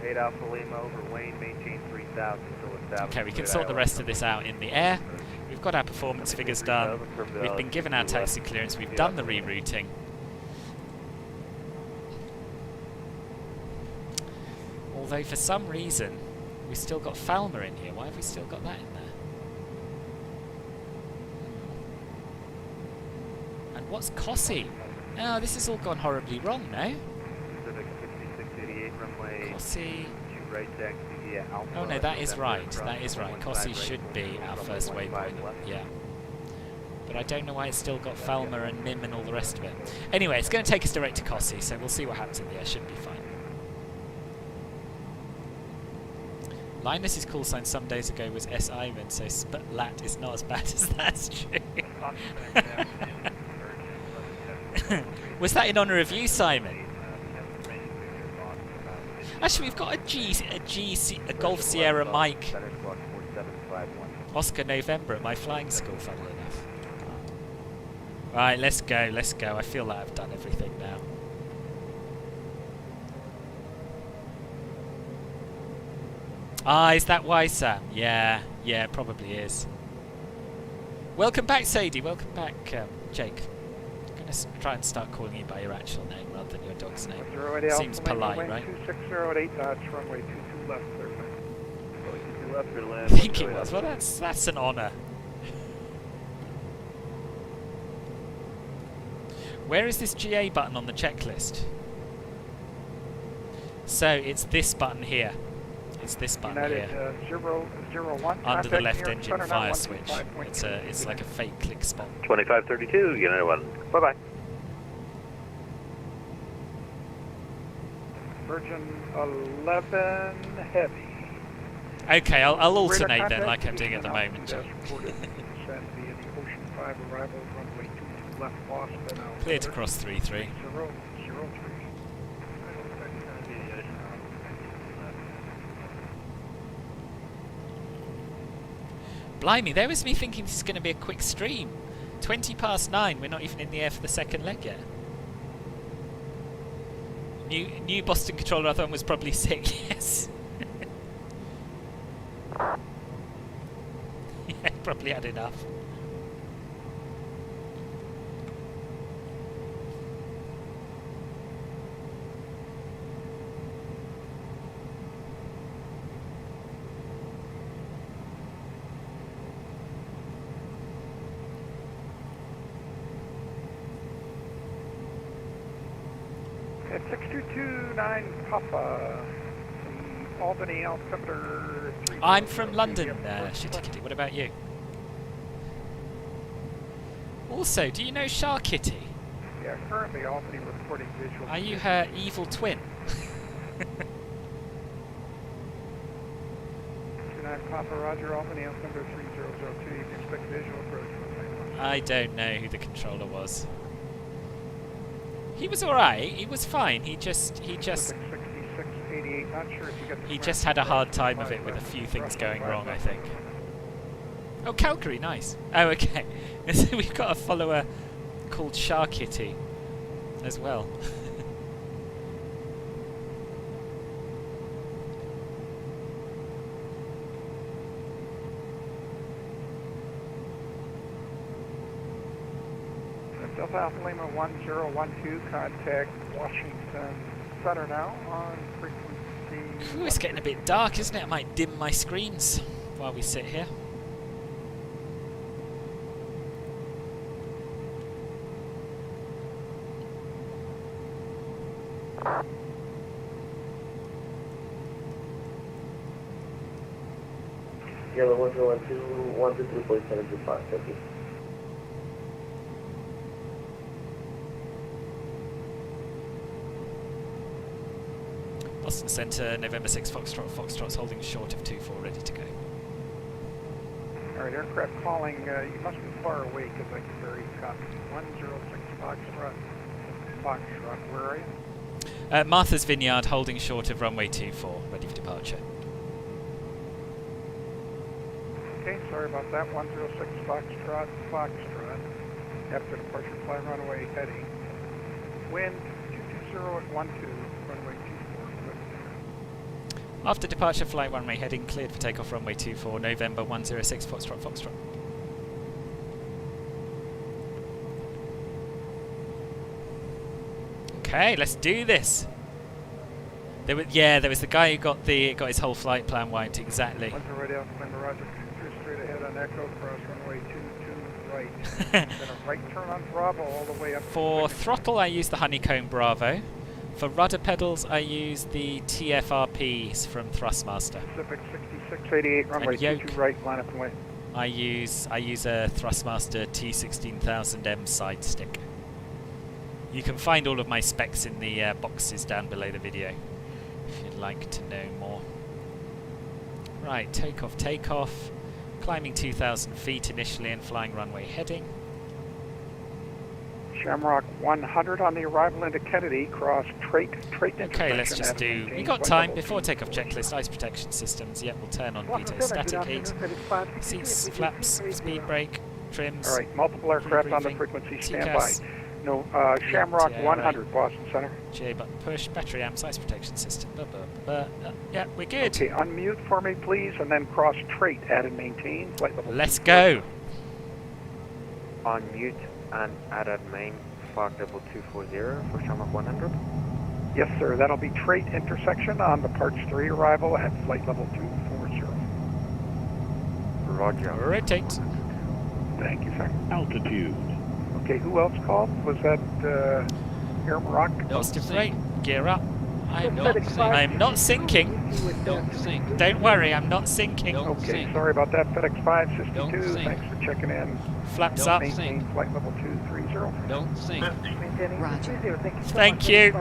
8 Alpha Lima over Wayne, maintain 3000. Okay, we can sort the rest of this out in the air. We've got our performance figures done. We've been given our taxi clearance. We've done the rerouting. Although for some reason we've still got Falmer in here. Why have we still got that in there? And what's Cossie? Oh, this has all gone horribly wrong now. Cossie. Oh no, that is right. That is right. Cossie should be our first waypoint. Yeah. But I don't know why it's still got Falmer and Nim and all the rest of it. Anyway, it's going to take us direct to Cossie, so we'll see what happens in the air. Should be fine. Linus's call sign some days ago was S. Ivan, so Splat is not as bad as that's true. Was that in honour of you, Simon? Actually, we've got a Golf Sierra Mike Oscar November at my flying school, funnily enough. Right, let's go, let's go. I feel like I've done everything now. Ah, is that why, Sam? Yeah, yeah, it probably is. Welcome back, Sadie. Welcome back, Jake. I'm going to try and start calling you by your actual name rather than your dog's name. Seems polite, right? 260 at 8 knots, runway 22 left, clear. I think it was. Well, that's an honour. Where is this GA button on the checklist? So it's this button here. It's this button United, here. 001. Under the left engine fire switch. It's like a fake click spot. 2532, United 1. Bye bye. Virgin 11 heavy. Okay, I'll alternate then, like I'm doing at the moment. Clear to cross 33. Blimey, there was me thinking this is going to be a quick stream. 20 past 9, we're not even in the air for the second leg yet. New Boston controller I thought was probably sick, yes. Yeah, probably had enough. At 6229 Papa, Albany altimeter. I'm from London, Shitty Kitty. What about you? Also, do you know Shark Kitty? Yeah, currently Albany reporting visual. Are you her evil twin? 29 Papa, Roger, Albany altimeter 3002. You can expect visual approach. I don't know who the controller was. He was alright, he was fine, he just not sure if you get he just had a hard time of it with a few things going wrong, I think. Oh, Calgary, nice. Oh, okay. We've got a follower called Shark Kitty as well. Delta Alpha Lima 1012, contact Washington Center now on frequency. Ooh, it's getting a bit dark, isn't it? I might dim my screens while we sit here. Yellow 1012, 123.725, copy. Boston Centre, November 6 Foxtrot. Foxtrot's holding short of 24, ready to go. Alright, aircraft calling, you must be far away because I can very copy. 106 Foxtrot. Foxtrot, where are you? Martha's Vineyard, holding short of runway 24, ready for departure. Okay, sorry about that. 106 Foxtrot. After departure, fly runway heading. Wind 220 at 12, runway 24. After departure, fly runway heading, cleared for takeoff runway 24, November 106 Foxtrot. Okay, let's do this. There was the guy who got his whole flight plan wiped, exactly. Roger, straight ahead on Echo, cross runway 22 right. Then a right turn on Bravo all the way up. For throttle, I use the Honeycomb Bravo. For rudder pedals, I use the TFRPs from Thrustmaster. Pacific 6688, runway 22 right, line up and way. I use a Thrustmaster T16000.M side stick. You can find all of my specs in the boxes down below the video if you'd like to know more. Right, takeoff. Climbing 2,000 feet initially and flying runway heading. Shamrock 100 on the arrival into Kennedy, cross trait intersection. Okay, let's just do... We got time before takeoff checklist, ice protection systems. Yep, we'll turn on veto static heat. Seats, flaps, speed brake, trims. Alright, multiple aircraft on the frequency, standby. No, Shamrock 100, Boston Center. J button push, battery amps, ice protection system. Yeah, we're good. Okay, unmute for me, please, and then cross trait, add and maintain. Flight level Let's go. Unmute and add and main, flight level 240 for Shamrock 100. Yes, sir. That'll be trait intersection on the Parts 3 arrival at flight level 240. Roger. Rotate. Thank you, sir. Altitude. Okay, who else called? Was that Air Maroc? Positive freight. Gear up. I'm not sinking. Don't worry, I'm not sinking. Okay, sorry about that. FedEx 562, thanks for checking in. Flaps up. Maintain flight level 230. Don't sink. Roger. Thank you.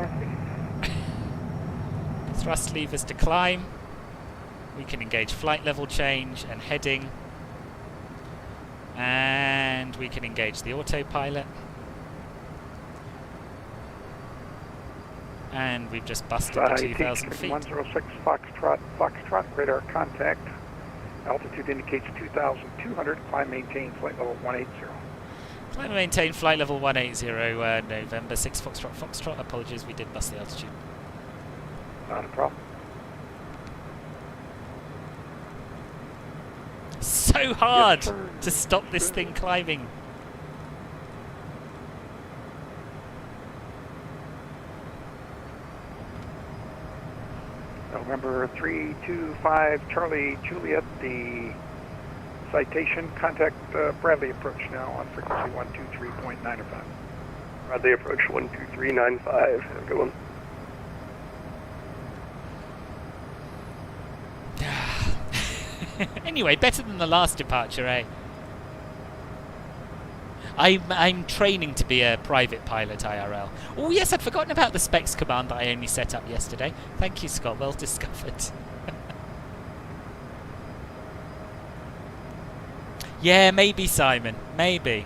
Thrust levers to climb. We can engage flight level change and heading. And we can engage the autopilot. And we've just busted the 2,000 feet. 106 Foxtrot, radar contact. Altitude indicates 2,200. Climb maintain flight level 180. Climb and maintain flight level 180, November 6 Foxtrot. Apologies, we did bust the altitude. Not a problem. So hard to stop this thing climbing. November 325 Charlie Juliet, the citation, contact Bradley approach now on frequency 123.905. Bradley approach 123.95. Have a good one. Anyway, better than the last departure, eh? I'm training to be a private pilot IRL. Oh yes, I'd forgotten about the specs command that I only set up yesterday. Thank you, Scott. Well discovered. Yeah, maybe, Simon. Maybe.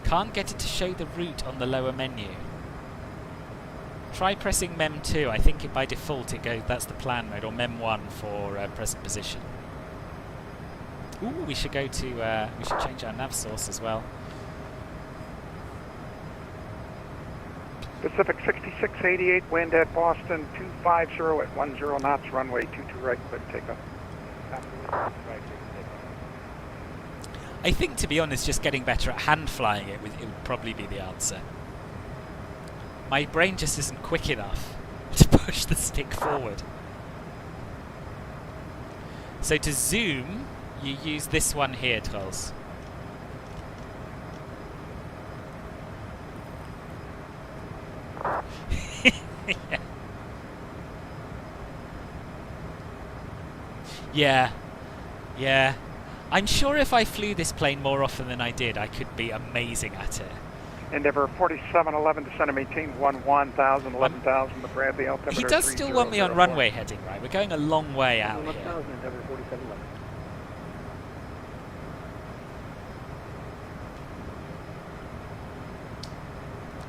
Can't get it to show the route on the lower menu. Try pressing MEM2. I think by default it goes. That's the plan mode, or MEM1 for present position. Ooh, we should go to. We should change our nav source as well. Pacific 6688, wind at Boston 250 at 10 knots, runway 22 right, clear takeoff. I think, to be honest, just getting better at hand flying it would probably be the answer. My brain just isn't quick enough to push the stick forward. So to zoom, you use this one here, Trolls. Yeah. I'm sure if I flew this plane more often than I did, I could be amazing at it. Endeavour 4711, descend and maintain 11,000, 11,000, the Bradley altimeter. He does still want me on runway heading, right? We're going a long way out here. Endeavour 4711.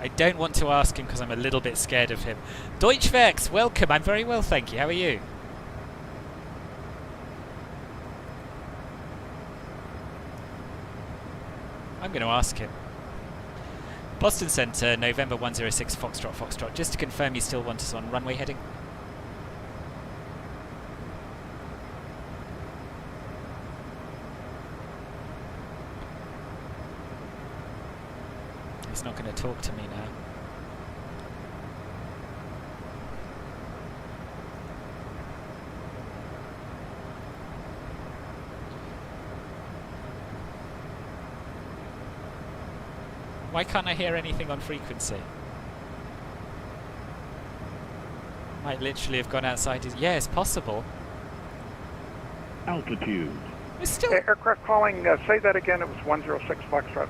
I don't want to ask him because I'm a little bit scared of him. Deutschwerks, welcome. I'm very well, thank you. How are you? I'm going to ask him. Boston Center, November 106 Foxtrot. Just to confirm, you still want us on runway heading? He's not going to talk to me now. Why can't I hear anything on frequency? Might literally have gone outside his... Yeah, it's possible. Altitude. We're still... Aircraft calling, say that again, it was 106 Foxtrot.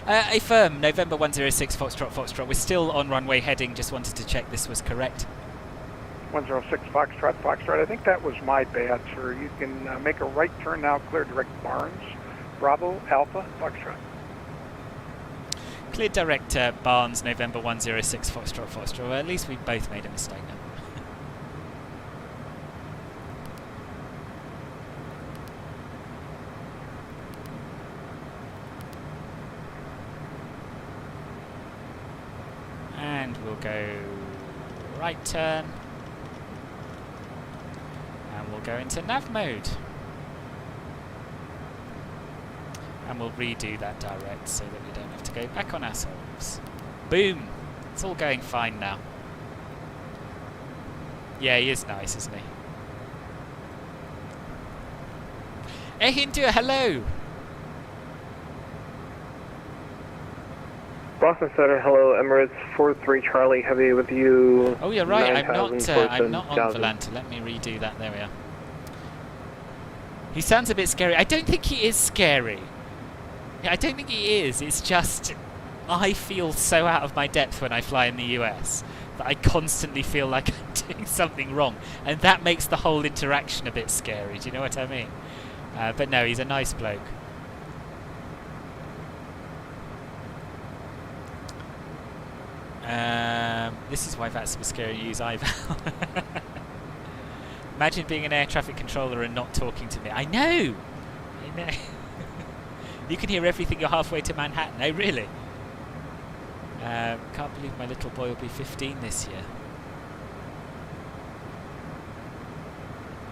Affirm, November 106 Foxtrot. We're still on runway heading, just wanted to check this was correct. 106 Foxtrot. I think that was my bad, sir. You can make a right turn now, clear direct Barnes. Bravo, Alpha, Foxtrot. Cleared Director Barnes, November 106 Foxtrot Foxtrot. Well, at least we both made a mistake now. And we'll go right turn. And we'll go into nav mode. And we'll redo that direct so that we don't have to go back on ourselves. Boom! It's all going fine now. Yeah, he is nice, isn't he? Hey Hindu, hello! Boston Center, hello, Emirates 43 Charlie Heavy with you. Oh, you're right, I'm not on Volanta. Let me redo that, there we are. He sounds a bit scary. I don't think he is scary. I don't think he is, it's just I feel so out of my depth when I fly in the US that I constantly feel like I'm doing something wrong, and that makes the whole interaction a bit scary, do you know what I mean? But no, he's a nice bloke. This is why VATSIM is scary to use iVal. Imagine being an air traffic controller and not talking to me. I know! I know. You can hear everything, you're halfway to Manhattan. Oh, really? Can't believe my little boy will be 15 this year.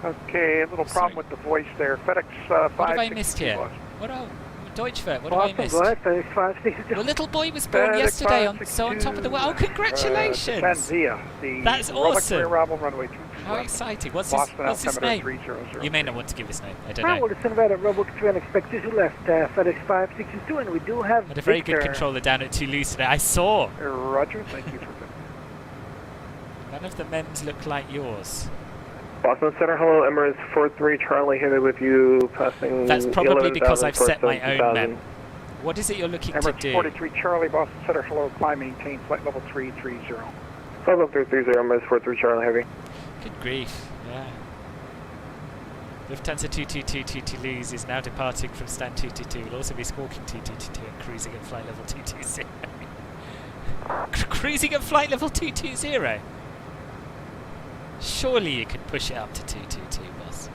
Okay, a little problem with the voice there. FedEx 562. What have I missed here? What Deutschwerk, what have I missed? Your little boy was born yesterday, on top of the world. Oh, congratulations! That's awesome! How exciting. What's his name? You may not want to give his name, I don't know. And we do have had a very good controller down at Toulouse today. I saw! Roger, thank you for None of the men's look like yours. Boston Center, hello, Emirates 43 Charlie Heavy with you, passing. That's probably because I've set my own mem. What is it you're looking Emirates to do? 43 Charlie, Boston Center, hello, climb, maintain, flight level 330. Flight level 330, Emirates 43 Charlie Heavy. Good grief, yeah. Lufthansa 222 Toulouse is now departing from stand 222. Will also be squawking 222 and cruising at flight level 220. Cruising at flight level 220? Surely you could push it up to 222, boss.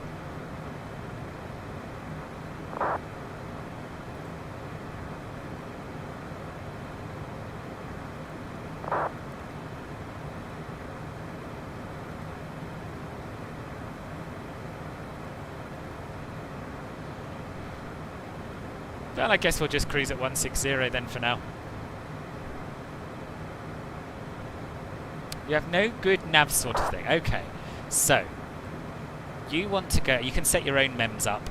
Well, I guess we'll just cruise at 160 then for now. You have no good nav sort of thing. Okay, so you want to go. You can set your own mems up.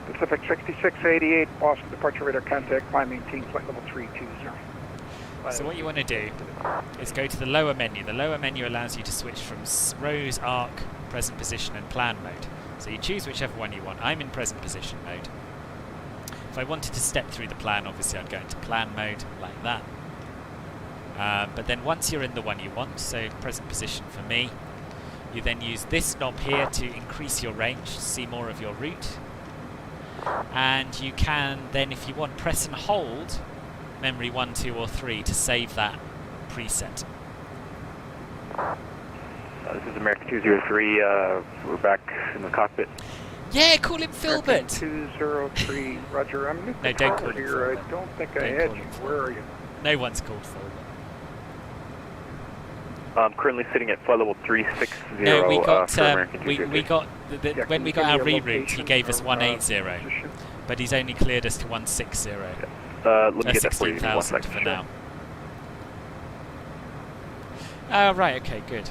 Pacific 6688, Boston departure radar contact, climb, maintain, flight level 320. So what you want to do is go to the lower menu. The lower menu allows you to switch from rose, arc, present position, and plan mode. So you choose whichever one you want. I'm in present position mode. If I wanted to step through the plan, obviously I'd go into plan mode like that. But then once you're in the one you want, so present position for me, you then use this knob here to increase your range, see more of your route. And you can then, if you want, press and hold memory 1, 2 or 3 to save that preset. This is American 203, we're back in the cockpit. Yeah, call him Filbert! 203, Roger, I'm new no, don't call him here. Filbert. I don't think I had you. Where are you? No one's called Filbert. I'm currently sitting at flight level 360 no, we got, for American we got when we got our reroute, he gave us 180, but he's only cleared us to 160. Let me get that for you. 16,000 for now. Oh, right, okay, good.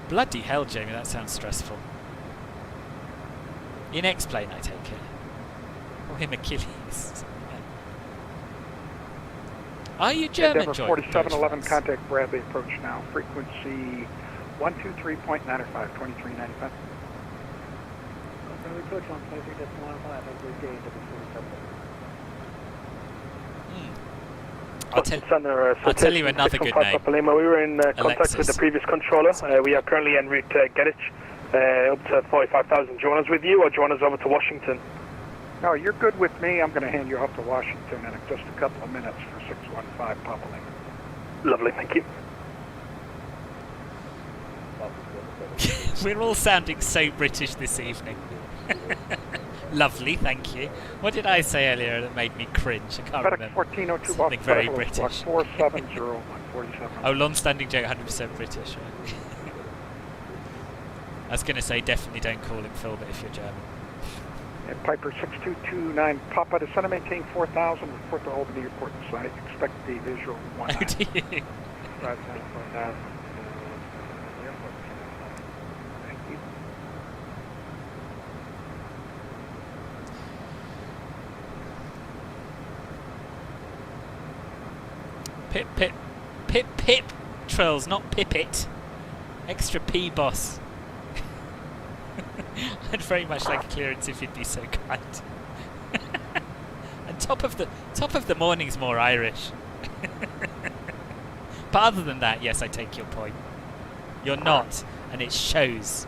Bloody hell, Jamie, that sounds stressful. In X-plane, I take it. Or him Achilles. Are you German, Denver 4711, contact Bradley, approach now. Frequency 123.95, 2395. Bradley approach 123.95, I'll tell you another good name. We were in contact with the previous controller. We are currently en route to Greenwich, Up to 45,000. Do you want us with you or do you want us over to Washington? No, you're good with me. I'm going to hand you off to Washington in just a couple of minutes for 615 Papa Lima. Lovely, thank you. We're all sounding so British this evening. Lovely, thank you. What did I say earlier that made me cringe? I can't remember. 1402 Something very British. 470147. Oh, long-standing joke, 100% British, right? I was going to say definitely don't call him Phil, but if you're German. And Piper 6229 Papa, to center maintain 4000, report to Albany Airport site. Expect the visual 1. Oh, do you? Thank you. Pip, pip, pip, pip, Trills, not Pipit. Extra P, boss. I'd very much like a clearance if you'd be so kind. And top of the morning's more Irish. But other than that, yes, I take your point. You're not, and it shows.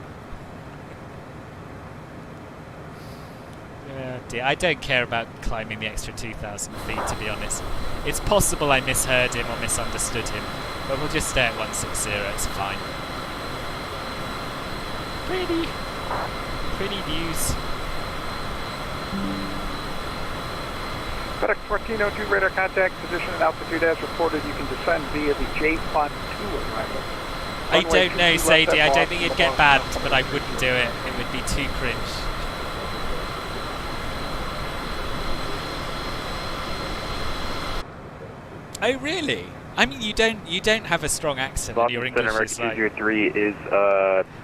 Dear, I don't care about climbing the extra 2,000 feet, to be honest. It's possible I misheard him or misunderstood him, but we'll just stay at 160, it's fine. Pretty views. FedEx 1402 radar contact, position and altitude as reported. You can descend via the J-Font 2 arrival. I don't know, Sadie. I don't think it'd get banned, but I wouldn't do it. It would be too cringe. Oh, really? I mean, you don't have a strong accent, and your English is like... 3 is,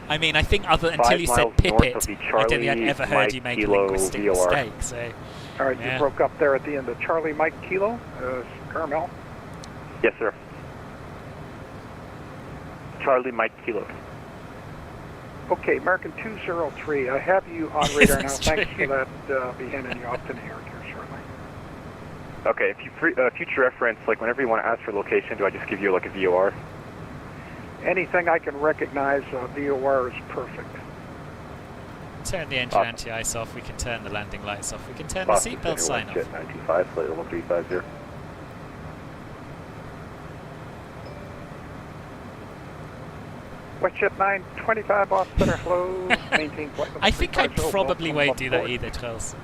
I mean, I think until you said Pipit, I don't think I'd ever heard you make a linguistic mistake, so... Alright, yeah. You broke up there at the end of Charlie Mike Kilo, Carmel. Yes, sir. Charlie Mike Kilo. Okay, American 203, I have you on radar now. Thanks for that. I'll be handing you off to New York here shortly. Okay, if you future reference, like whenever you want to ask for location, do I just give you like a VOR? Anything I can recognize, VOR is perfect. Turn the engine anti-ice off, we can turn the landing lights off, we can turn the seatbelt sign off. 925, flight level 350. WestJet 925 off center, hello. Maintain flight level I think I probably won't do that either, Charles.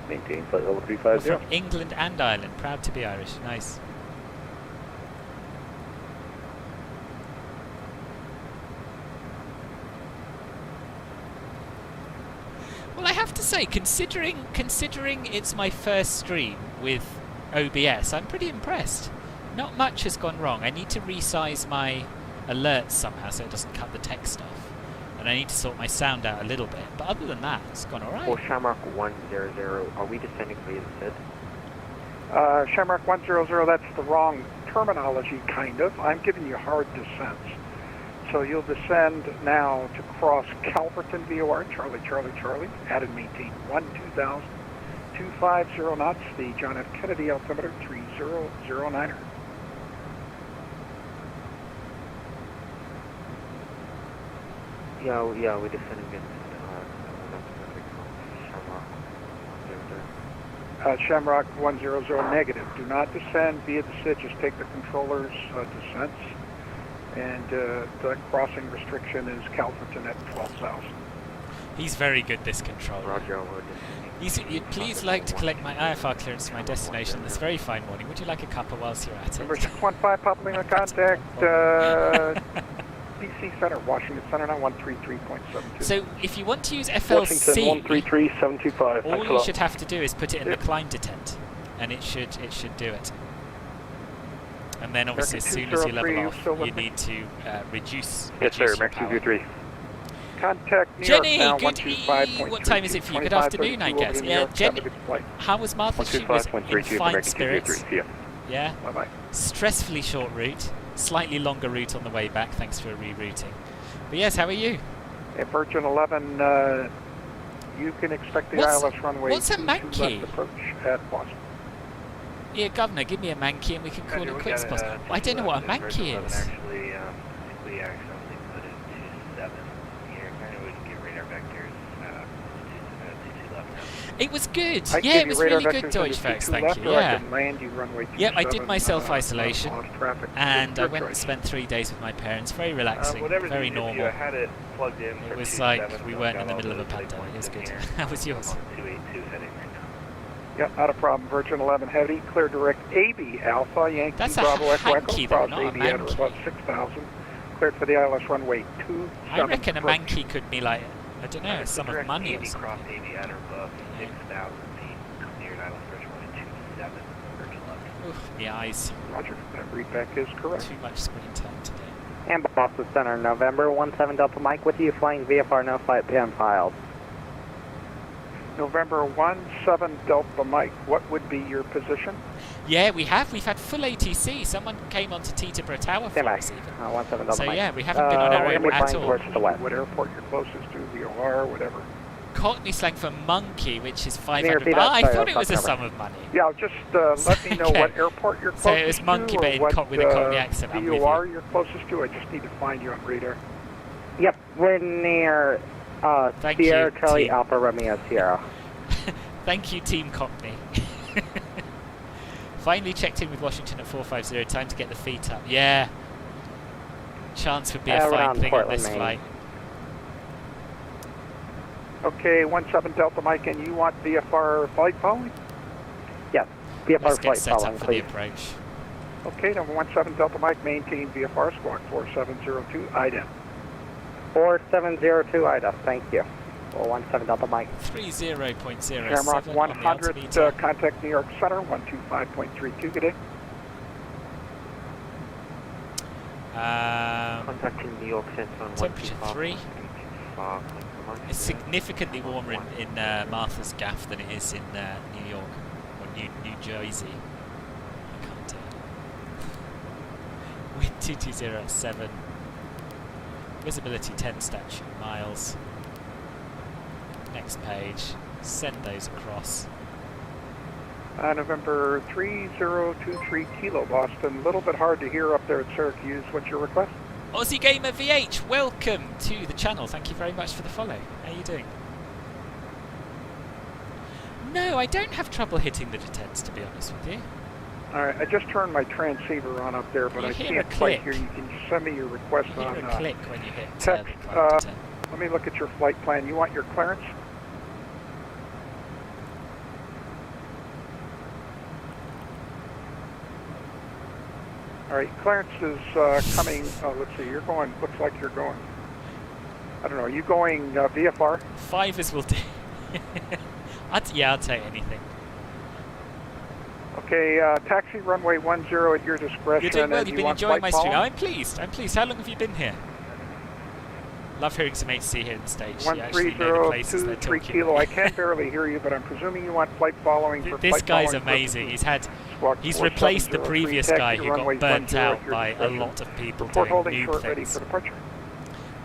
Maintain flight level 350. From England and Ireland, proud to be Irish, nice. Well, I have to say, considering it's my first stream with OBS, I'm pretty impressed. Not much has gone wrong. I need to resize my alerts somehow so it doesn't cut the text off. And I need to sort my sound out a little bit. But other than that, it's gone alright. For Shamrock 100, are we descending via the SID? Shamrock 100, that's the wrong terminology, kind of. I'm giving you hard descents. So you'll descend now to cross Calverton VOR, Charlie, Charlie, Charlie, add and maintain 12,000, 250 knots, the John F. Kennedy altimeter 3009er. Yeah, we're descending in Shamrock 100 negative. Do not descend via the SID, just take the controller's descents. And the crossing restriction is Calverton at 12,000. He's very good, this controller. Roger, You'd please like to collect my IFR clearance to my destination this very fine morning. Would you like a cuppa whilst you're at it? Number 615, Papa Lima contact, PC Center, Washington Center, now 133.72. So if you want to use FLC, Washington 133.725. all you should have to do is put it in the climb detent, and it should do it. And then obviously as soon as you level off, you need to reduce Yes, sir, your American power. 223. Contact New Jenny, York now, good what time is it for you? Good afternoon, I guess. Yeah, Jenny, how was Martha's? She was in fine spirits. Yeah? Bye-bye. Stressfully short route, slightly longer route on the way back, thanks for rerouting. But yes, how are you? At Virgin 11, you can expect the ILS runway what's a Mankey? left approach at Boston. Yeah, Governor, give me a Mankey and we can call it quits. I don't know what a Mankey is. Actually, we accidentally put it to 7 here. Kind of wouldn't get rid It was good. I Yeah, give it was you radar really good, vectors Deutsch into folks. C2 Thank left, you. or I Yeah. can land you runway 27, Yep, I did my self-isolation, off traffic. and I Your went and choice. spent 3 days with my parents. Very relaxing, Whatever's very easiest for you. normal. I had it plugged in for It was 27, like we so weren't I've in the got middle all of a those pandemic. It was waypoints good. in here. How was yours? I'm on 282 heading right now. Yep, not a problem. Virgin 11 Heavy, clear direct AB Alpha, Yankee That's a Bravo Echo hanky Echo, though, cross not a AB at or manky. above 6,000. Cleared for the ILS runway 27. I reckon a approach. manky could be like, I don't know, a sum of Direct money or 80 something. cross 80 at or above 6,000 feet. Cleared Island Bridge 127. Virgin 11. Oof, the eyes. Roger, that readback is correct. Too much screen time today. And Boston Center, November 17 Delta Mike, with you flying VFR, no flight plan filed. November 17 Delta Mike, what would be your position? Yeah, we've had full ATC. Someone came onto Teterboro Tower for us even. 17 Delta So Mike. yeah, we haven't been on we're our gonna own be at flying all. towards the west. What airport you're closest to, VOR, whatever. Cockney slang for monkey, which is Near 500. feet I outside thought of it was a cover. sum of money. Yeah, just let me know Okay. what airport you're closest So it was to, monkey, or but in what with a Cockney accent. I'm with VOR you. you're closest to. I just need to find you on radar. Yep, we're near Thank Sierra you, Charlie team. Alpha Romeo Sierra. Thank you, Team Cockney. Finally checked in with Washington at 450. Time to get the feet up. Yeah. Chance would be a fine Around thing on Portland, this Maine. flight. Okay, 17 Delta Mike, and you want VFR flight following? Yes, VFR Let's get flight set following, up for please. the approach. Okay, number 17 Delta Mike, maintain VFR squawk 4702 IDEM. 4702 IDA, thank you. 417 Delta Mike. 30.07 Shamrock on 100, the altimeter. contact New York Center, 125.32, good day. Contacting New York Center on Temperature 3. It's significantly warmer in Martha's Gap than it is in New York or New Jersey. I can't tell. Wind 2207. Visibility 10 statute miles. Next page. Send those across. November 3023 Kilo, Boston. A little bit hard to hear up there at Syracuse. What's your request? Aussie Gamer VH, welcome to the channel. Thank you very much for the follow. How are you doing? No, I don't have trouble hitting the detents, to be honest with you. Alright, I just turned my transceiver on up there, but You I hear a can't quite click. hear you. Can you send me your request You on hear a click when you hit text? the climb detent. Let me look at your flight plan. You want your clearance? Alright, clearance is coming. Oh, let's see. You're going. Looks like you're going. I don't know. Are you going VFR? Fivers will do. I'd take anything. Okay, taxi runway 10 at your discretion. You're doing well. and You've you been want enjoying flight my stream. following? I'm pleased. I'm pleased. How long have you been here? Love hearing some HC here in the States. You actually know the places they're 1303 talking Kilo. about. I can barely hear you, but I'm presuming you want flight following for This flight guy's following amazing. purposes. Squawk He's replaced the 4703, previous taxi guy who runway got burnt 10 out at your by a discretion. lot of people Report doing holding noob short, ready things. for departure.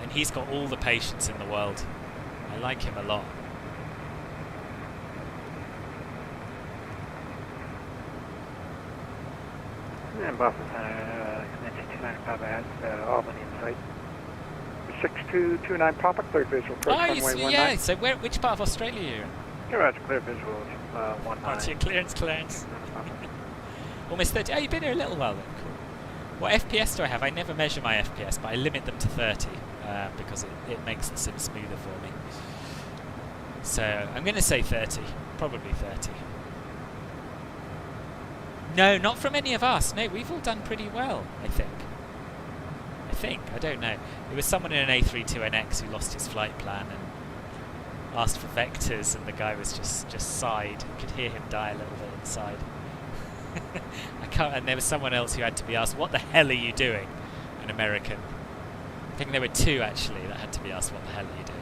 And he's got all the patience in the world. I like him a lot. And Boston Center, Comanche 295 at Albany in sight. 6229 Papa, clear visual. approach Oh, runway 19. yeah. So which part of Australia are you in? You're at clear visual, 19. What's your clearance? Almost 30. Oh, you've been here a little while then. Cool. What FPS do I have? I never measure my FPS, but I limit them to 30 because it makes the sim smoother for me. So I'm going to say 30. Probably 30. No, not from any of us. No, we've all done pretty well, I think. I don't know. There was someone in an A32NX who lost his flight plan and asked for vectors, and the guy was just sighed. You could hear him die a little bit inside. And there was someone else who had to be asked, "What the hell are you doing?" An American. I think there were two actually that had to be asked, "What the hell are you doing?"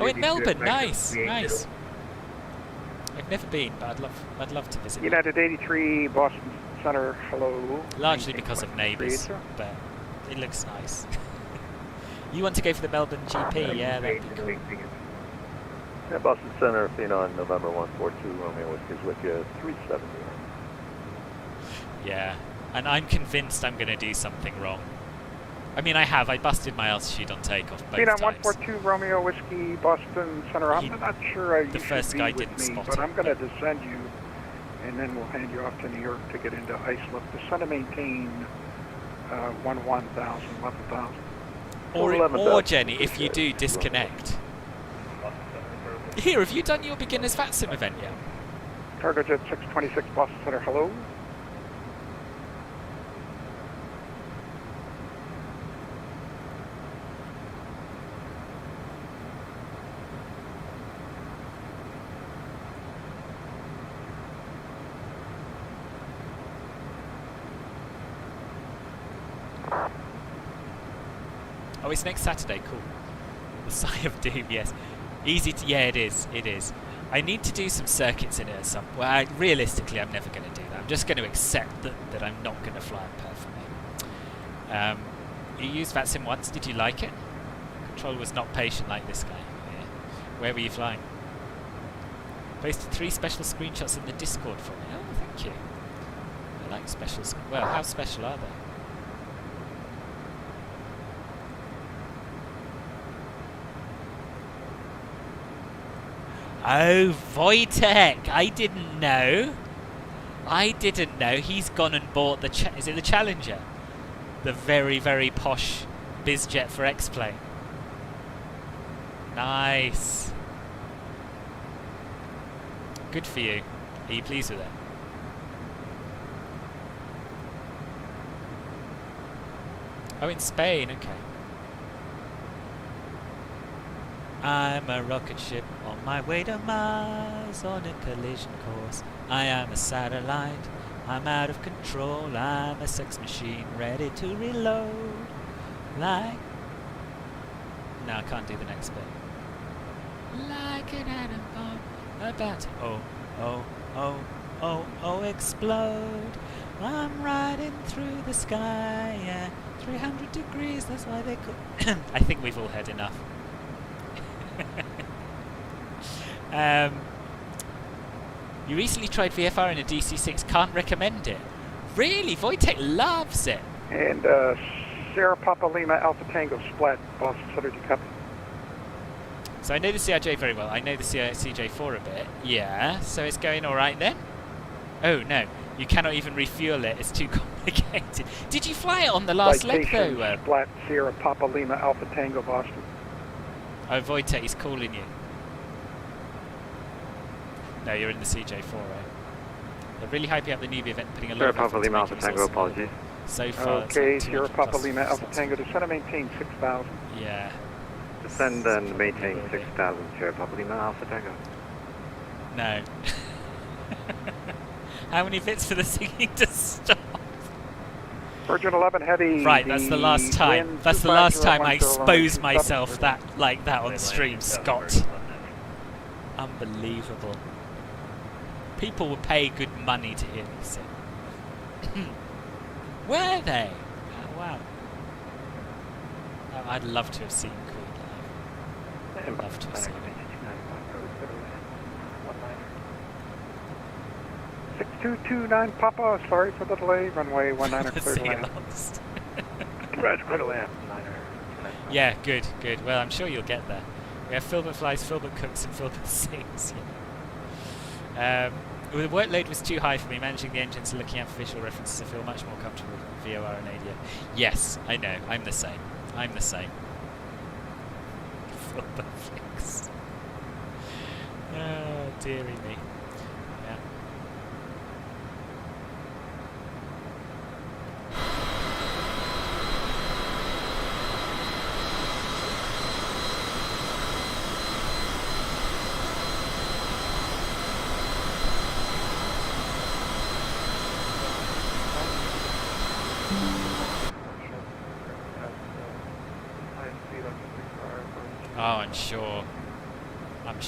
Oh, in Melbourne, nice. I've never been, but I'd love to visit. United 83 Boston Center, hello. Largely because of neighbours, but it looks nice. You want to go for the Melbourne GP? Yeah, that'd be cool. Yeah, Boston Center, Athena on November 142, Romeo is with you, 370. Yeah, and I'm convinced I'm going to do something wrong. I mean, I have. I busted my altitude on takeoff both Phenom times. 142 Romeo Whiskey, Boston Center. I'm not sure you first should guy be with didn't me, spot but it, I'm going to descend you, and then we'll hand you off to New York to get into Islip. Descend and maintain 11,000. Or Jenny, if you do, disconnect. Here, have you done your beginner's VATSIM event yet? Cargo Jet 626 Boston Center, hello. Oh, it's next Saturday, cool. The Sigh of Doom, yes. Easy to, yeah, it is. I need to do some circuits in it at some, well, realistically, I'm never going to do that. I'm just going to accept that I'm not going to fly it perfectly. You used VATSIM once, did you like it? Control was not patient like this guy. Yeah. Where were you flying? Posted 3 special screenshots in the Discord for me. Oh, thank you. I like special, well, how special are they? Oh, Wojtek! I didn't know. He's gone and bought the... is it the Challenger? The very, very posh bizjet for X-Plane. Nice. Good for you. Are you pleased with it? Oh, in Spain. Okay. I'm a rocket ship on my way to Mars on a collision course. I am a satellite, I'm out of control. I'm a sex machine ready to reload. Like... no, I can't do the next bit. Like an atom bomb about to... oh, explode. I'm riding through the sky, yeah. 300 degrees, that's why they call... I think we've all had enough. You recently tried VFR in a DC-6, can't recommend it. Really? Wojtek loves it. And Sierra Papa Lima Alpha Tango Splat, Boston Center, copy. So I know the CRJ very well. I know the CJ4 a bit. Yeah, so it's going alright then? Oh no, you cannot even refuel it, it's too complicated. Did you fly it on the last leg though? Splat Sierra Papa Lima Alpha Tango Boston. Oh, Wojtek, he's calling you. No, you're in the CJ4, right? They're really hyping up the newbie event, putting a lot of effort Papa Lima Alpha Tango, apologies. So far, okay, Sierra Papa Lima Alpha Tango, descend and maintain 6,000. Yeah. Descend and maintain 6,000, Sierra Papa Lima Alpha Tango. No. How many bits for the singing to stop? Virgin 11 Heavy. Right, that's the last time. That's the last time I exposed myself like that on stream, Scott. Unbelievable. People would pay good money to hear me sing. Were they? Oh, wow. Oh, I'd love to have seen Queen live. I'd love to have seen it. 6229 Papa, sorry for the delay. Runway 19 clear to land. Right, clear to land. Yeah, good. Well, I'm sure you'll get there. We have Filbert flies, Filbert cooks, and Filbert sings. Yeah. The workload was too high for me. Managing the engines and looking out for visual references, I feel much more comfortable with VOR and ADO. Yes, I know. I'm the same. Filbert flicks. Oh, dearie me. Yeah. Oh, I'm sure. I'm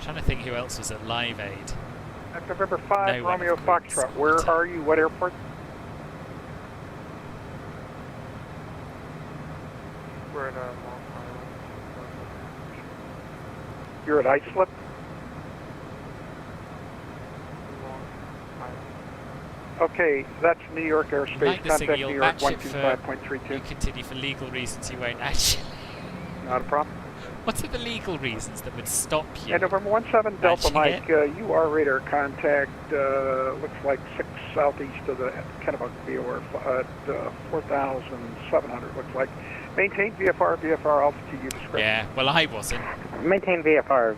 trying to think who else was at Live Aid. At November 5, No Romeo Foxtrot. Where are you? What airport? We're at You're at Islip? Okay, that's New York airspace. Like the Contact signal, New you'll York match it for... 125.32. You continue for legal reasons you won't actually... Not a problem. What are the legal reasons that would stop you? And November 17 Delta Mike, you are radar contact, looks like 6 southeast of the Kennebuck VOR at 4,700, looks like. Maintain VFR altitude you described. Yeah, well I wasn't. Maintain VFR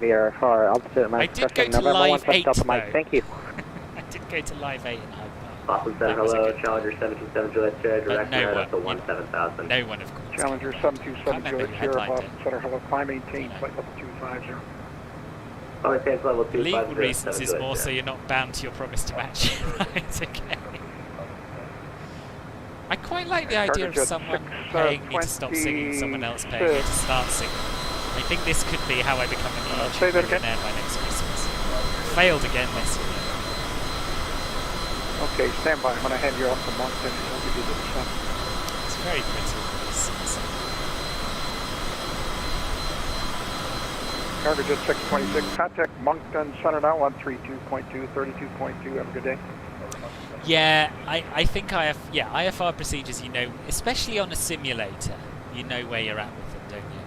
altitude at my I did go to November live 17 Delta though. Mike, thank you. I did go to live 8 and Boston Center, hello, Challenger 727 Juliet Sierra, direct no up to 17,000. No one, of course. Challenger 727 Juliet Sierra, Boston Center, hello, climb maintain, flight level 250. Maintain level 250. Legal reasons is more so you're not bound to your promise to match. Right, okay. I quite like the idea of someone paying me to stop singing, someone else paying me to start singing. I think this could be how I become a YouTube millionaire by next Christmas. Failed again this year. Okay, stand by. I'm going to hand you off to Moncton and I'll give you the descent. It's very pretty. Cargo Jet 626, contact Moncton Center now, 132.2, 32.2. Have a good day. Yeah, I think IFR procedures, you know, especially on a simulator, you know where you're at with them, don't you?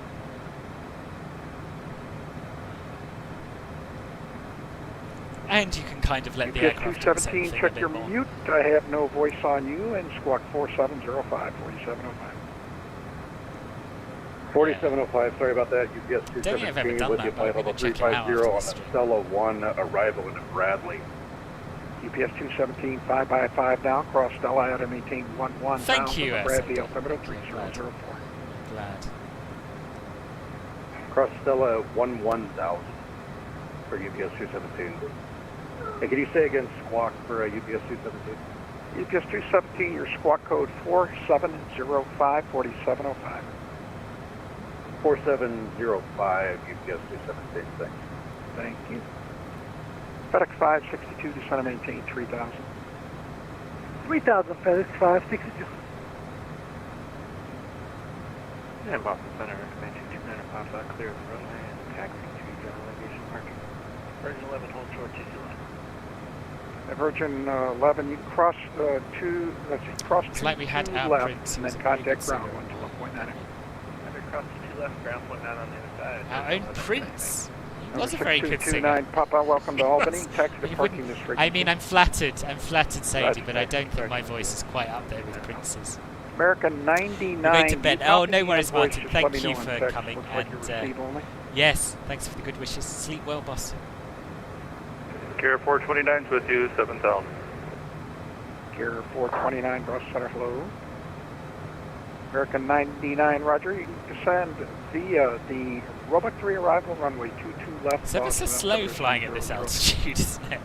And you can kind of let the aircraft do the same 217, thing check a bit your more. mute. I have no voice on you, and squawk 4705, 4705. 4705, sorry about that. UPS 217 with you, flight level 350 on the Stella 1 arrival into Bradley. UPS 217, 5x5 now, cross Stella out and maintain 11. Thank you, Bradley, altimeter 3004. Glad. Cross Stella 11,000 for UPS 217. Hey, can you say again squawk for UPS 217? UPS 217, your squawk code 4705, 4705. 4705 UPS 217, thanks. Thank you. FedEx 562, descend and maintain 3,000. 3,000, FedEx 562. And Boston Center, maintain 295, clear the runway and taxi to general aviation parking. Virgin 11, hold short TC line. Virgin 11, you cross cross it's like we had our left Prince, and then contact ground 121.9. Cross 2 left, ground 0.9 on the other side. Our own Prince. He was a Number very good singer. 6229, Papa, welcome to Albany. Taxi to parking district. I mean, I'm flattered, Sadie, but I don't think my voice is quite up there with Prince's. American 99. We're going to bed. Oh, no worries, Martin. Just Thank let me you know for in text. coming. Looks like you received only. Yes, thanks for the good wishes. Sleep well, boss. Gear 429's with you, 7,000. Gear 429, Cross Center, hello. American 99, Roger. You can descend via the Roebuck 3 arrival runway 22 left. It's ever so slow flying at this altitude, isn't it?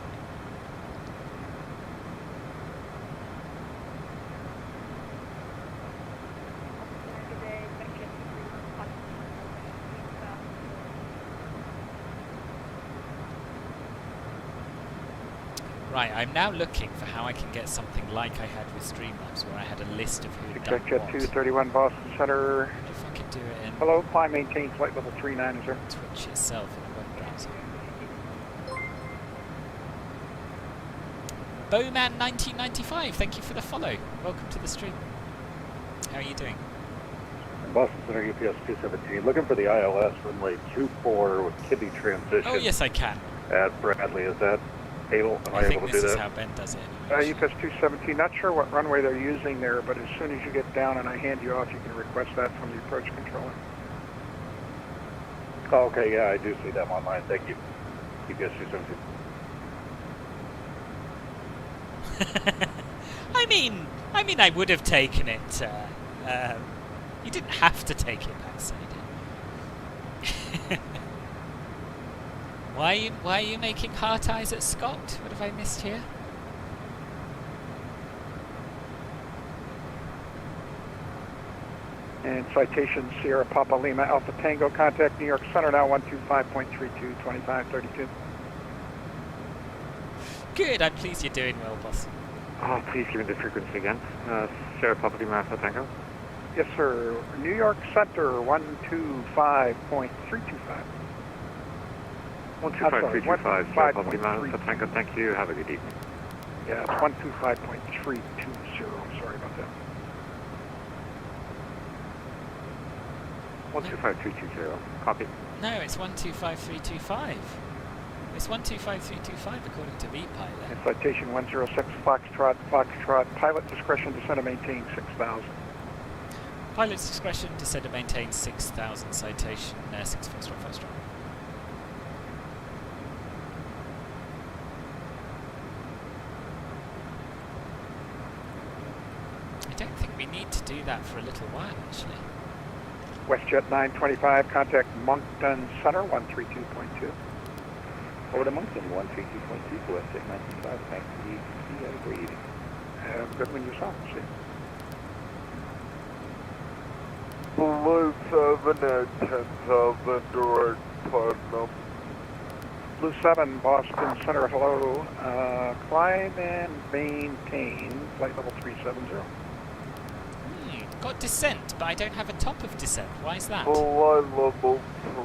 Right, I'm now looking for how I can get something like I had with Streamlabs, where I had a list of who had done Jet what. 231 Boston Center. If I could do it in Hello, climb, maintain flight level 39, sir. Twitch itself in a web browser. Bowman1995, thank you for the follow. Welcome to the stream. How are you doing? Boston Center, UPS 217. Looking for the ILS runway 24 with KTEB transition. Oh, yes, I can. At Bradley, is that able? Am I think able to this do is that? how Ben does it. UPS 217, not sure what runway they're using there, but as soon as you get down and I hand you off, you can request that from the approach controller. Oh, okay, yeah, I do see them online. Thank you. UPS 217. I mean, I would have taken it. You didn't have to take it back, Sadie. Why are you making heart eyes at Scott? What have I missed here? And Citation Sierra Papa Lima Alpha Tango, contact New York Center now, 125.32, 2532. Good, I'm pleased you're doing well, boss. Oh, please give me the frequency again. Sierra Papa Lima Alpha Tango. Yes, sir. New York Center, 125.325. 125.325, Sierra Papa Lima Alpha Tango, thank you. Have a good evening. Yeah, it's 125.320. Sorry about that. 125320. Copy. No, it's 125325. It's 125325 according to VPilot. And citation 106 Foxtrot. Pilot discretion descend and maintain 6,000. Pilot's discretion descend and maintain 6,000. Citation 6 Foxtrot. I don't think we need to do that for a little while, actually. WestJet 925, contact Moncton Center 132.2. Over to Moncton 132.2 for WestJet 925. Thanks to you. You have a great evening. Have a good one yourself. See you. Blue 7 at 10,000 direct Putnam. Blue 7, Boston Center, hello. Climb and maintain flight level 370. Got descent, but I don't have a top of descent. Why is that? Flight level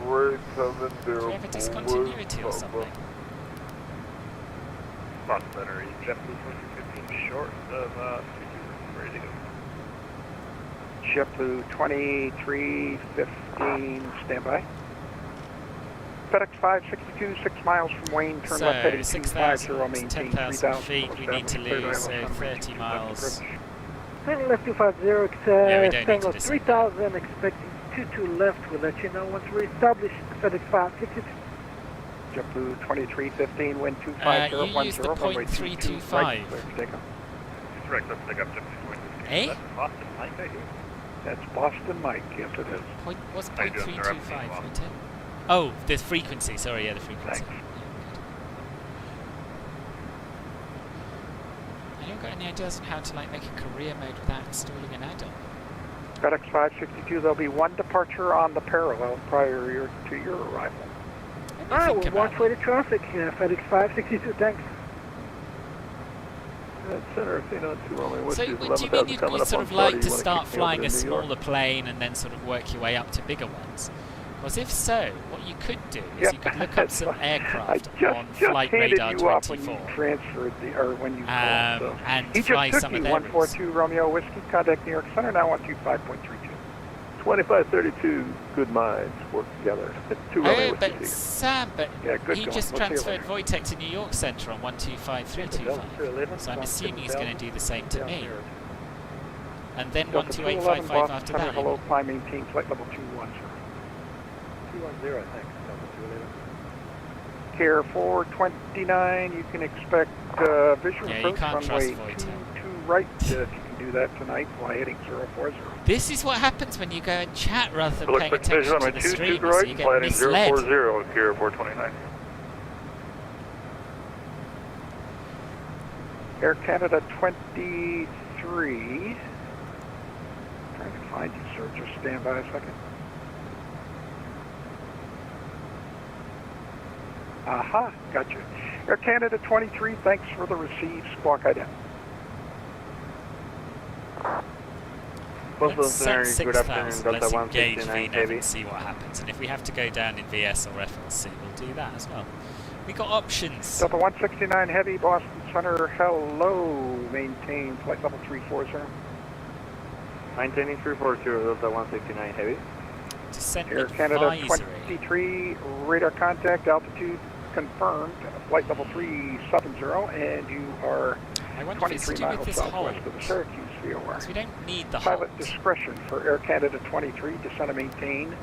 370. Do we have a discontinuity or something? Boston Center, JetBlue 2215 short of 22, ready to go. JetBlue 2315, standby. FedEx 562, 6 miles from Wayne, turn left heading 250, maintain 10,000 feet, we need to lose, so 30 miles. Turning left 250, yeah, we don't need Tango to 3000, expecting 22 left, we'll let you know once we establish FedEx 562. JetBlue 2315, wind 25010, you used the .325. Right, takeoff. Correct, let's pick up JetBlue 2315. Eh? That's Boston Mike, I hear. That's Boston Mike, yes it is. What's .325? Oh, the frequency, sorry, yeah, the frequency. Thanks. I haven't got any ideas on how to like make a career mode without installing an add-on. FedEx 562, there'll be one departure on the parallel prior to your arrival. Alright, we'll watch for the traffic, FedEx 562, thanks. Center, C92, so do you mean you'd sort of like to start flying a smaller plane and then sort of work your way up to bigger ones? Because if so, what you could do is you could look up some aircraft on Flight Radar 24 when you transferred or when you and he fly just some took of you their 142 Romeo Whiskey, contact New York Center, now 125.32. 2532, good minds work together. Oh, but Sam, yeah, he just transferred Wojtek to New York Center on 125325. So I'm assuming he's going to do the same to me. And then 12855 after that. Hello, climb, maintain flight level 210. 210, thanks. Care 429, you can expect visual approach runway 22 right. If you can do that tonight, fly heading 040. This is what happens when you go and chat rather than paying attention to the stream. Right, You get misled. 040, Care 429. Air Canada 23. Trying to find you, sir. Just stand by a second. Aha, gotcha. Air Canada 23, thanks for the receive. Squawk ident. Let's set 6,000, let's engage VNet and see what happens. And if we have to go down in VS or FLC, we'll do that as well. We got options. Delta 169 Heavy, Boston Center, hello. Maintain flight level 340. Maintaining 340, Delta 169 Heavy. Descent Air Canada advisory. 23, radar contact, altitude confirmed, flight level 370, and you are 23 miles southwest of the Syracuse VOR. Because we don't need the Pilot discretion for Air Canada 23, descend and maintain,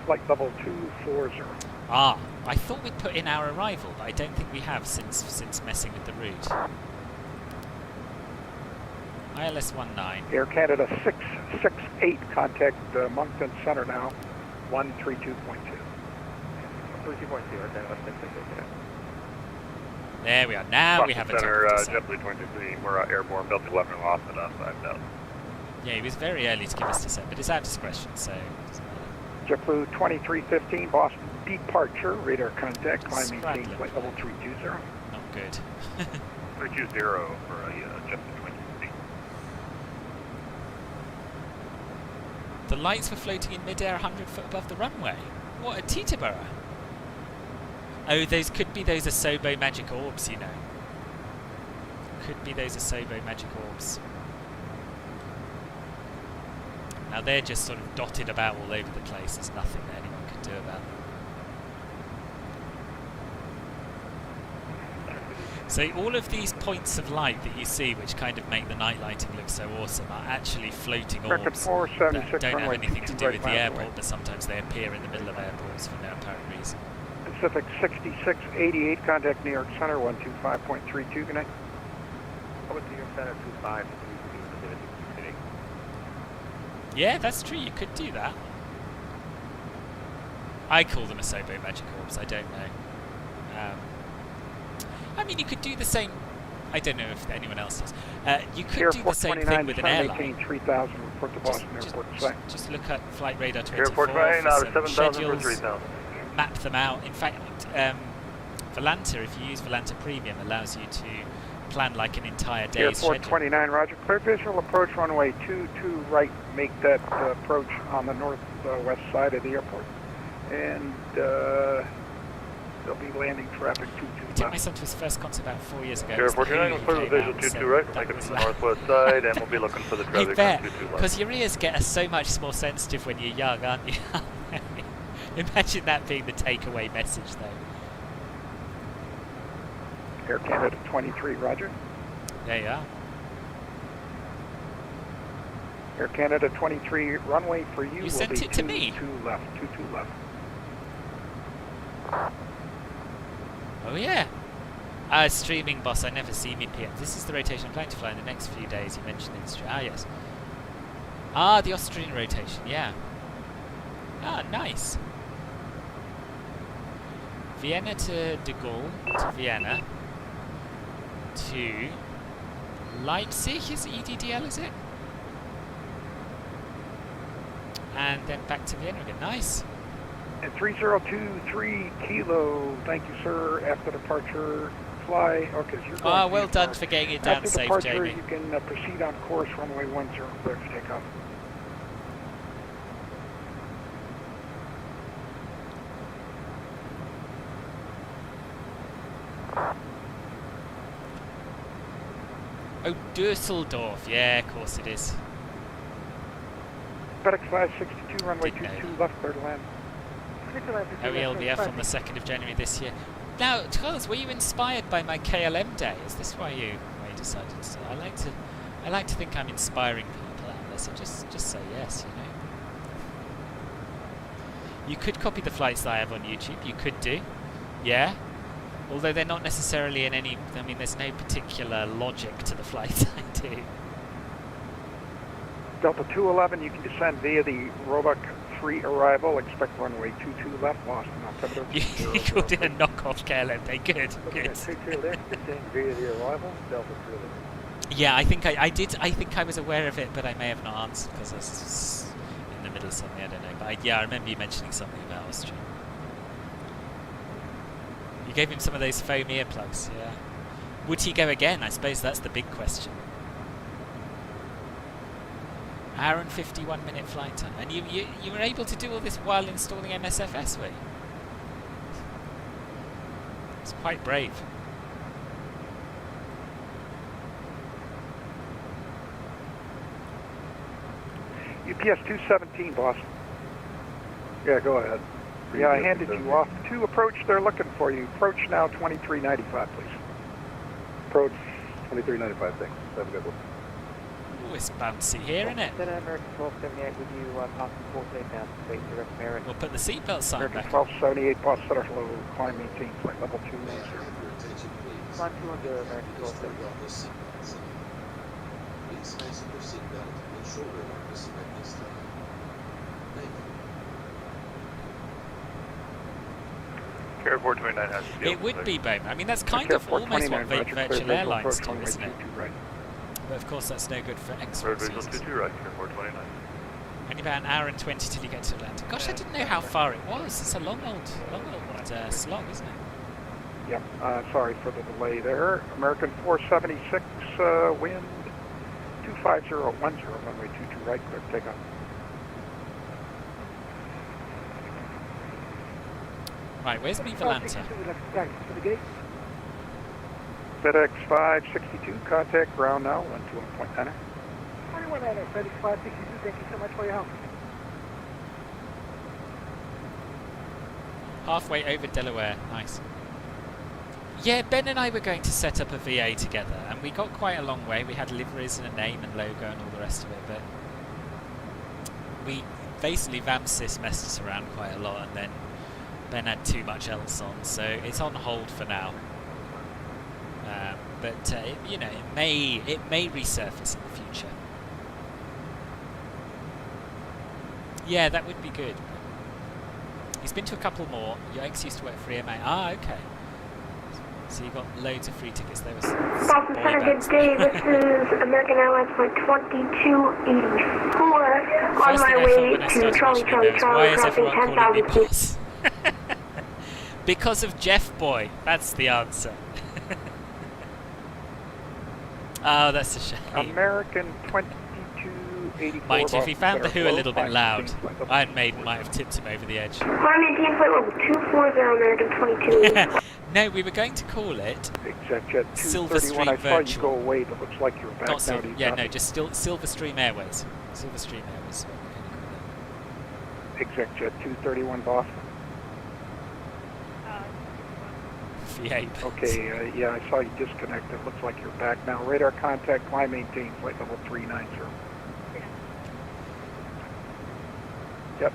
flight level 240. Ah, I thought we'd put in our arrival, but I don't think we have since messing with the route. ILS 19. Air Canada 668, contact Moncton Center now, 132.2. 32.2, there we are. Now we have a Center, JetBlue 23, we're airborne, Delta 11 lost at us, 5,000. Yeah, he was very early to give us descent, but it's our discretion, so... JetBlue 2315, Boston departure, radar contact, climb maintain flight level 320. Not good. 320 for a JetBlue 23. The lights were floating in midair 100 foot above the runway. What, at Teterboro? Oh, those could be those Asobo magic orbs, you know. Could be those Asobo magic orbs. Now they're just sort of dotted about all over the place. There's nothing that anyone can do about them. So all of these points of light that you see, which kind of make the night lighting look so awesome, are actually floating orbs that don't have anything to do with the airport, but sometimes they appear in the middle of airports for no apparent reason. Pacific 6688, contact New York Center 125.32, good night. Over to New York Center 25. Yeah, that's true, you could do that. I call them Asobo magic orbs, I don't know. I mean, you could do the same. I don't know if anyone else does. You could do the same thing with an airline. 3000, report to Boston Airport. Just look at Flight Radar 24 for some schedules, map them out. In fact, Volanta, if you use Volanta Premium, allows you to plan like an entire day's schedule. Airport 29, roger. Clear visual approach runway 22 right. Make that approach on the northwest side of the airport. And there'll be landing traffic 22 left. I took my son to his first concert about 4 years ago. Airport 29, clear the visual 22 right. Take it from the northwest side, and we'll be looking for the traffic on 22 left. Because your ears get so much more sensitive when you're young, aren't you? Imagine that being the takeaway message, though. Air Canada 23, roger. There you are. Air Canada 23, runway for you will sent be it to me. 22 left, 22 left. Oh yeah. Streaming boss, I never see me PM. This is the rotation I'm planning to fly in the next few days. You mentioned in the stream. Ah, yes. Ah, the Austrian rotation, yeah. Ah, nice. Vienna to De Gaulle, to Vienna, to Leipzig, is EDDL, is it? And then back to Vienna again. Nice. And 3023 Kilo, thank you, sir. After departure, fly. Okay, so you're going Ah, well done for getting it down After safe, departure, Jamie. you can proceed on course, runway 10, clear for takeoff. Oh, Dusseldorf. Yeah, of course it is. FedEx 562, runway 22 left, clear to land. OELVF on the 2nd of January this year. Now, Charles, were you inspired by my KLM day? Is this why you decided to? I like to think I'm inspiring people out there. So just say yes, you know. You could copy the flights that I have on YouTube. You could do, yeah. Although they're not necessarily in any. I mean, there's no particular logic to the flights I do. Delta 211, you can descend via the Roebuck 3 arrival. Expect runway 22 left, Boston. You called it a knockoff KLM day. Good, good. 22 left, descend via the arrival, Delta 211. Yeah, I think I did. I think I was aware of it, but I may have not answered because I was in the middle of something. I don't know. But yeah, I remember you mentioning something about Austria. You gave him some of those foam earplugs. Yeah. Would he go again? I suppose that's the big question. Hour and 51-minute flight time, and you were able to do all this while installing MSFS, were you? It's quite brave. UPS 217, boss. Yeah, go ahead. Yeah, I handed you off. To approach, they're looking for you. Approach now 2395, please. Approach 2395, thanks. Have a good one. Oh, it's bouncy here, isn't it? American 1278 with you, passing 48 now, space direct merit. We'll put the seatbelt sign American back. 1278, boss, center flow, climb, maintain, flight level 2. Climb 200, American 1278. Please fasten your seatbelt and shoulder harness at this time. Thank you. Airport 29 has to be It would be, babe. I mean, that's kind of almost what virtual airlines do, isn't it? But of course, that's no good for Road visual 22 right, Airport 29. Only about an hour and 20 till you get to Atlanta. Gosh, I didn't know how far it was. It's a long old slog, isn't it? Yep, sorry for the delay there. American 476, wind 25010, runway 22 right, clear to take off. Right, where's me Volanta? FedEx 562, contact ground now, 121.9. 21 FedEx 562, thank you so much for your help. Halfway over Delaware, nice. Yeah, Ben and I were going to set up a VA together, and we got quite a long way. We had liveries and a name and logo and all the rest of it, but we basically VATSIM messed us around quite a lot, and then Ben had too much else on, so it's on hold for now. But you know, it may resurface in the future. Yeah, that would be good. He's been to a couple more. Your ex used to work for EMA. Ah, okay. So you got loads of free tickets. There was Boston Center, good day. This is American Airlines Flight 2284 on my way to Charlie, crossing 10,000 feet. Because of Jeff Boy. That's the answer. Oh, that's a shame. American 2284. Mind you, if he found the Who a little bit loud, Iron Maiden might have tipped him over the edge. Climb maintain flight level 240, American 22. No, we were going to call it Executive Silver Stream I saw Virtual. you go away, but looks like you're back Not now. yeah, no, just still Silver Stream Airways. Silver Stream Airways. Executive 231 Boston. V8. Okay, yeah, I saw you disconnected. Looks like you're back now. Radar contact, climb maintain flight level 390. Yep.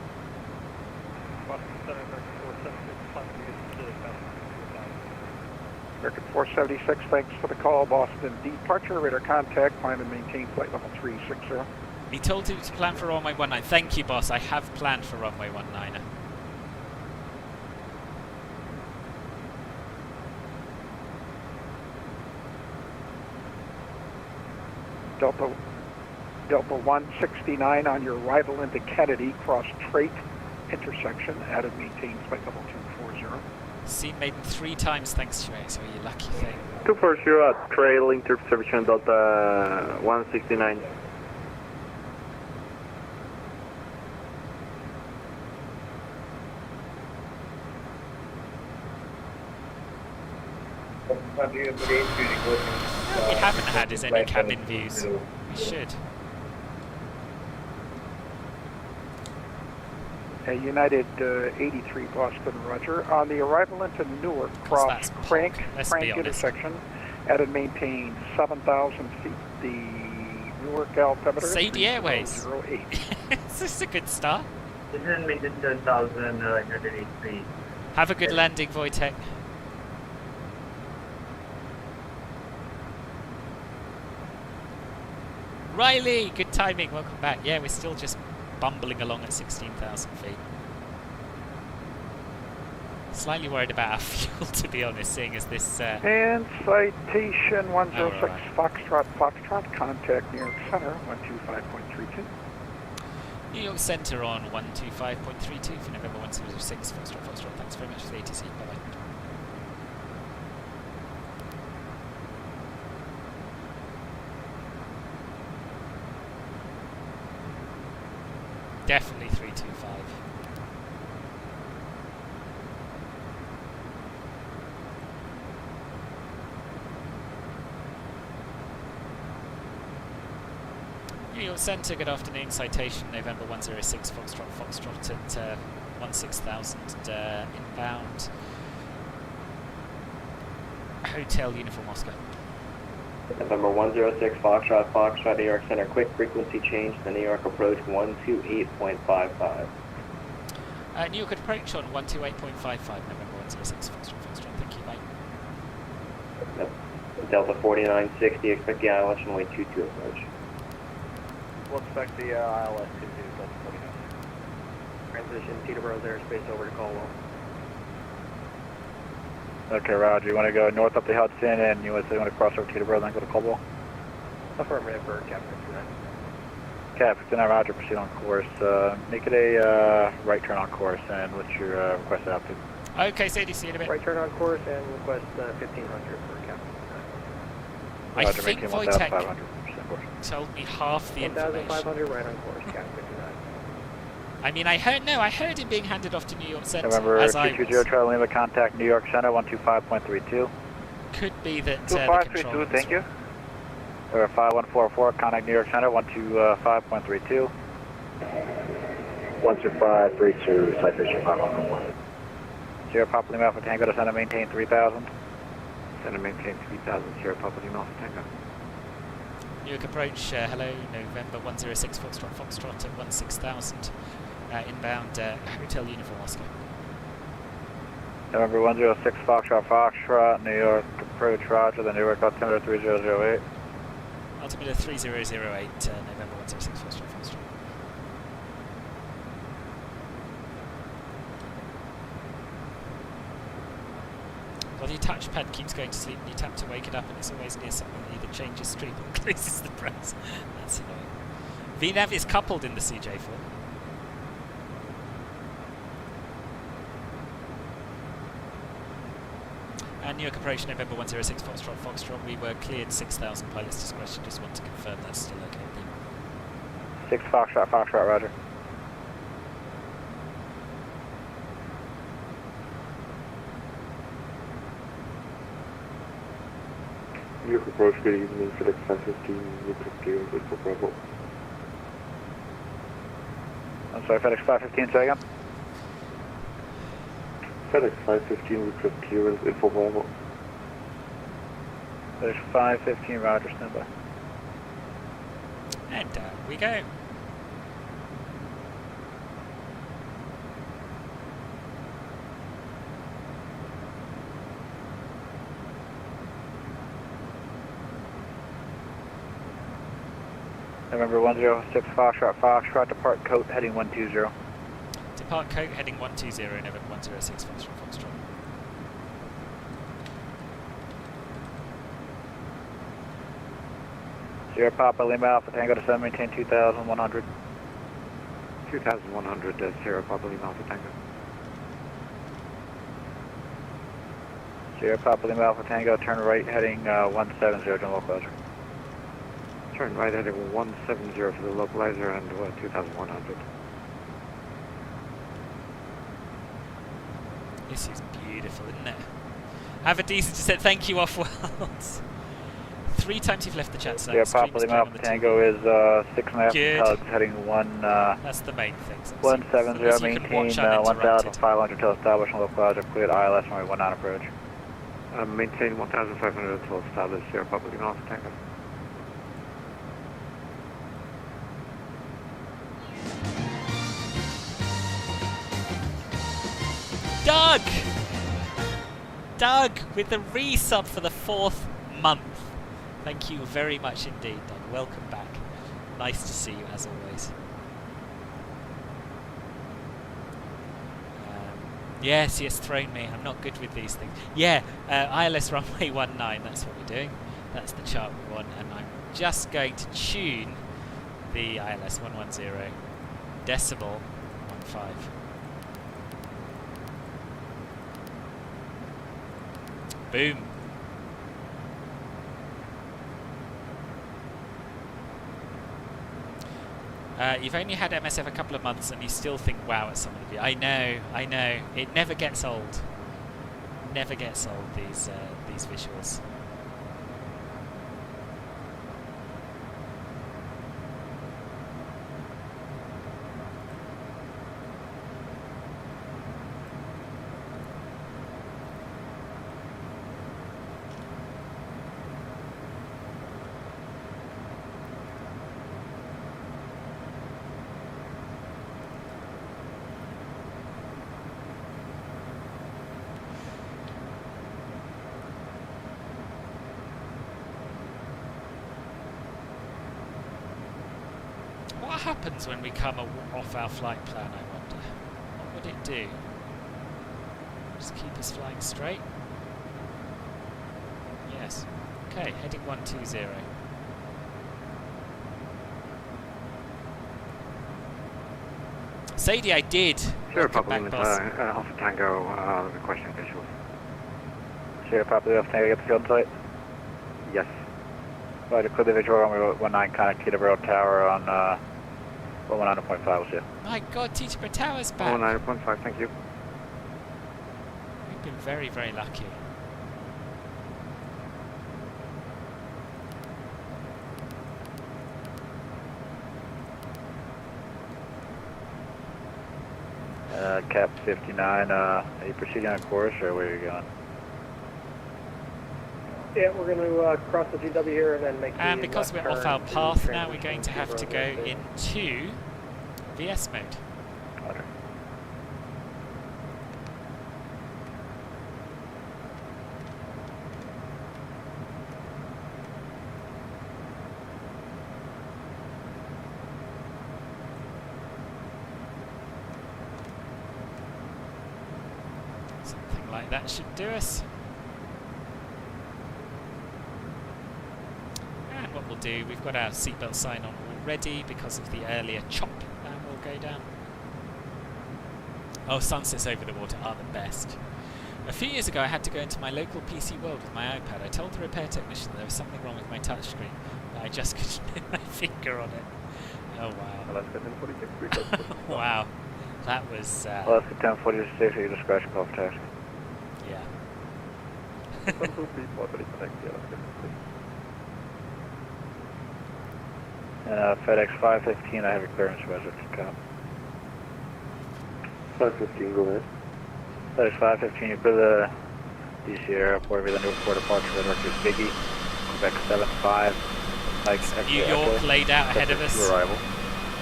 American 476, thanks for the call. Boston departure, radar contact, climb and maintain flight level 360. He told you to plan for runway 19. Thank you, boss. I have planned for runway 19. Delta 169 on your arrival into Kennedy, cross Trait intersection, added maintain flight level 240. Seen Maiden 3 times, thanks to you, so you lucky thing. 240 at trail intersection Delta 169. What we haven't had is any cabin views. We should. United 83 Boston, Roger. On the arrival into Newark, cross Crank intersection, added maintain 7,000 feet. The Newark altimeter Sadie Airways. 08. Is this a good start? This is maintain 10,000, United 83. Have a good landing, Wojtek. Riley, good timing, welcome back. Yeah, we're still just bumbling along at 16,000 feet. Slightly worried about our fuel, to be honest, seeing as this... And citation 106 Foxtrot, contact New York Center, 125.32. New York Center on 125.32 for November 106, Foxtrot. Thanks very much for the ATC, bye-bye. Definitely 325. New York Center, good afternoon. Citation November 106 Foxtrot at 16,000 inbound. Hotel Uniform Oscar. November 106 Foxtrot, New York Center, quick frequency change, the New York approach 128.55. New York approach on 128.55, November 106 Foxtrot, thank you, bye. Delta 4960, expect the ILS runway 22 approach. We'll expect the ILS 22, Delta 49. Transition Teterboro's airspace over to Caldwell. Okay, Roger. You want to go north up the Hudson, and you want to cross over Teterboro, then go to Caldwell? Affirmative for Captain 59. Captain 59, Roger. Proceed on course. Make it a right turn on course, and what's your request altitude? Okay, Sadie, see you in a bit. Right turn on course and request 1,500 for Captain 59. I think Wojtek told me half the information. 1,500 right on course, Captain 59. I mean, I heard him being handed off to New York Center. November 220 Charlie Lima, contact New York Center 125.32. Could be that the 2532, thank you. 5144, contact New York Center, 125.32. 12532, Citation 511. Sierra Papa Lima Alpha Tango, descend and maintain 3000. Descend and maintain 3000, Sierra Papa Lima Alpha Tango. Newark approach, hello, November 106 Foxtrot at 16000. Inbound Hotel Uniform Oscar. November 106 Foxtrot, New York approach, roger, the Newark altimeter 3008. Altimeter 3008, November 106 Foxtrot. Well, your touchpad keeps going to sleep and you tap to wake it up and it's always near someone that either changes stream or closes the press. That's annoying. VNAV is coupled in the CJ4. And Newark approach, November 106 Foxtrot. We were cleared 6,000 pilots discretion. Just want to confirm that's still okay. 6 Foxtrot, roger. Newark approach, good evening, FedEx 515, Newark Gear, Info Bravo. I'm sorry, FedEx 515, say again? FedEx 515, Newark Gear, Info Bravo. FedEx 515, roger, standby. And down we go. November 106 Foxtrot, depart Coat, heading 120. Depart Coat, heading 120, November 106 Foxtrot. Sierra Papa Lima Alpha Tango, descend, maintain 2100. 2100, Sierra Papa Lima Alpha Tango. Sierra Papa Lima Alpha Tango, turn right, heading 170, general closure. Turn right heading 170 for the localizer and 2100. This is beautiful, isn't it? Have a decent descent. Thank you, Off-Worlds. 3 times you've left the chat zone. Yeah, Papa Lima Alpha Tango is 6.5 tugs, heading 1... that's the main thing. 170, maintain 1,500 till established and localizer, cleared ILS runway 19 approach. Maintain 1,500 till established, Sierra Papa Lima Alpha Tango. Doug with the resub for the 4th month. Thank you very much indeed, Doug. Welcome back. Nice to see you as always. Yes, he has thrown me. I'm not good with these things. Yeah, ILS runway 19, that's what we're doing. That's the chart we want, and I'm just going to tune the ILS 110 decimal 15. Boom. You've only had MSF a couple of months and you still think wow at some of you. I know. It never gets old. Never gets old, these visuals. What happens when we come off our flight plan, I wonder? What would it do? Just keep us flying straight? Yes. Okay, heading 120. Sadie, I did. Sierra Papa Lima Alpha Tango, requesting visuals. Sierra Papa Alpha Tango, get the field site? Yes. Right, to clear the visual runway 19, contact Teterboro Tower on 119.5, we'll see you. My God, Teterboro Tower's back. 119.5, thank you. We've been very, very lucky. Cap 59, are you proceeding on course or where are you going? Yeah, we're going to cross the GW here and then make the And because left we're off turn our to path now, we're transition going to have to go runway into VS mode. Roger. Something like that should do us. And what we'll do, we've got our seatbelt sign on already because of the earlier chop, and we'll go down. Oh, sunsets over the water are the best. A few years ago I had to go into my local PC World with my iPad. I told the repair technician there was something wrong with my touchscreen, but I just couldn't put my finger on it. Oh wow. Wow. That was... Alaska 1046, are you discretion call for taxi? Yeah. FedEx 515, I have your clearance resident cop. 515, go ahead. FedEx 515, you clear the DC airport with a new port departure for director Biggie, Quebec 75, Mike New York laid out ahead of us. Arrival.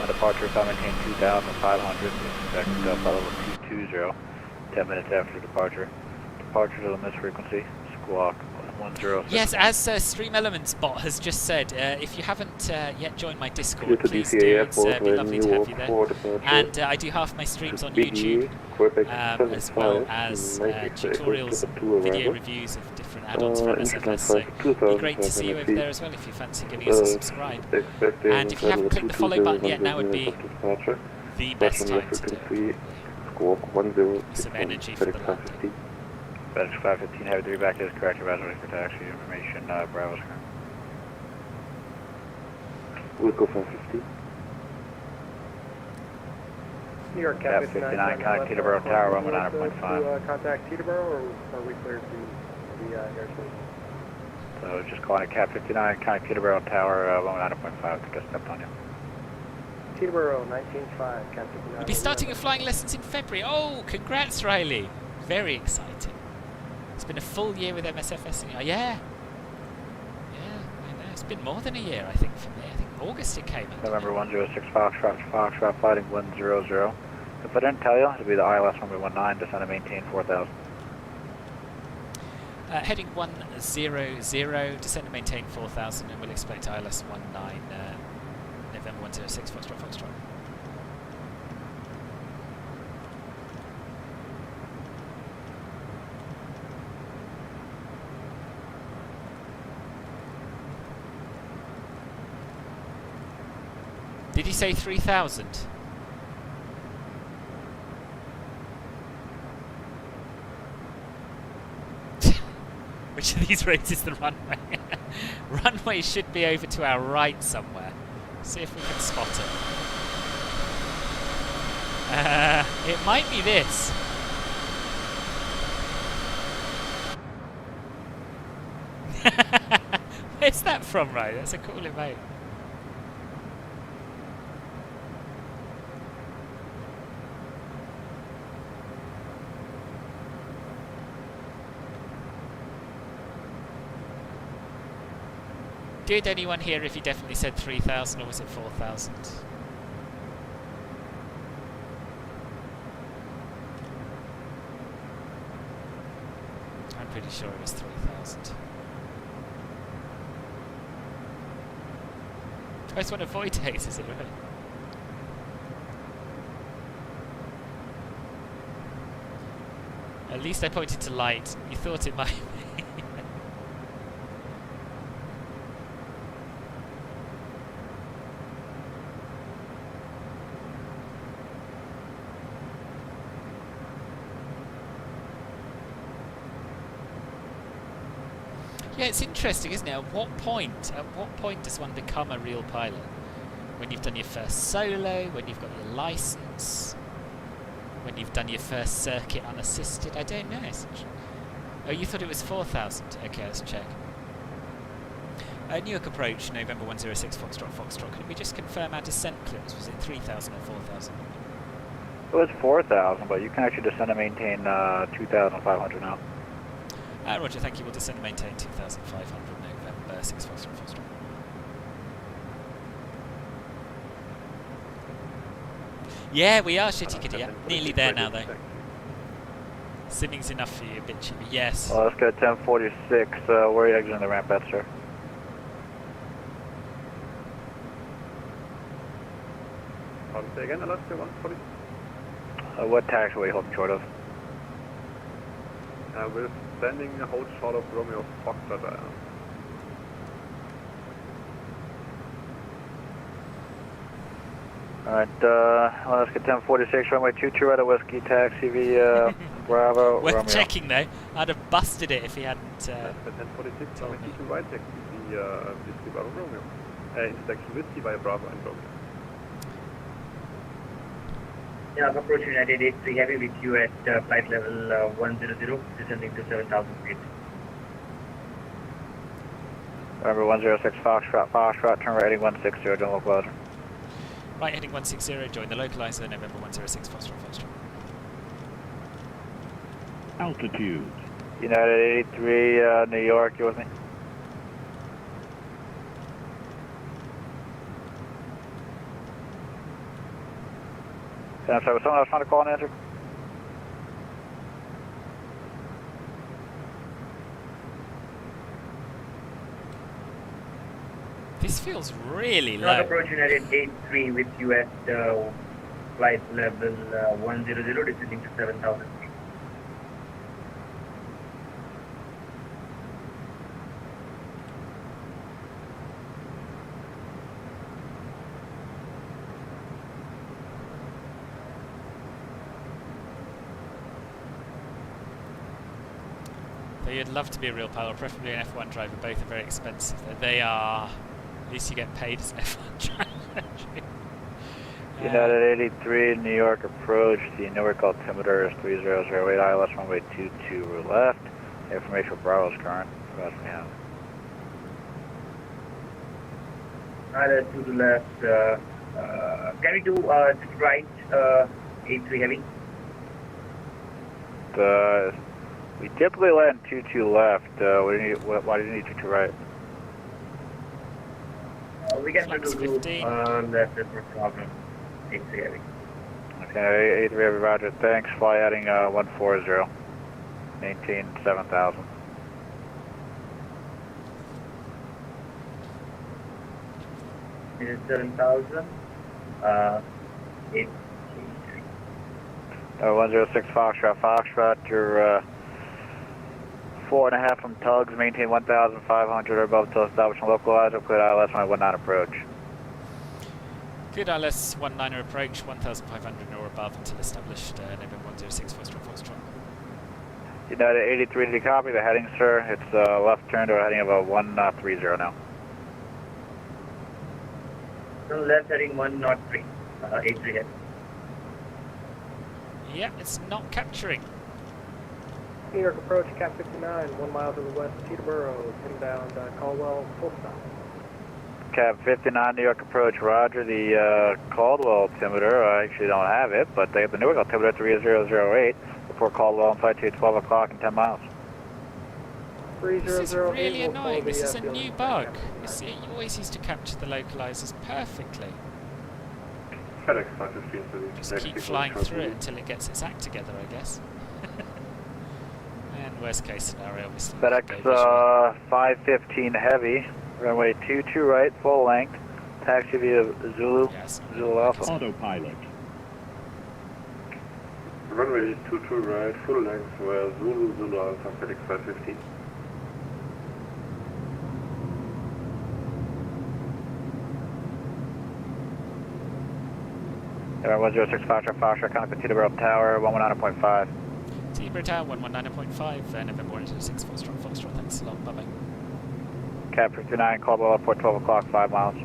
On departure, if I maintain 2,500, expect level 220, 10 minutes after departure. Departure to the miss frequency, squawk 10. Yes, as Stream Elements bot has just said, if you haven't yet joined my Discord, please do. It's be lovely to have you there. And I do half my streams on YouTube, as well as tutorials, video reviews of different add-ons for MSFS. So it'd be great to see you over there as well if you fancy giving us a subscribe. And if you haven't clicked the follow button yet, now would be the best time to do it. Some energy for the landing. FedEx 515, Heavy 3 back is correct, reservation for taxi information, Bravo's current. We'll go 515. New York Cap 59, contact Teterboro Tower, 119.5. Contact Teterboro, or are we cleared to the airspace? So just calling it Cap 59, contact Teterboro Tower, 119.5, to get stepped on you. Teterboro 19.5, Cap 59. We'll be starting your flying lessons in February. Oh, congrats, Riley. Very exciting. It's been a full year with MSFS. Yeah. Yeah, I know. It's been more than a year, I think, for me. I think August it came out. November 106 Foxtrot, flighting 100. If I didn't tell you, it'll be the ILS number 19, descend and maintain 4,000. Heading 100, descend and maintain 4,000, and we'll expect ILS 19, November 106 Foxtrot. Did he say 3,000? Which of these roads is the runway? Runway should be over to our right somewhere. See if we can spot it. It might be this. Where's that from, right? That's a cool emote. Did anyone hear if he definitely said 3,000 or was it 4,000? I'm pretty sure it was 3,000. I just want to avoid haze, is it right? At least I pointed to light. You thought it might be. Yeah, it's interesting, isn't it? At what point does one become a real pilot? When you've done your first solo, when you've got your license, when you've done your first circuit unassisted? I don't know. Oh, you thought it was 4,000? Okay, let's check. Newark approach, November 106 Foxtrot. Can we just confirm our descent clearance? Was it 3,000 or 4,000? It was 4,000, but you can actually descend and maintain 2,500 now. Roger, thank you. We'll descend and maintain 2,500 November 6 Foxtrot Foxtrot. Yeah, we are shitty kitty. Yeah, nearly there now though. Simming's enough for you, a bit cheaper. Yes. Well, let's go 1046. Where are you exiting the ramp at, sir? Say again, Alaska 140. What taxi are you holding short of? We're standing hold short of Romeo Foxtrot. Alright, well, let's get 1046, runway 22 right at Whiskey, taxi via Bravo, Worth Romeo. checking though. I'd have busted it if he hadn't 1046, runway 22 right, taxi via Whiskey, Bravo, Romeo. Intersection Whiskey via Bravo and Romeo. Yeah, approach United 83 Heavy with you at flight level 100, descending to 7,000 feet. Remember 106 Foxtrot, turn right heading 160, don't localizer. Right heading 160, join the localizer, November 106 Foxtrot Foxtrot. Altitude. United 83, New York, you with me? I'm sorry, was someone else trying to call and answer? This feels really Roger, low. approach United 83 with you at flight level 100, descending to 7,000 feet. So you'd love to be a real pilot, preferably an F1 driver. Both are very expensive. They are. At least you get paid as an F1 driver. United 83, New York approach. The Newark altimeter is 3008, ILS runway 22 left. Information for Bravo's current. What else we have? Either to the left. Can we do right 83 Heavy? We typically land 22 left. Why do you need 22 right? We can do left, that's no problem. 83 Heavy. Okay, 83 Heavy, roger. Thanks. Fly heading 140. Maintain 7,000. It is 7,000. 106 Foxtrot, you're 4.5 from tugs, maintain 1,500 or above until establishment localizer, clear ILS 19 approach. Good ILS 19er approach, 1,500 or above until established, November 106 Foxtrot Foxtrot. United 83, did you copy the heading, sir? It's left turn to a heading of a 130 now. No, left heading 103, 83 Heavy. Yeah, it's not capturing. New York approach, Cap 59, 1 mile to the west, Teterboro, inbound Caldwell, full stop. Cap 59, New York approach, roger. The Caldwell altimeter, I actually don't have it, but they have the Newark altimeter 3008. Before Caldwell on site to 12 o'clock in 10 miles. 3008. This is really annoying. This is a new bug. You see, you always used to capture the localizers perfectly. Just keep flying through it until it gets its act together, I guess. And worst case scenario, obviously. FedEx 515 heavy, runway 22 right, full length, taxi via Zulu, Zulu Alpha. Autopilot. Runway 22 right, full length, via Zulu, Zulu Alpha, FedEx 515. Air 106 Foxtrot, contact Teterboro Tower, 119.5. Teterboro Tower, 119.5, November 106 Foxtrot, thanks a lot, bye-bye. Cap 59, Caldwell Airport, 12 o'clock, 5 miles.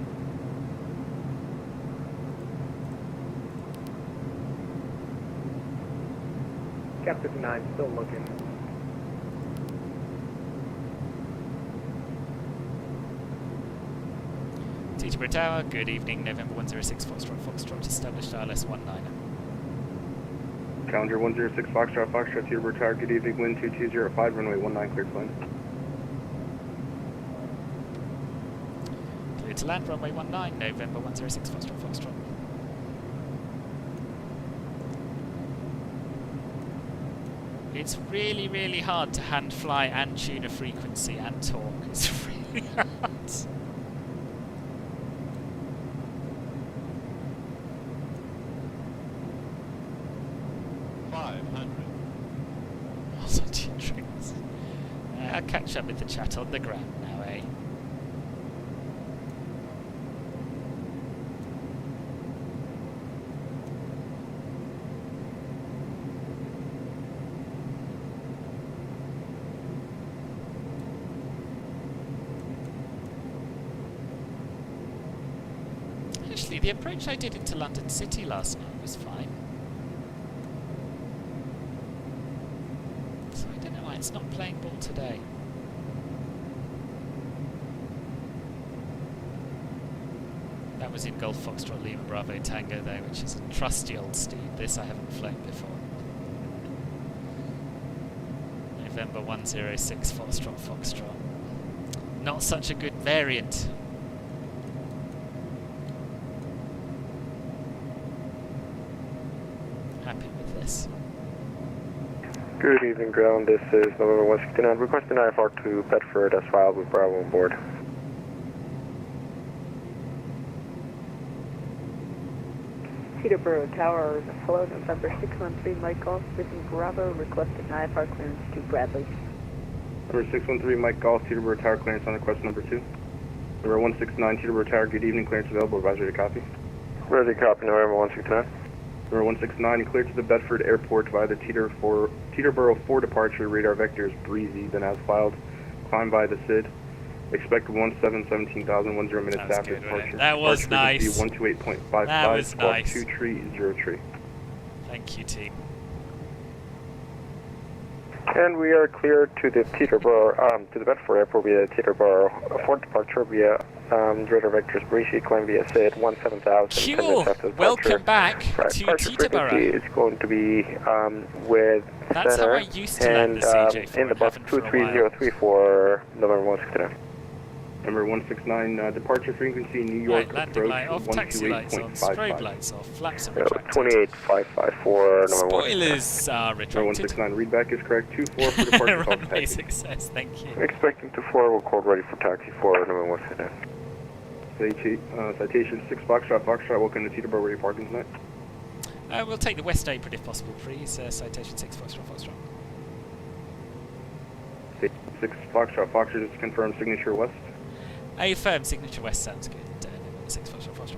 Cap 59, still looking. Teterboro Tower, good evening, November 106 Foxtrot, established ILS 19. Challenger 106 Foxtrot, Teterboro Tower, good evening, wind 2205, runway 19, cleared to land. Clear to land, runway 19, November 106 Foxtrot. It's really, really hard to hand fly and tune a frequency and talk. It's really hard. 500. Also tune tricks. I'll catch up with the chat on the ground now, eh? Actually, the approach I did into London City last night was fine. So I don't know why it's not playing ball today. That was in Golf Foxtrot Lima Bravo Tango though, which is a trusty old steed. This I haven't flown before. November 106 Foxtrot. Not such a good variant. Happy with this. Good evening, ground. This is November 169. Requesting IFR to Bedford as filed with Bravo on board. Teterboro Tower, hello, November 613, Mike Golf, this is Bravo, requesting IFR clearance to Bradley. Number 613, Mike Golf, Teterboro Tower, clearance on request number 2. Number 169, Teterboro Tower, good evening, clearance available, advisory to copy. Ready to copy, November 169. Number 169, cleared to the Bedford Airport via the Teterboro 4 departure, radar vector is breezy, then as filed, climb by the SID. Expect 17,000, 10 minutes after departure. That was nice. 128.55, that was nice. 2 tree, 0 tree. Thank you, team. And we are cleared to the Teterboro, to the Bedford Airport via Teterboro 4 departure via radar vectors breezy, climb via SID 17,000. Cool. Welcome back to Teterboro. It's going to be with That's center how I used to land the CJ4 in the bus 2303 for November 169. Number 169, departure frequency, New York landing approach, light off, taxi lights on, strobe lights off, flaps are retracted. 28554, November 169. Spoilers are retracted. Number 169, readback is correct, 24 for departure. Runway success, thank you. Expecting 24, we'll call ready for taxi for November 169. Citation 6 Foxtrot, welcome to Teterboro, where are you parking tonight? We'll take the West Apron if possible, please. Citation 6 Foxtrot. 6 Foxtrot, just confirm signature West. A firm signature West sounds good. 6 Foxtrot.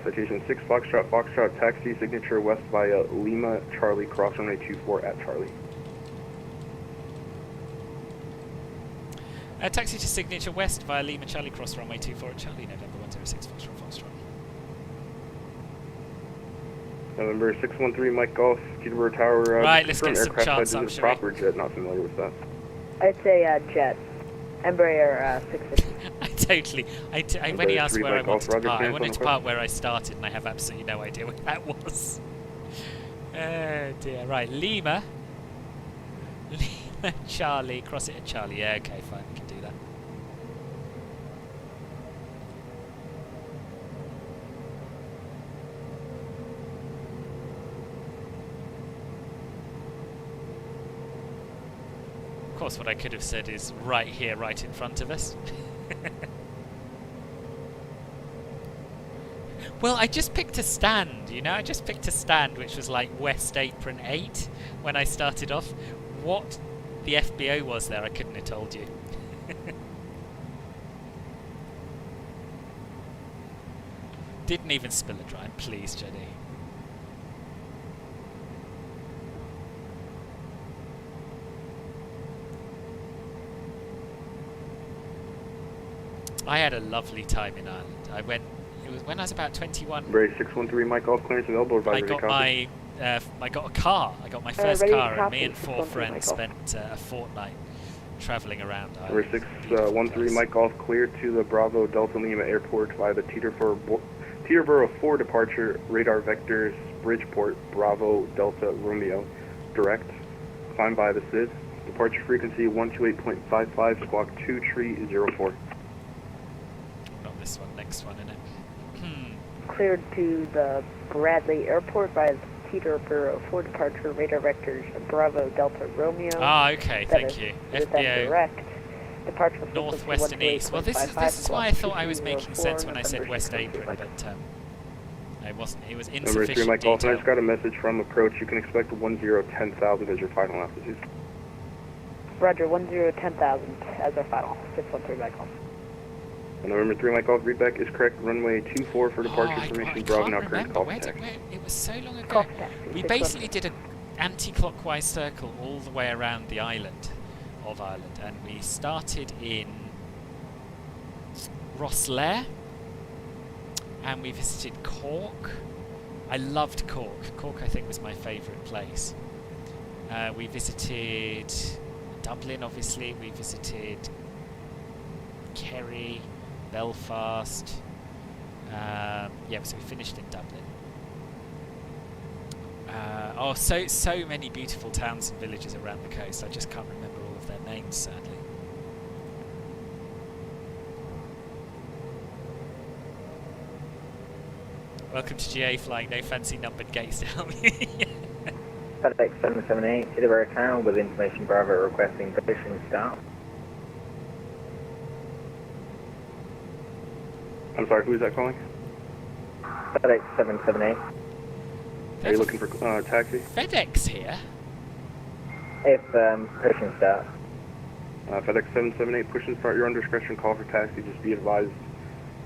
Citation 6 Foxtrot, taxi signature West via Lima Charlie, cross runway 24 at Charlie. Taxi to signature West via Lima Charlie, cross runway 24 at Charlie, November 106 Foxtrot. November 613 Mike Golf, Teterboro Tower. Right, let's get some charts up, shall proper jet, not familiar with that. It's a jet. Embraer 650. When he asked where I wanted to park, I wanted to park where I started, and I have absolutely no idea where that was. Oh dear. Right, Lima Charlie, cross it at Charlie. Yeah, okay, fine, we can do that. Of course, what I could have said is right here, right in front of us. Well, I just picked a stand, you know? I just picked a stand which was like West Apron 8 when I started off. What the FBO was there, I couldn't have told you. Didn't even spill a dime, please, Jenny. I had a lovely time in Ireland. It was when I was about 21. Bray 613, Mike Golf, clearance available. I got a car. I got my first car, and me and 4 friends spent a fortnight travelling around Ireland. Number 613, Mike Golf, cleared to the Bravo Delta Lima Airport via the Teterboro Teterboro 4 departure, radar vectors, Bridgeport, Bravo, Delta, Romeo, direct. Climb by the SID. Departure frequency 128.55, squawk 2, tree 04. Not this one, next one, innit? Cleared to the Bradley Airport by Teterboro 4 departure, radar vectors, Bravo, Delta, Romeo. Ah, okay, thank you. FBO. Direct. Departure North, west, and east. Well, this is why I thought I was making sense when I said West Apron, but I wasn't. It was insufficient Number 3, Mike Golf, I detail. just got a message from approach. You can expect 10,000 as your final altitude. Roger, 10,000 as our final. 613 back home. November 3, Mike Golf, readback is correct. Runway 24 for departure information. Bravo now current call contact. It was so long ago. We basically did an anti-clockwise circle all the way around the island of Ireland, and we started in Rosslare, and we visited Cork. I loved Cork. Cork, I think, was my favourite place. We visited Dublin, obviously. We visited Kerry, Belfast. Yeah, so we finished in Dublin. So many beautiful towns and villages around the coast. I just can't remember all of their names, sadly. Welcome to GA flying, no fancy numbered gates to help you. FedEx 778, Teterboro Town with information Bravo requesting position start. I'm sorry, who is that calling? FedEx 778. Are you looking for taxi? FedEx here? If push and start. FedEx 778, push and start. Your own discretion, call for taxi. Just be advised,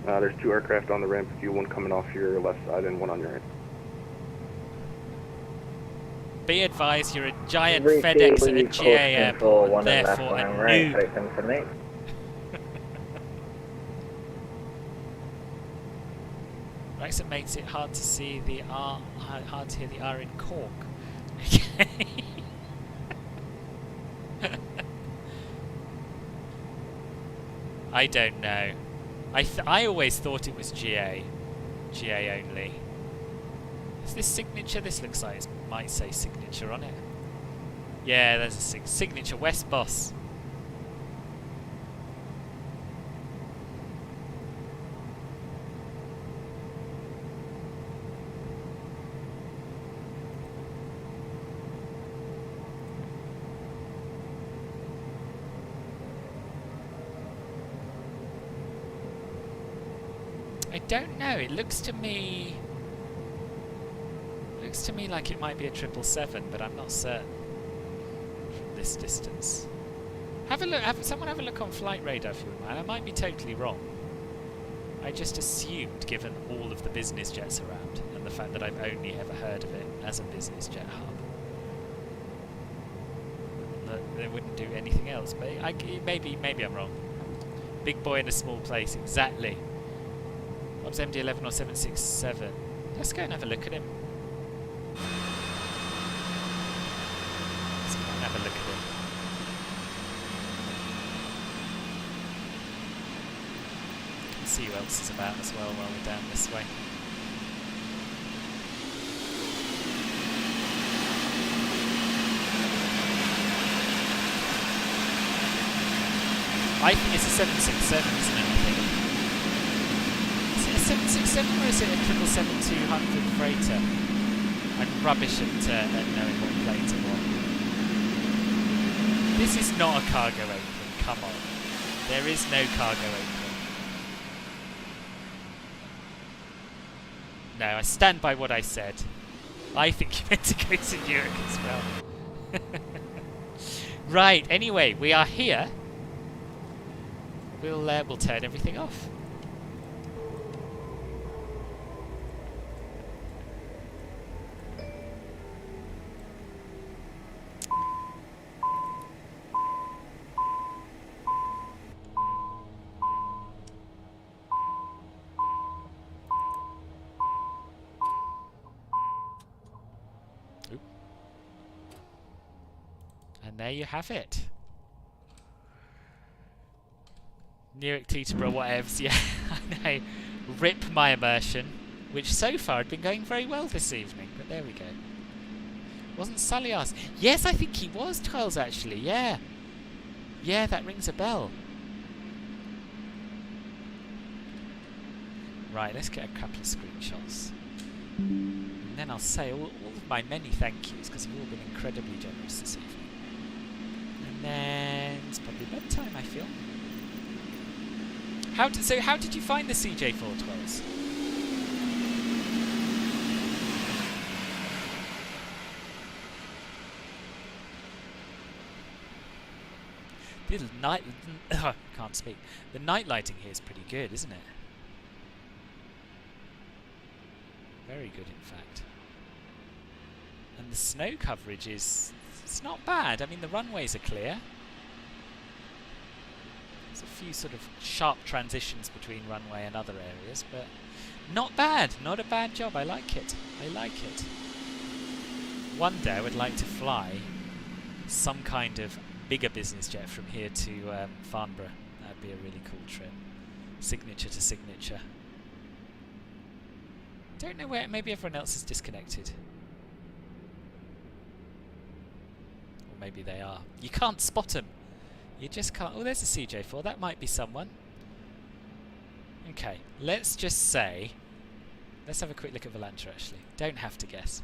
there's 2 aircraft on the ramp with you, one coming off your left side and one on your right. Be advised, you're a giant FedEx at a GA airport, therefore a noob. FedEx 778. Right, it makes it hard to see the R, hard to hear the R in Cork. I don't know. I always thought it was GA only. Is this signature? This looks like it might say signature on it. Yeah, there's a signature West Boss. I don't know. It looks to me like it might be a 777, but I'm not certain from this distance. Have a look. Someone have a look on flight radar if you wouldn't mind. I might be totally wrong. I just assumed, given all of the business jets around and the fact that I've only ever heard of it as a business jet hub, that they wouldn't do anything else. But maybe I'm wrong. Big boy in a small place, exactly. Bob's MD-11 or 767. Let's go and have a look at him. Let's go and have a look at him. Let's see who else is about as well while we're down this way. I think it's a 767, isn't it? I think. 767 or is it a 777-200 freighter? I'm rubbish at knowing what plane to want. This is not a cargo apron, come on. There is no cargo apron. No, I stand by what I said. I think you meant to go to Newark as well. Right, anyway, we are here. We'll turn everything off. And there you have it. Newark, Teterboro, whatevs. Yeah, I know. Rip my immersion. which so far had been going very well this evening, but there we go. Wasn't Sully asked? Yes, I think he was, Tiles, actually, yeah. Yeah, that rings a bell. Right, let's get a couple of screenshots. And then I'll say all of my many thank yous, because you've all been incredibly generous this evening. And then it's probably bedtime, I feel. So how did you find the CJ4 Twelves? The night can't speak. The night lighting here is pretty good, isn't it? Very good, in fact. And the snow coverage it's not bad. I mean, the runways are clear. There's a few sort of sharp transitions between runway and other areas, but not bad. Not a bad job. I like it. I like it. One day I would like to fly some kind of bigger business jet from here to Farnborough. That would be a really cool trip. Signature to signature. Don't know where. Maybe everyone else is disconnected. Or maybe they are. You can't spot them. You just can't. Oh, there's a CJ4. That might be someone. Okay, let's just say. Let's have a quick look at Volantra, actually. Don't have to guess.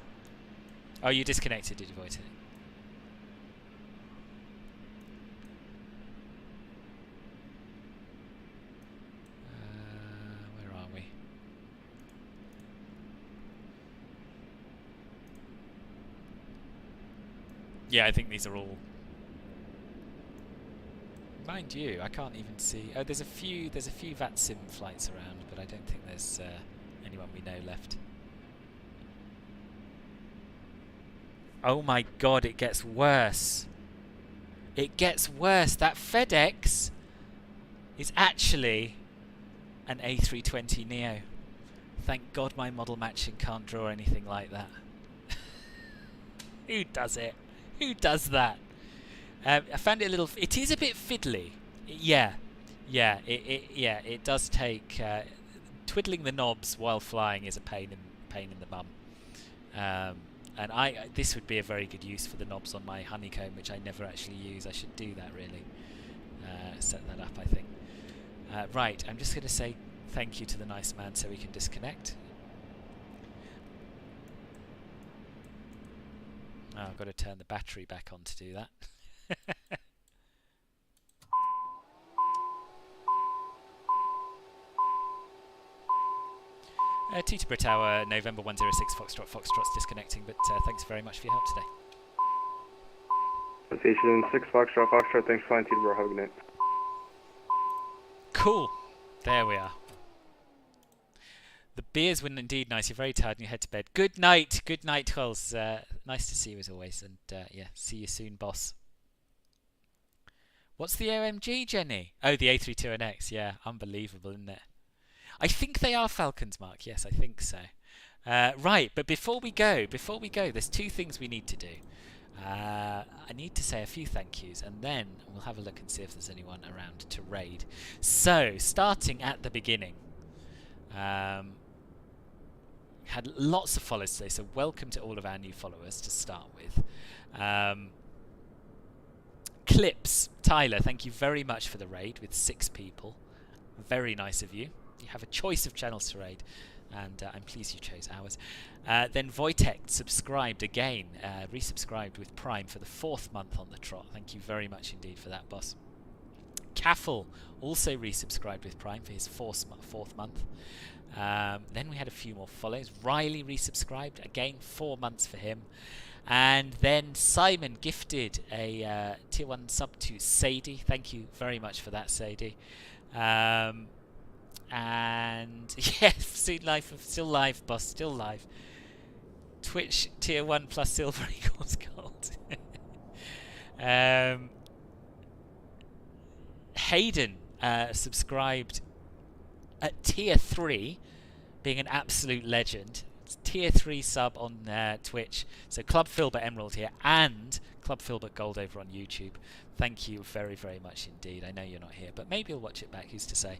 Oh, you disconnected, did you, Void? Where are we? Yeah, I think these are all. Mind you, I can't even see. Oh, there's a few VATSIM flights around, but I don't think there's anyone we know left. Oh my God, it gets worse. It gets worse. That FedEx is actually an A320neo. Thank God my model matching can't draw anything like that. Who does it? Who does that? I found it a little. It is a bit fiddly. Yeah. It does take twiddling the knobs while flying is a pain in the bum. And this would be a very good use for the knobs on my honeycomb, which I never actually use. I should do that really. Set that up, I think. Right, I'm just going to say thank you to the nice man so we can disconnect. Oh, I've got to turn the battery back on to do that. Teterboro Tower, November 106, Foxtrot's disconnecting, but thanks very much for your help today. Station 6, Foxtrot, thanks for flying Teterboro, have a good night. Cool, there we are. The beers were indeed nice. You're very tired and you head to bed. Good night, Hulls. Nice to see you as always, and yeah, see you soon, boss. What's the OMG, Jenny? Oh, the A32NX. Yeah, unbelievable, isn't it? I think they are Falcons, Mark. Yes, I think so. Right, but before we go, there's two things we need to do. I need to say a few thank yous, and then we'll have a look and see if there's anyone around to raid. So, starting at the beginning. Had lots of follows today, so welcome to all of our new followers to start with. Clips, Tyler, thank you very much for the raid with 6 people. Very nice of you. You have a choice of channels to raid, and I'm pleased you chose ours. Then Wojtek subscribed again, resubscribed with Prime for the 4th month on the trot. Thank you very much indeed for that, boss. Caffel also resubscribed with Prime for his 4th month. Then we had a few more follows. Riley resubscribed, again 4 months for him. And then Simon gifted a tier 1 sub to Sadie. Thank you very much for that, Sadie. And yeah, still live, boss, still live. Twitch tier 1 plus silver equals gold. Hayden subscribed at tier 3, being an absolute legend. tier 3 sub on Twitch. So Club Filbert Emerald here and Club Filbert Gold over on YouTube. Thank you very, very much indeed. I know you're not here, but maybe you'll watch it back, who's to say.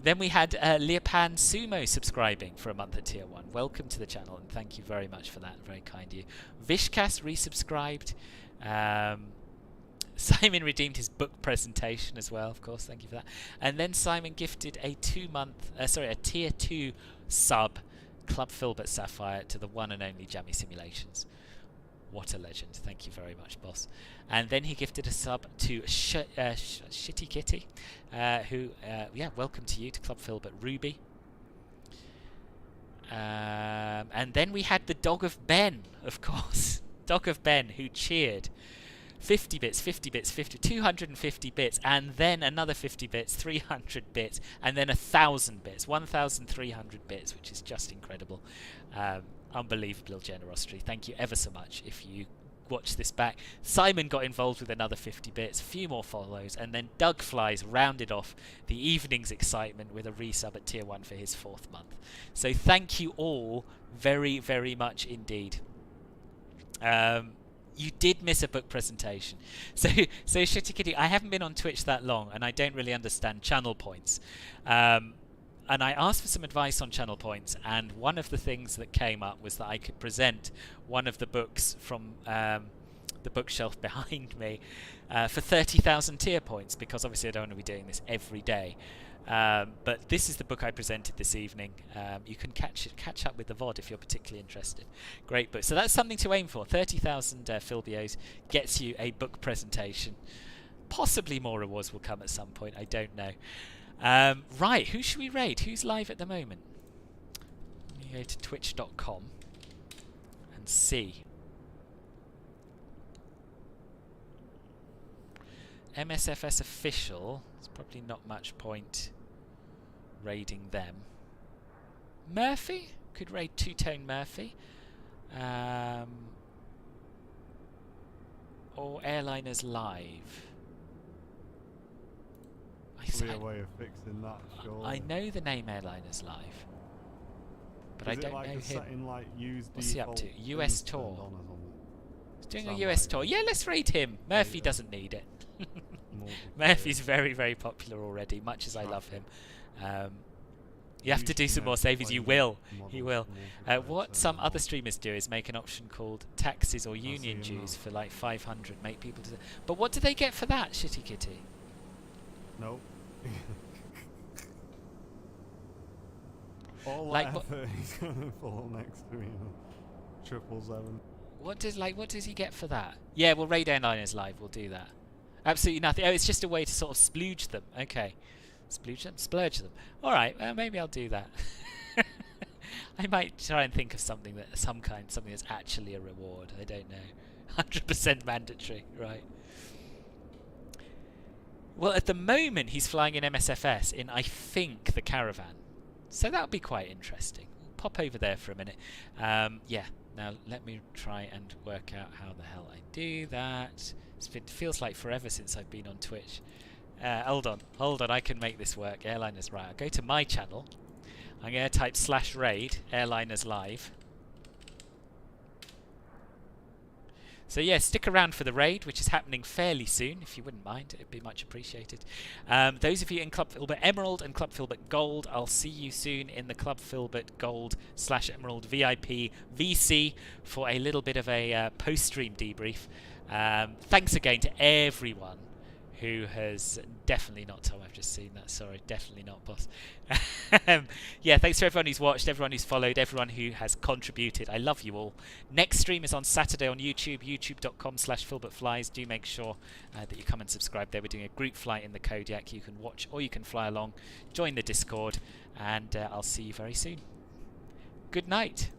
Then we had Leopan Sumo subscribing for a month at tier 1. Welcome to the channel, and thank you very much for that. Very kind of you. Vishkas resubscribed. Simon redeemed his book presentation as well, of course. Thank you for that. And then Simon gifted a a tier 2 sub, Club Filbert Sapphire, to the one and only Jammy Simulations. What a legend. Thank you very much, boss. And then he gifted a sub to Shitty Kitty, who, welcome to you to Club Filbert Ruby. And then we had the Dog of Ben, of course. Dog of Ben, who cheered 50 bits, 50 bits, 250 bits, and then another 50 bits, 300 bits, and then 1,000 bits, 1,300 bits, which is just incredible. Unbelievable generosity. Thank you ever so much if you watch this back. Simon got involved with another 50 bits, a few more follows, and then Doug Flies rounded off the evening's excitement with a resub at tier 1 for his 4th month. So thank you all very, very much indeed. You did miss a book presentation. So Shitty Kitty, I haven't been on Twitch that long, and I don't really understand channel points. And I asked for some advice on channel points, and one of the things that came up was that I could present one of the books from the bookshelf behind me for 30,000 tier points, because obviously I don't want to be doing this every day. But this is the book I presented this evening. You can catch up with the VOD if you're particularly interested. Great book. So that's something to aim for. 30,000 Filbios gets you a book presentation. Possibly more rewards will come at some point. I don't know. Right, who should we raid? Who's live at the moment? Let me go to twitch.com and see. MSFS official. There's probably not much point raiding them. Murphy? Could raid Two-Tone Murphy. Or Airliners Live. A way of fixing that, sure. I know the name Airliners Live, but I don't know him. Setting, like, what's he up to? US tour. He's doing a US tour. Yeah, let's raid him. Murphy doesn't need it. Murphy's very, very popular already, much as I love him. You have to do some more savies. You will. He will. What some other streamers do is make an option called taxes or union dues for like 500. Make people do. But what do they get for that, Shitty Kitty? Nope. All like that effort, he's gonna fall next to me. 777. What does he get for that? Yeah, we'll raid Airliners Live. We'll do that. Absolutely nothing. Oh, it's just a way to sort of splooge them. Okay, splurge them. All right. Well, maybe I'll do that. I might try and think of something that's actually a reward. I don't know. 100% mandatory, right? Well, at the moment, he's flying in MSFS in, I think, the Caravan. So that'll be quite interesting. We'll pop over there for a minute. Yeah, now let me try and work out how the hell I do that. It feels like forever since I've been on Twitch. Hold on, I can make this work. Airliners, right, I'll go to my channel. I'm going to type /raid, Airliners Live. So yeah, stick around for the raid, which is happening fairly soon, if you wouldn't mind. It'd be much appreciated. Those of you in Club Filbert Emerald and Club Filbert Gold, I'll see you soon in the Club Filbert Gold /Emerald VIP VC for a little bit of a post-stream debrief. Thanks again to everyone who has definitely not Tom, I've just seen that, sorry, definitely not boss. Yeah, thanks to everyone who's watched, everyone who's followed, everyone who has contributed. I love you all. Next stream is on Saturday on YouTube, youtube.com/FilbertFlies. Do make sure that you come and subscribe there. We're doing a group flight in the Kodiak. You can watch or you can fly along. Join the Discord, and I'll see you very soon. Good night.